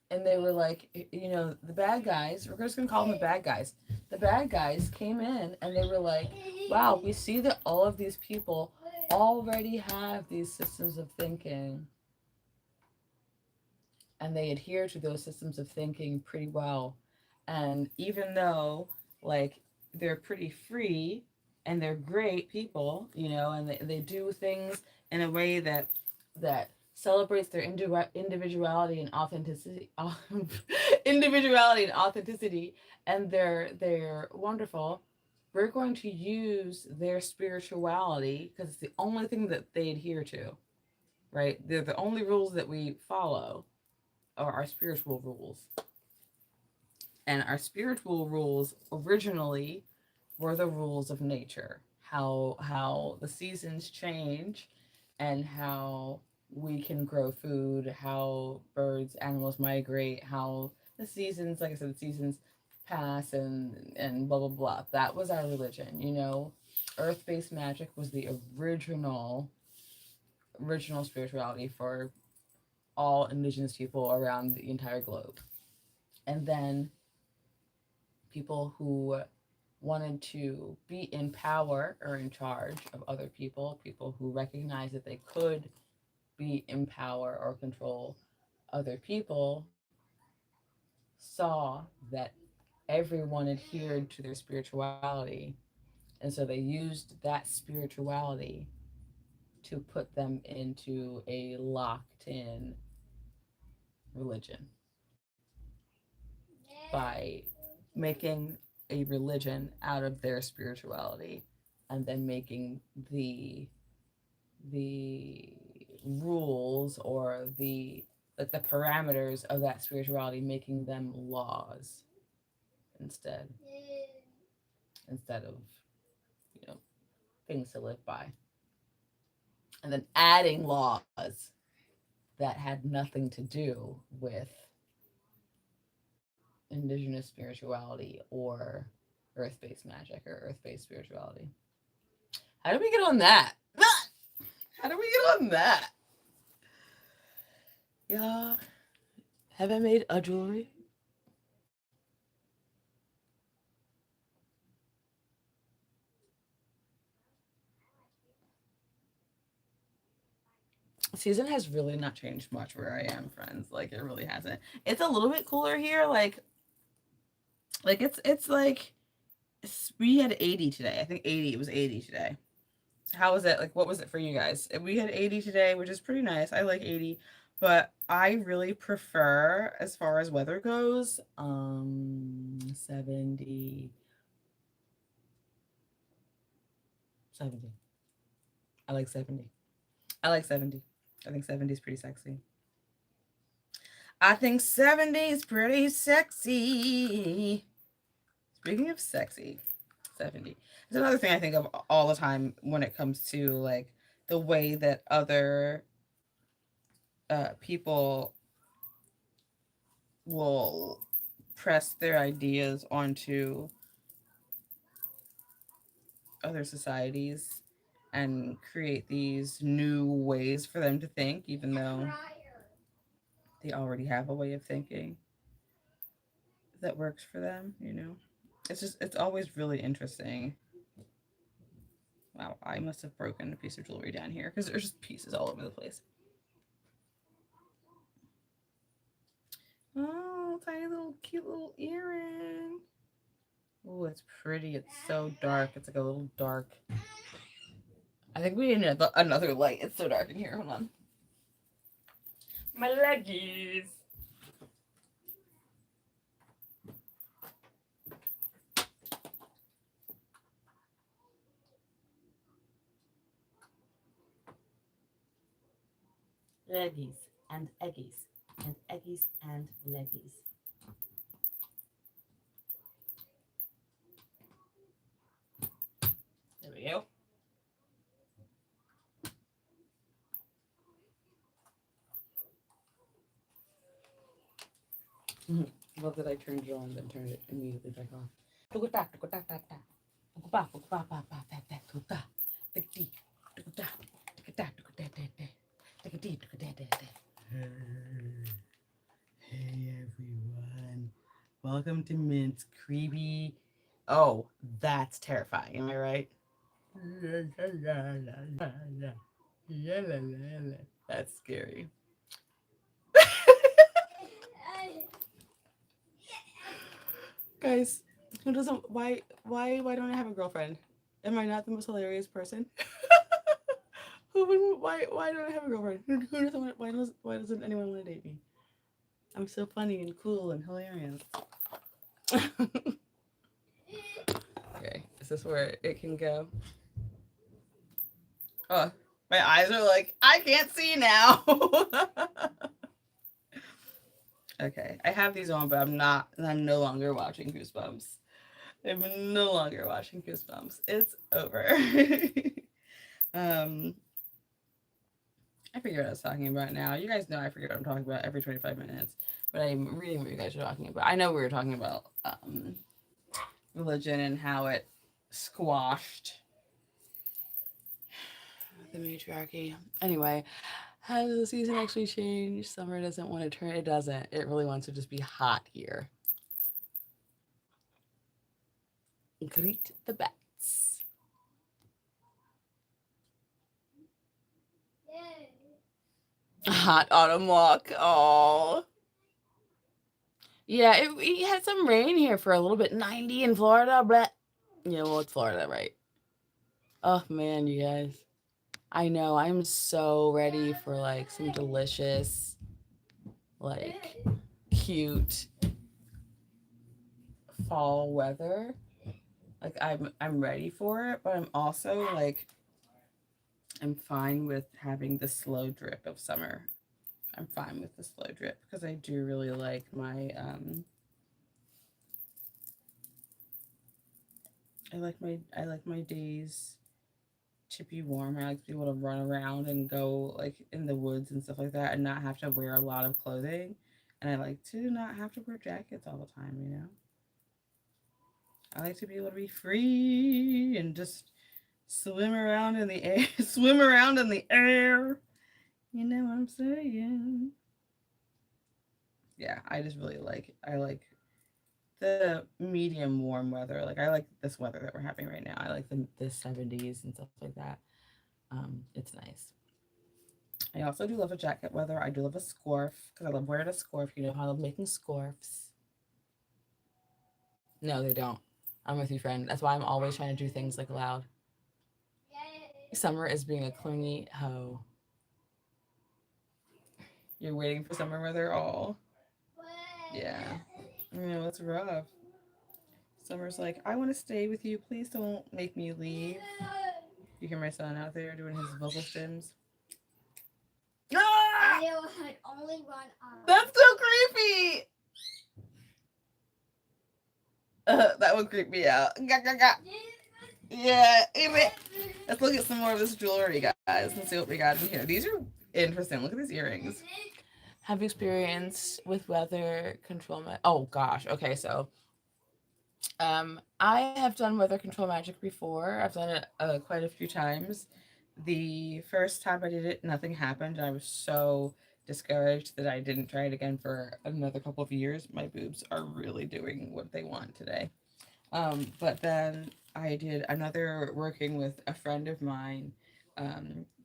And they were like, the bad guys, we're just gonna call them the bad guys. The bad guys came in and they were like, wow, we see that all of these people already have these systems of thinking and they adhere to those systems of thinking pretty well. And even though, like, they're pretty free and they're great people, and they do things in a way that celebrates their individuality and authenticity, individuality and authenticity, and they're wonderful. We're going to use their spirituality because it's the only thing that they adhere to, right? They're the only rules that we follow are our spiritual rules. And our spiritual rules originally were the rules of nature, how the seasons change and how we can grow food, how birds, animals migrate, how the seasons, like I said, the seasons pass and blah blah blah. That was our religion, Earth-based magic was the original spirituality for all indigenous people around the entire globe. And then people who wanted to be in power or in charge of other people, people who recognized that they could be in power or control other people, saw that everyone adhered to their spirituality. And so they used that spirituality to put them into a locked in religion by making a religion out of their spirituality and then making the rules or the like the parameters of that spirituality, making them laws instead instead of, you know, things to live by, and then adding laws that had nothing to do with indigenous spirituality or earth-based magic or earth-based spirituality. How did we get on that? How did we get on that? Yeah. Have I made a jewelry? Season has really not changed much where I am, friends. Like it really hasn't. It's a little bit cooler here. It's like we had 80 today. I think 80. It was 80 today. So how was it? Like, what was it for you guys? We had 80 today, which is pretty nice. I like 80, but I really prefer, as far as weather goes, 70. 70. I like 70. I like 70. I think 70 is pretty sexy. I think 70 is pretty sexy. Speaking of sexy, 70. It's another thing I think of all the time when it comes to like the way that other people will press their ideas onto other societies and create these new ways for them to think, even though they already have a way of thinking that works for them, you know? It's always really interesting. Wow, I must have broken a piece of jewelry down here because there's just pieces all over the place. Oh, tiny little cute little earring. Oh, it's pretty. It's so dark. It's like a little dark. I think we need another light. It's so dark in here. Hold on. My leggies. Leggies and eggies and eggies and leggies. There we go. Love that I turned it on, then turned it immediately back off. Hey everyone. Welcome to Mint's creepy. Oh, that's terrifying. Am I right? That's scary. Guys, who doesn't why don't I have a girlfriend? Am I not the most hilarious person? Who wouldn't why don't I have a girlfriend? Who doesn't want, why doesn't anyone want to date me? I'm so funny and cool and hilarious. Okay, is this where it can go? Oh, my eyes are like, I can't see now. Okay, I have these on, but I'm no longer watching Goosebumps. I'm no longer watching Goosebumps. It's over. I forget what I was talking about now. You guys know I forget what I'm talking about every 25 minutes, but I'm reading what you guys are talking about. I know we were talking about religion and how it squashed the matriarchy. Anyway, Has the season actually changed? Summer doesn't want to turn. It doesn't. It really wants to just be hot here. Greet the bats. Yay. Hot autumn walk. Oh. Yeah, we had some rain here for a little bit. 90 in Florida. But yeah, well, it's Florida, right? Oh man, you guys. I know. I'm so ready for like some delicious, like cute fall weather. Like I'm ready for it, but I'm also like I'm fine with having the slow drip of summer. I'm fine with the slow drip because I do really like I like my days to be warm. I like to be able to run around and go like in the woods and stuff like that and not have to wear a lot of clothing. And I like to not have to wear jackets all the time, you know? I like to be able to be free and just swim around in the air, swim around in the air. You know what I'm saying? Yeah, I just really I like the medium warm weather. Like I like this weather that we're having right now. I like the 70s and stuff like that. It's nice. I also do love a jacket weather. I do love a scarf because I love wearing a scarf. You know how I love making scarves. No, they don't. I'm with you, friend. That's why I'm always trying to do things like loud. Yay. Summer is being a clingy hoe. You're waiting for summer weather? Oh, yeah. You know, it's rough. Summer's like, I want to stay with you. Please don't make me leave. You hear my son out there doing his vocal stems? Ah! Leo had only one eye. That's so creepy! That would creep me out. Gah, gah, gah. Yeah, let's look at some more of this jewelry, guys. Let's see what we got in here. These are interesting. Look at these earrings. Have experience with weather control. Oh gosh. Okay, so I have done weather control magic before. I've done it quite a few times. The first time I did it, nothing happened. I was so discouraged that I didn't try it again for another couple of years. My boobs are really doing what they want today. But then I did another working with a friend of mine.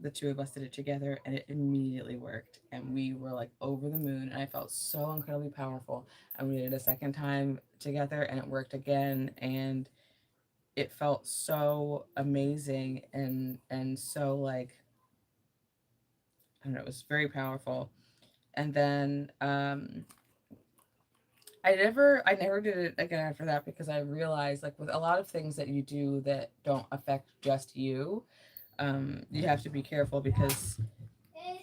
The two of us did it together and it immediately worked. And we were like over the moon and I felt so incredibly powerful. And we did it a second time together and it worked again. And it felt so amazing and so like, I don't know, it was very powerful. And then I never did it again after that because I realized like with a lot of things that you do that don't affect just you, you have to be careful because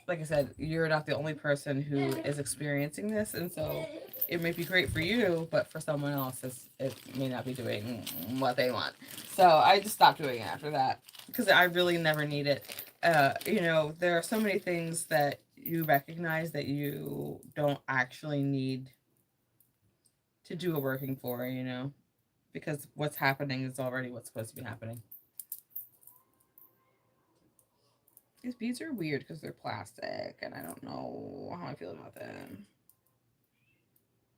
like I said, you're not the only person who is experiencing this, and so it may be great for you, but for someone else, it may not be doing what they want. So I just stopped doing it after that because I really never need it. You know, there are so many things that you recognize that you don't actually need to do a working for, you know, because what's happening is already what's supposed to be happening. These beads are weird because they're plastic, and I don't know how I feel about them.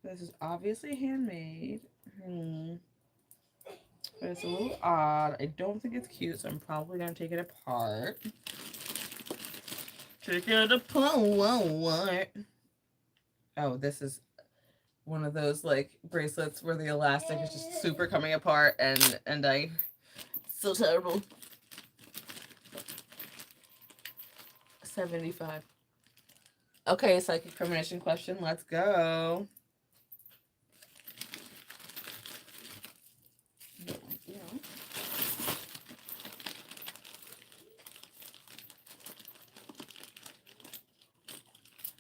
This is obviously handmade. But it's a little odd. I don't think it's cute, so I'm probably going to take it apart. Take it apart. Oh, this is one of those, like, bracelets where the elastic is just super coming apart, and I... So terrible. 75. Okay, psychic premonition question. Let's go.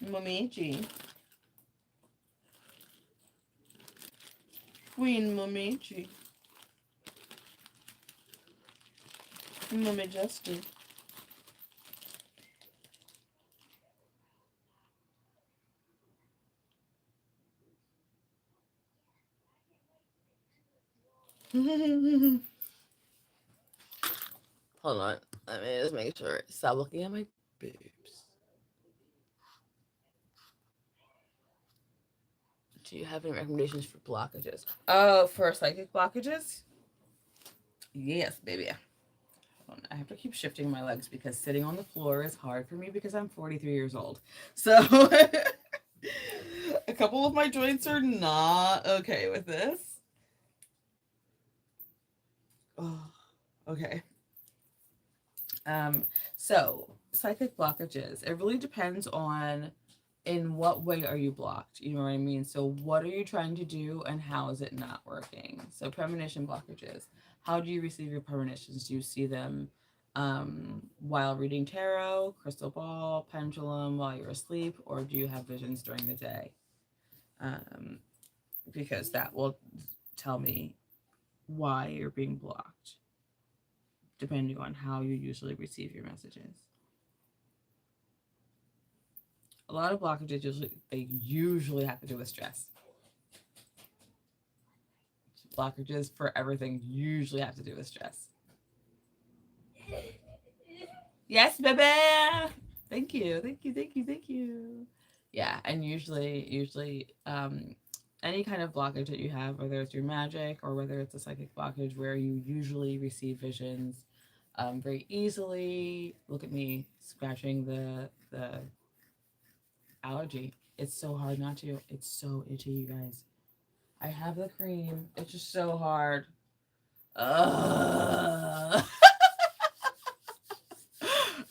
Mamichi. Queen Mamichi. Mummy Justin. Hold on. Let me just make sure. Stop looking at my boobs. Do you have any recommendations for blockages? Oh, for psychic blockages? Yes, baby. I have to keep shifting my legs because sitting on the floor is hard for me because I'm 43 years old. So a couple of my joints are not okay with this. Oh, okay. So psychic blockages. It really depends on in what way are you blocked. You know what I mean? So what are you trying to do and how is it not working? So premonition blockages. How do you receive your premonitions? Do you see them while reading tarot, crystal ball, pendulum while you're asleep, or do you have visions during the day? Because that will tell me why you're being blocked, depending on how you usually receive your messages. A lot of blockages usually have to do with stress. Blockages for everything usually have to do with stress. Yes, baby. Thank you, thank you, thank you, thank you. Yeah, and usually, any kind of blockage that you have, whether it's your magic or whether it's a psychic blockage, where you usually receive visions, very easily. Look at me scratching the allergy. It's so hard not to. It's so itchy, you guys. I have the cream. It's just so hard.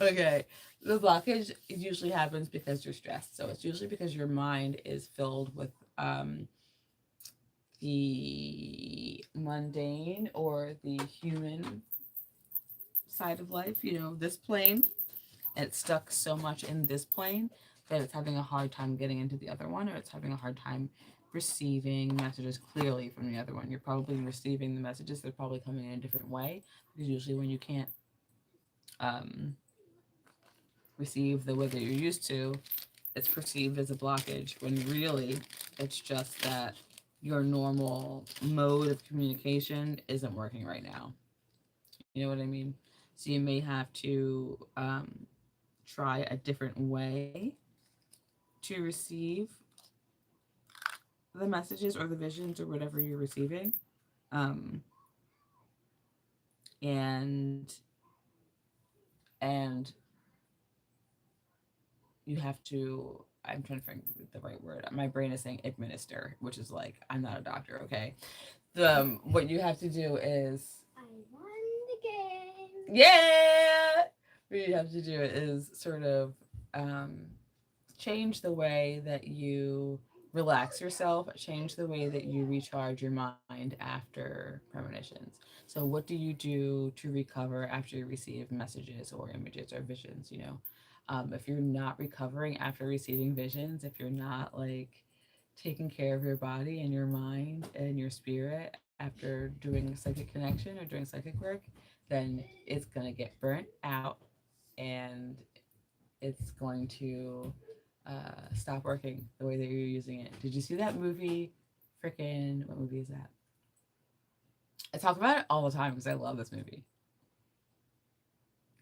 Okay. The blockage usually happens because you're stressed. So it's usually because your mind is filled with the mundane or the human side of life, this plane. And it's stuck so much in this plane that it's having a hard time getting into the other one, or it's having a hard time receiving messages clearly from the other one. You're probably receiving the messages, they're probably coming in a different way, because usually when you can't receive the way that you're used to, it's perceived as a blockage, when really it's just that your normal mode of communication isn't working right now. You know what I mean? So you may have to try a different way to receive the messages or the visions or whatever you're receiving. Um, and and you have to, I'm trying to find the right word. My brain is saying administer, which is like, I'm not a doctor, okay? What you have to do is, I won the game. yeah, what you have to do is sort of change the way that you relax yourself, change the way that you recharge your mind after premonitions. So what do you do to recover after you receive messages or images or visions, if you're not recovering after receiving visions, if you're not like taking care of your body and your mind and your spirit after doing psychic connection or doing psychic work, then it's going to get burnt out and it's going to stop working the way that you're using it. Did you see that movie? Freaking, what movie is that? I talk about it all the time because I love this movie.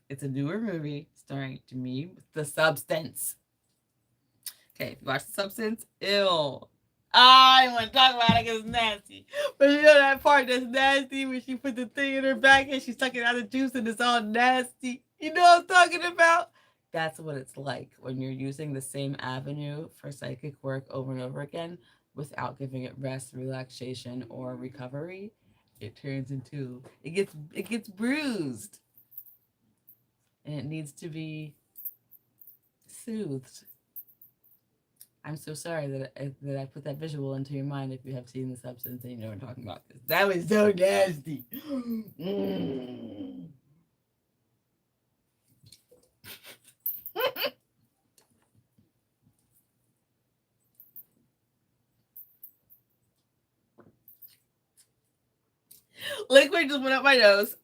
It's a newer movie starring Demi The Substance. Okay, if you watch The Substance, ew. I don't want to talk about it because it's nasty. But you know that part that's nasty when she put the thing in her back and she's sucking out the juice and it's all nasty? You know what I'm talking about? That's what it's like when you're using the same avenue for psychic work over and over again without giving it rest, relaxation, or recovery. It turns into it gets bruised. And it needs to be soothed. I'm so sorry that I put that visual into your mind if you have seen The Substance and you know what I'm talking about. That was so nasty. Mm. Liquid just went up my nose.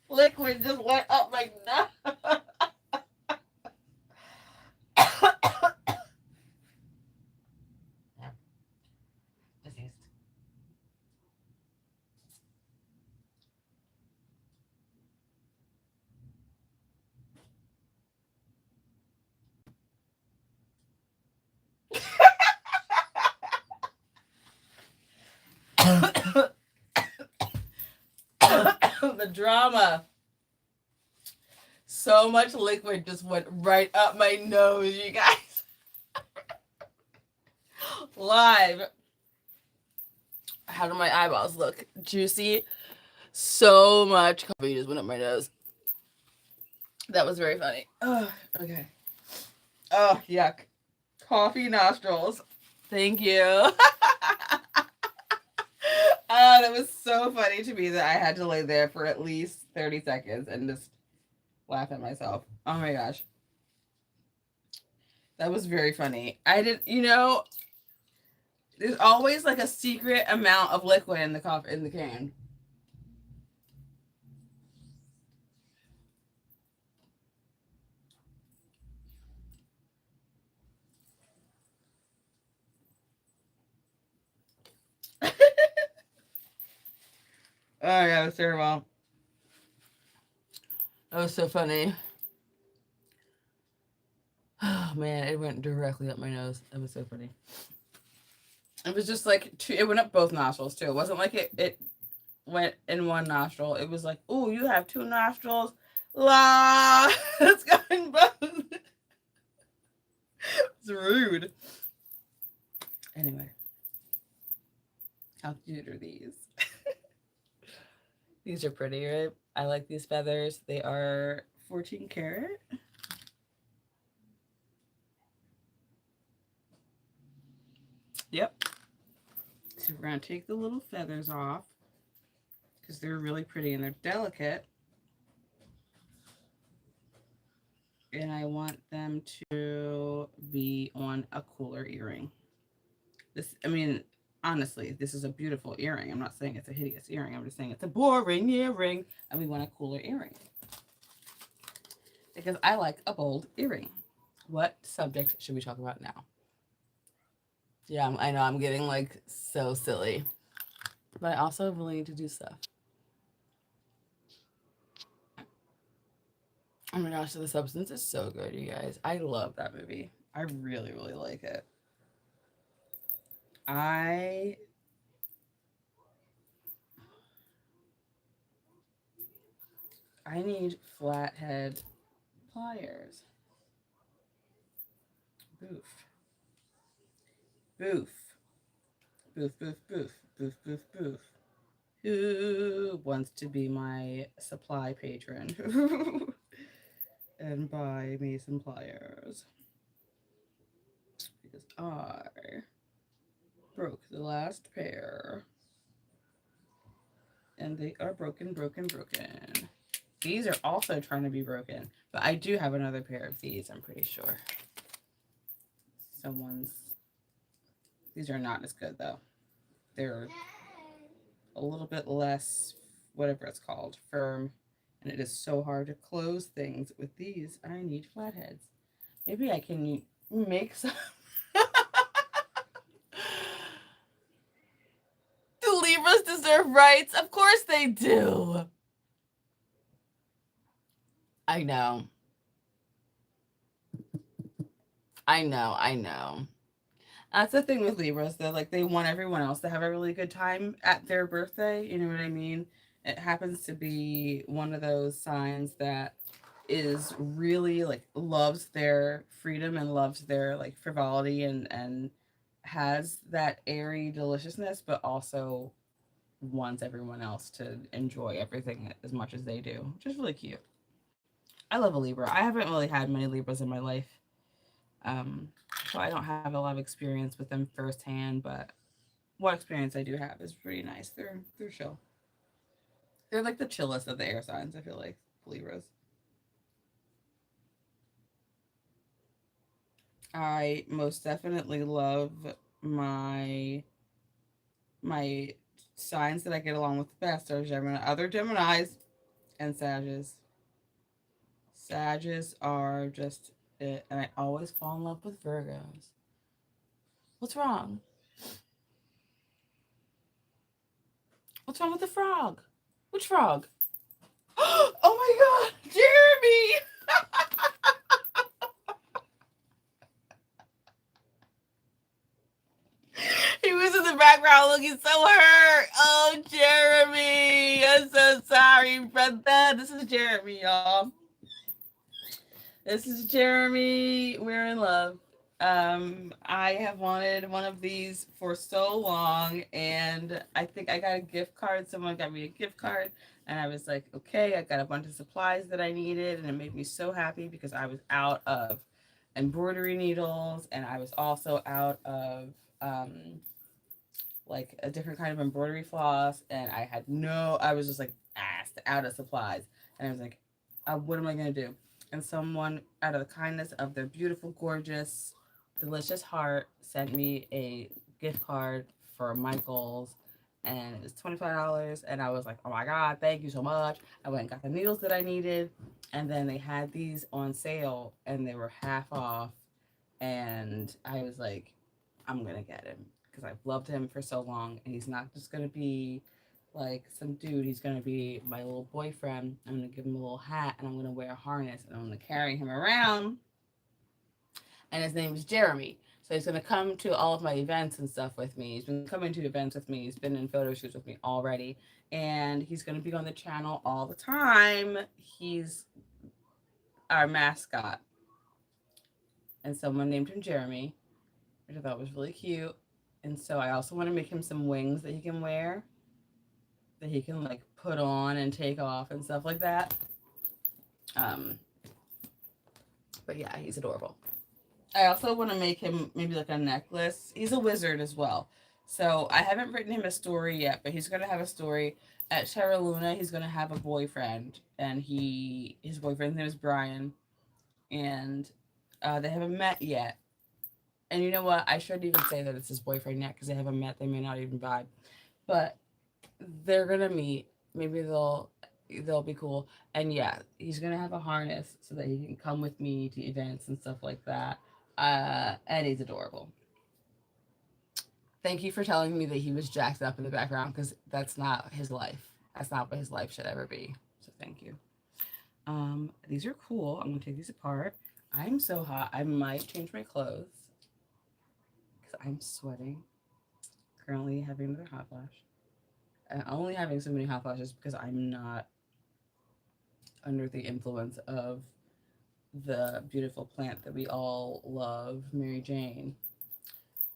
Liquid just went up my nose. Deceased. drama. So much liquid just went right up my nose, you guys. Live. How do my eyeballs look? Juicy. So much coffee just went up my nose. That was very funny. Oh, okay. Oh, yuck. Coffee nostrils. Thank you. Oh, that was so funny to me that I had to lay there for at least 30 seconds and just laugh at myself. Oh my gosh. That was very funny. There's always like a secret amount of liquid in the can. Oh yeah, it was terrible. That was so funny. Oh man, it went directly up my nose. That was so funny. It was just like it went up both nostrils too. It wasn't like it went in one nostril. It was like, oh, you have two nostrils. La, it's going both. It's rude. Anyway, how cute are these? These are pretty, right? I like these feathers. They are 14 karat. Yep. So we're going to take the little feathers off because they're really pretty and they're delicate. And I want them to be on a cooler earring. Honestly, this is a beautiful earring. I'm not saying it's a hideous earring. I'm just saying it's a boring earring and we want a cooler earring. Because I like a bold earring. What subject should we talk about now? Yeah, I know I'm getting like so silly. But I also really need to do stuff. Oh my gosh, The Substance is so good, you guys. I love that movie. I really, really like it. I need flathead pliers. Boof. Boof. Boof, boof, boof. Boof, boof, boof. Who wants to be my supply patron? And buy me some pliers. Because I broke the last pair. And they are broken, broken, broken. These are also trying to be broken. But I do have another pair of these, I'm pretty sure. These are not as good, though. They're a little bit less, whatever it's called, firm. And it is so hard to close things with these. I need flatheads. Maybe I can make some. Do Libras deserve rights? Of course they do. I know. That's the thing with Libras, though. Like, they want everyone else to have a really good time at their birthday. You know what I mean? It happens to be one of those signs that is really, like, loves their freedom and loves their, like, frivolity and has that airy deliciousness, but also wants everyone else to enjoy everything as much as they do, which is really cute. I love a Libra. I haven't really had many Libras in my life. So I don't have a lot of experience with them firsthand, but what experience I do have is pretty nice. They're chill. They're like the chillest of the air signs, I feel like, Libras. I most definitely love my signs that I get along with the best are other Geminis and Sages. Sages are just it, and I always fall in love with Virgos. What's wrong? What's wrong with the frog? Which frog? Oh my god, Jeremy! He was in the background looking so hurt. Oh, Jeremy. I'm so sorry, brother. This is Jeremy, y'all. This is Jeremy. We're in love. I have wanted one of these for so long, and I think I got a gift card. Someone got me a gift card, and I was like, okay, I got a bunch of supplies that I needed, and it made me so happy because I was out of embroidery needles, and I was also out of like a different kind of embroidery floss, and I was just like asked out of supplies, and I was like, what am I gonna do? And someone, out of the kindness of their beautiful, gorgeous, delicious heart, sent me a gift card for Michael's, and it was $25, and I was like, oh my god, thank you so much. I went and got the needles that I needed, and then they had these on sale, and they were half off, and I was like, I'm gonna get him because I've loved him for so long, and he's not just gonna be like some dude. He's gonna be my little boyfriend. I'm gonna give him a little hat, and I'm gonna wear a harness, and I'm gonna carry him around. And his name is Jeremy. So he's gonna come to all of my events and stuff with me. He's been coming to events with me. He's been in photo shoots with me already, and he's gonna be on the channel all the time. He's our mascot, and someone named him Jeremy, which I thought was really cute. And so I also want to make him some wings that he can wear, that he can like put on and take off and stuff like that. Um, but yeah, he's adorable. I also want to make him maybe like a necklace. He's a wizard as well. So I haven't written him a story yet, but he's gonna have a story. At Terra Luna, he's gonna have a boyfriend, and his boyfriend's name is Brian, and they haven't met yet. And you know what? I shouldn't even say that it's his boyfriend yet because they haven't met. They may not even vibe, but they're gonna meet. Maybe they'll be cool. And yeah, he's gonna have a harness so that he can come with me to events and stuff like that. And he's adorable. Thank you for telling me that he was jacked up in the background because that's not his life. That's not what his life should ever be. So thank you. These are cool. I'm gonna take these apart. I'm so hot. I might change my clothes because I'm sweating. Currently having another hot flash. And only having so many hot flashes because I'm not under the influence of the beautiful plant that we all love, Mary Jane.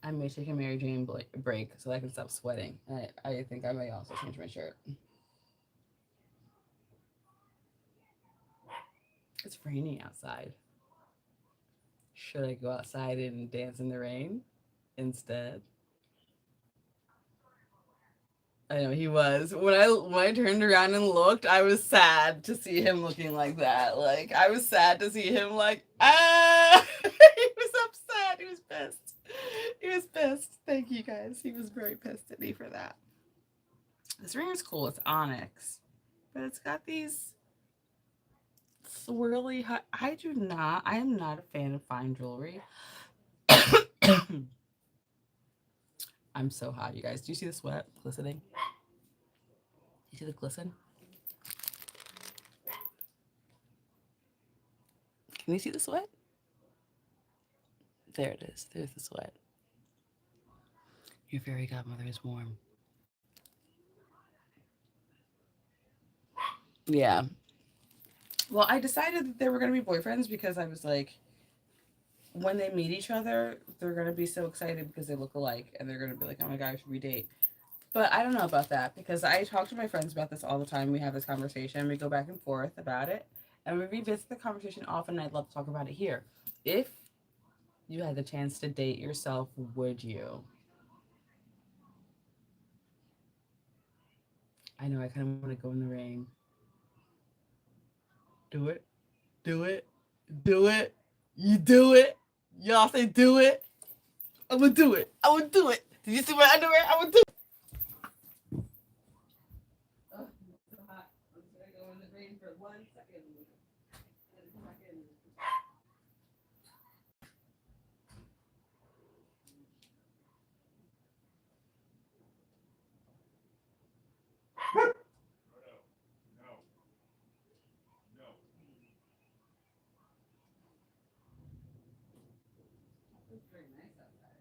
I may take a Mary Jane break so I can stop sweating. I think I may also change my shirt. It's raining outside. Should I go outside and dance in the rain instead? I know he was. When I turned around and looked, I was sad to see him looking like that. Like I was sad to see him like he was upset. He was pissed. He was pissed. Thank you guys. He was very pissed at me for that. This ring is cool. It's onyx, but it's got these swirly. I am not a fan of fine jewelry. I'm so hot, you guys. Do you see the sweat glistening? You see the glisten? Can you see the sweat? There it is. There's the sweat. Your fairy godmother is warm. Yeah. Well, I decided that they were going to be boyfriends because I was like, when they meet each other, they're going to be so excited because they look alike and they're going to be like, oh my gosh, we date. But I don't know about that because I talk to my friends about this all the time. We have this conversation. We go back and forth about it. And we revisit the conversation often. I'd love to talk about it here. If you had the chance to date yourself, would you? I know I kind of want to go in the rain. Do it. Do it. Do it. You do it. Y'all say do it. I'm gonna do it. I would do it. Did you see my underwear? I would do it. Oh, it's so hot. I'm just gonna go in the rain for 1 second. It's very nice outside.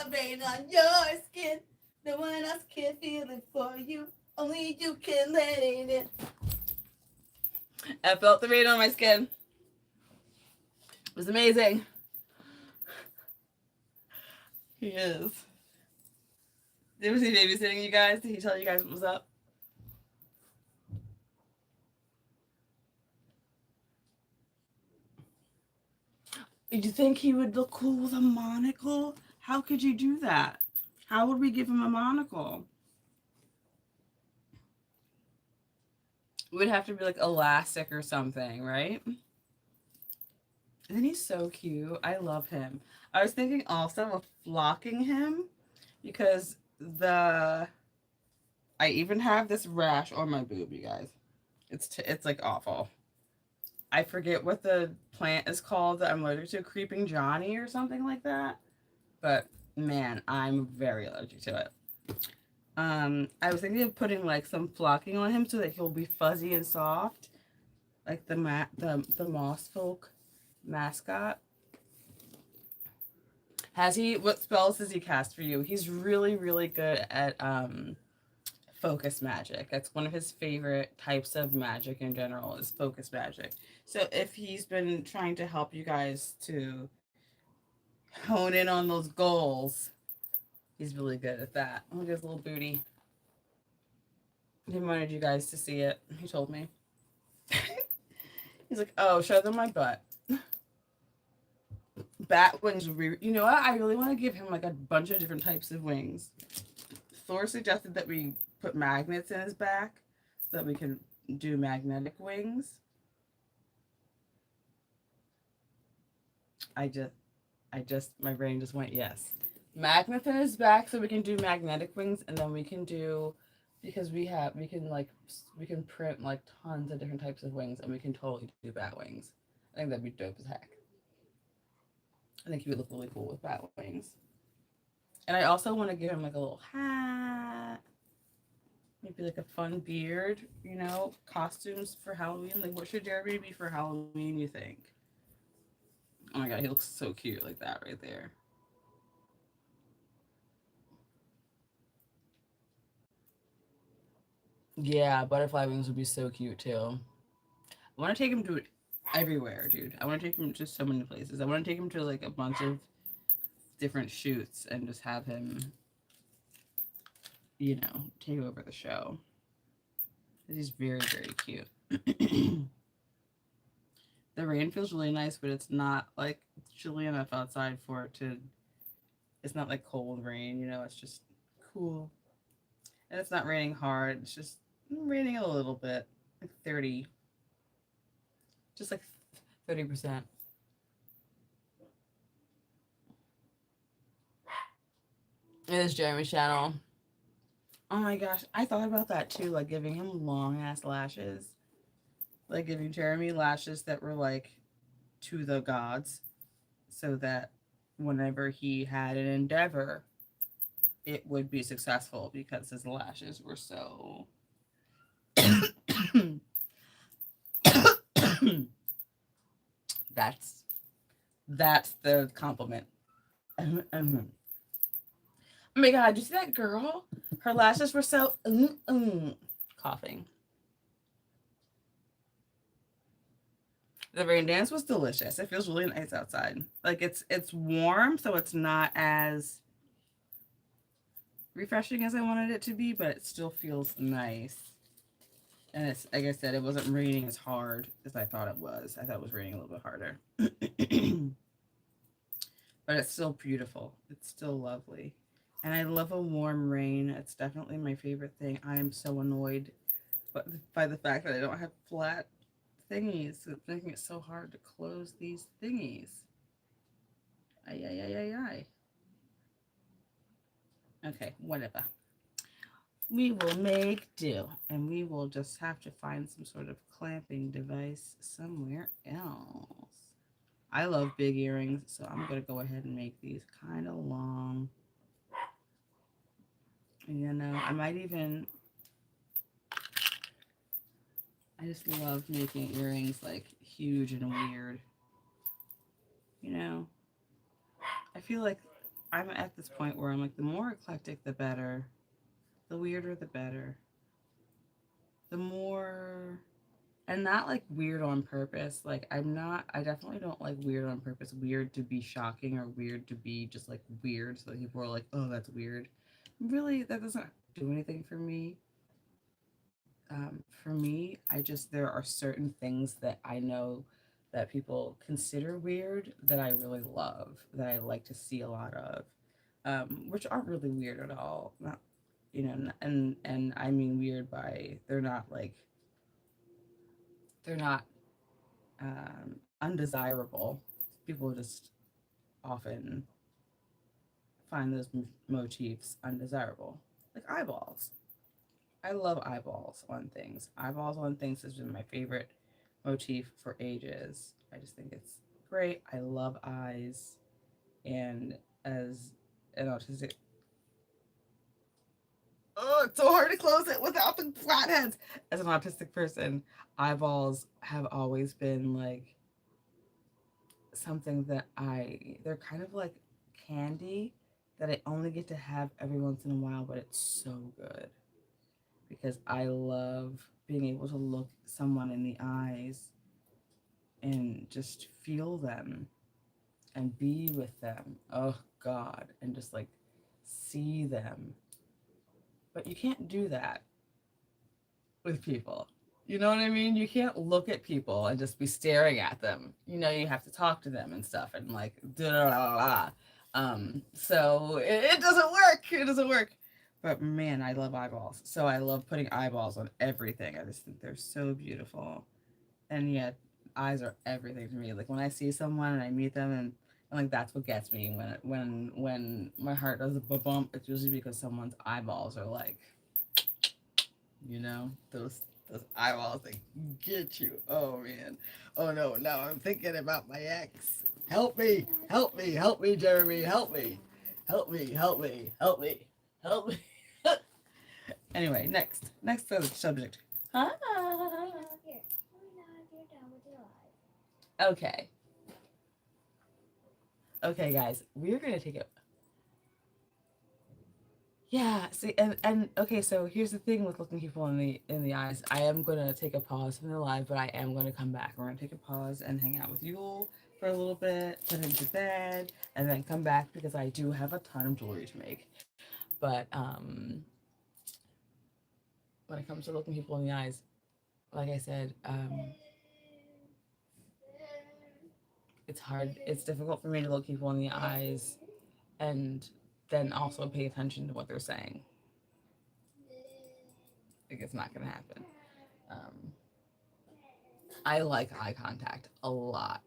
the rain on your skin. No one else can feel it for you. Only you can let it in. I felt the rain on my skin. It was amazing. He is. Did you ever see babysitting, you guys? Did he tell you guys what was up? Did you think he would look cool with a monocle? How could you do that? How would we give him a monocle? It would have to be like elastic or something, right? Isn't he so cute? I love him. I was thinking also of flocking him because I even have this rash on my boob, you guys. It's like awful. I forget what the plant is called that I'm allergic to, Creeping Johnny or something like that. But man, I'm very allergic to it. I was thinking of putting like some flocking on him so that he'll be fuzzy and soft, like the Moss Folk mascot. What spells does he cast for you? He's really, really good at focus magic. That's one of his favorite types of magic in general, is focus magic. So if he's been trying to help you guys to hone in on those goals, he's really good at that. Look at his little booty. He wanted you guys to see it. He told me. He's like, oh, show them my butt. Bat wings. You know what? I really want to give him like a bunch of different types of wings. Thor suggested that we put magnets in his back so that we can do magnetic wings. My brain just went yes. Magnets in his back so we can do magnetic wings, and then we can do, because we can print like tons of different types of wings, and we can totally do bat wings. I think that'd be dope as heck. I think he would look really cool with bat wings. And I also want to give him like a little hat, maybe like a fun beard, you know, costumes for Halloween. Like, what should Jeremy be for Halloween, you think? Oh my god, he looks so cute like that right there. Yeah, butterfly wings would be so cute too. I want to take him to everywhere, dude. I want to take him to so many places. I want to take him to like a bunch of different shoots and just have him, you know, take over the show. He's very, very cute. The rain feels really nice, but it's not like chilly enough outside for it to. It's not like cold rain, you know. It's just cool, and it's not raining hard. It's just raining a little bit, like 30, just like 30%. It is Jeremy's channel. Oh my gosh, I thought about that too, like giving him long ass lashes. Like giving Jeremy lashes that were like to the gods, so that whenever he had an endeavor, it would be successful because his lashes were so. that's the compliment. Oh my god, did you see that girl? Her lashes were so coughing. The rain dance was delicious. It feels really nice outside. Like it's warm, so it's not as refreshing as I wanted it to be, but it still feels nice. And it's, like I said, it wasn't raining as hard as I thought it was. I thought it was raining a little bit harder. But it's still beautiful. It's still lovely. And I love a warm rain. It's definitely my favorite thing. I am so annoyed by the fact that I don't have flat thingies. It's making it so hard to close these thingies. Ay. Okay, whatever. We will make do, and we will just have to find some sort of clamping device somewhere else. I love big earrings, so I'm going to go ahead and make these kind of long. You know, I might even... I just love making earrings, like, huge and weird. You know? I feel like I'm at this point where I'm like, the more eclectic, the better. The weirder, the better. The more, and not like weird on purpose. Like, I definitely don't like weird on purpose. Weird to be shocking or weird to be just like weird. So that people are like, oh, that's weird. Really, that doesn't do anything for me. For me, there are certain things that I know that people consider weird that I really love, that I like to see a lot of, which aren't really weird at all. Not, and I mean weird by they're not undesirable. People just often find those motifs undesirable, like eyeballs. I love eyeballs on things. Eyeballs on things has been my favorite motif for ages. I just think it's great. I love eyes. And as an autistic, oh, it's so hard to close it without the flatheads. As an autistic person, eyeballs have always been like something that they're kind of like candy that I only get to have every once in a while, but it's so good because I love being able to look someone in the eyes and just feel them and be with them. Oh God, and just like see them. But you can't do that with people. You know what I mean? You can't look at people and just be staring at them. You have to talk to them and stuff and like da da da da. So it doesn't work. It doesn't work. But man, I love eyeballs. So I love putting eyeballs on everything. I just think they're so beautiful. And yet, eyes are everything to me. Like when I see someone and I meet them and like that's what gets me when my heart does a bump. It's usually because someone's eyeballs are like, those eyeballs they get you. Oh man. Oh no. Now I'm thinking about my ex. Help me. Help me. Help me, Jeremy. Help me. Help me. Help me. Help me. Help me. Anyway, next subject. Huh? Here. Let me know if you're done with your life. Okay. Okay, guys, we're gonna take it. Yeah. See, and okay. So here's the thing with looking people in the eyes. I am gonna take a pause from the live, but I am gonna come back. We're gonna take a pause and hang out with you all for a little bit, put him to bed, and then come back because I do have a ton of jewelry to make. But when it comes to looking people in the eyes, like I said, it's hard. It's difficult for me to look people in the eyes and then also pay attention to what they're saying. Like it's not gonna happen. Um, I like eye contact a lot,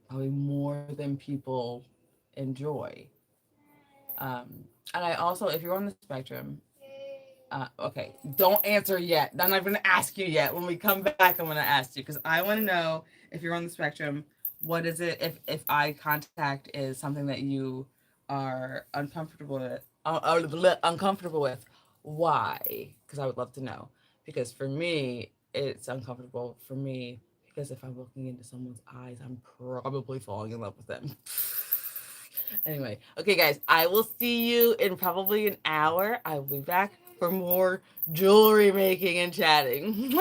probably more than people enjoy. And I also, if you're on the spectrum, okay, don't answer yet. I'm not going to ask you yet. When we come back, I'm going to ask you because I want to know if you're on the spectrum. What is it if eye contact is something that you are uncomfortable with? Uncomfortable with? Why? Because I would love to know. Because for me, it's uncomfortable for me because if I'm looking into someone's eyes, I'm probably falling in love with them. Anyway, okay, guys, I will see you in probably an hour. I will be back for more jewelry making and chatting.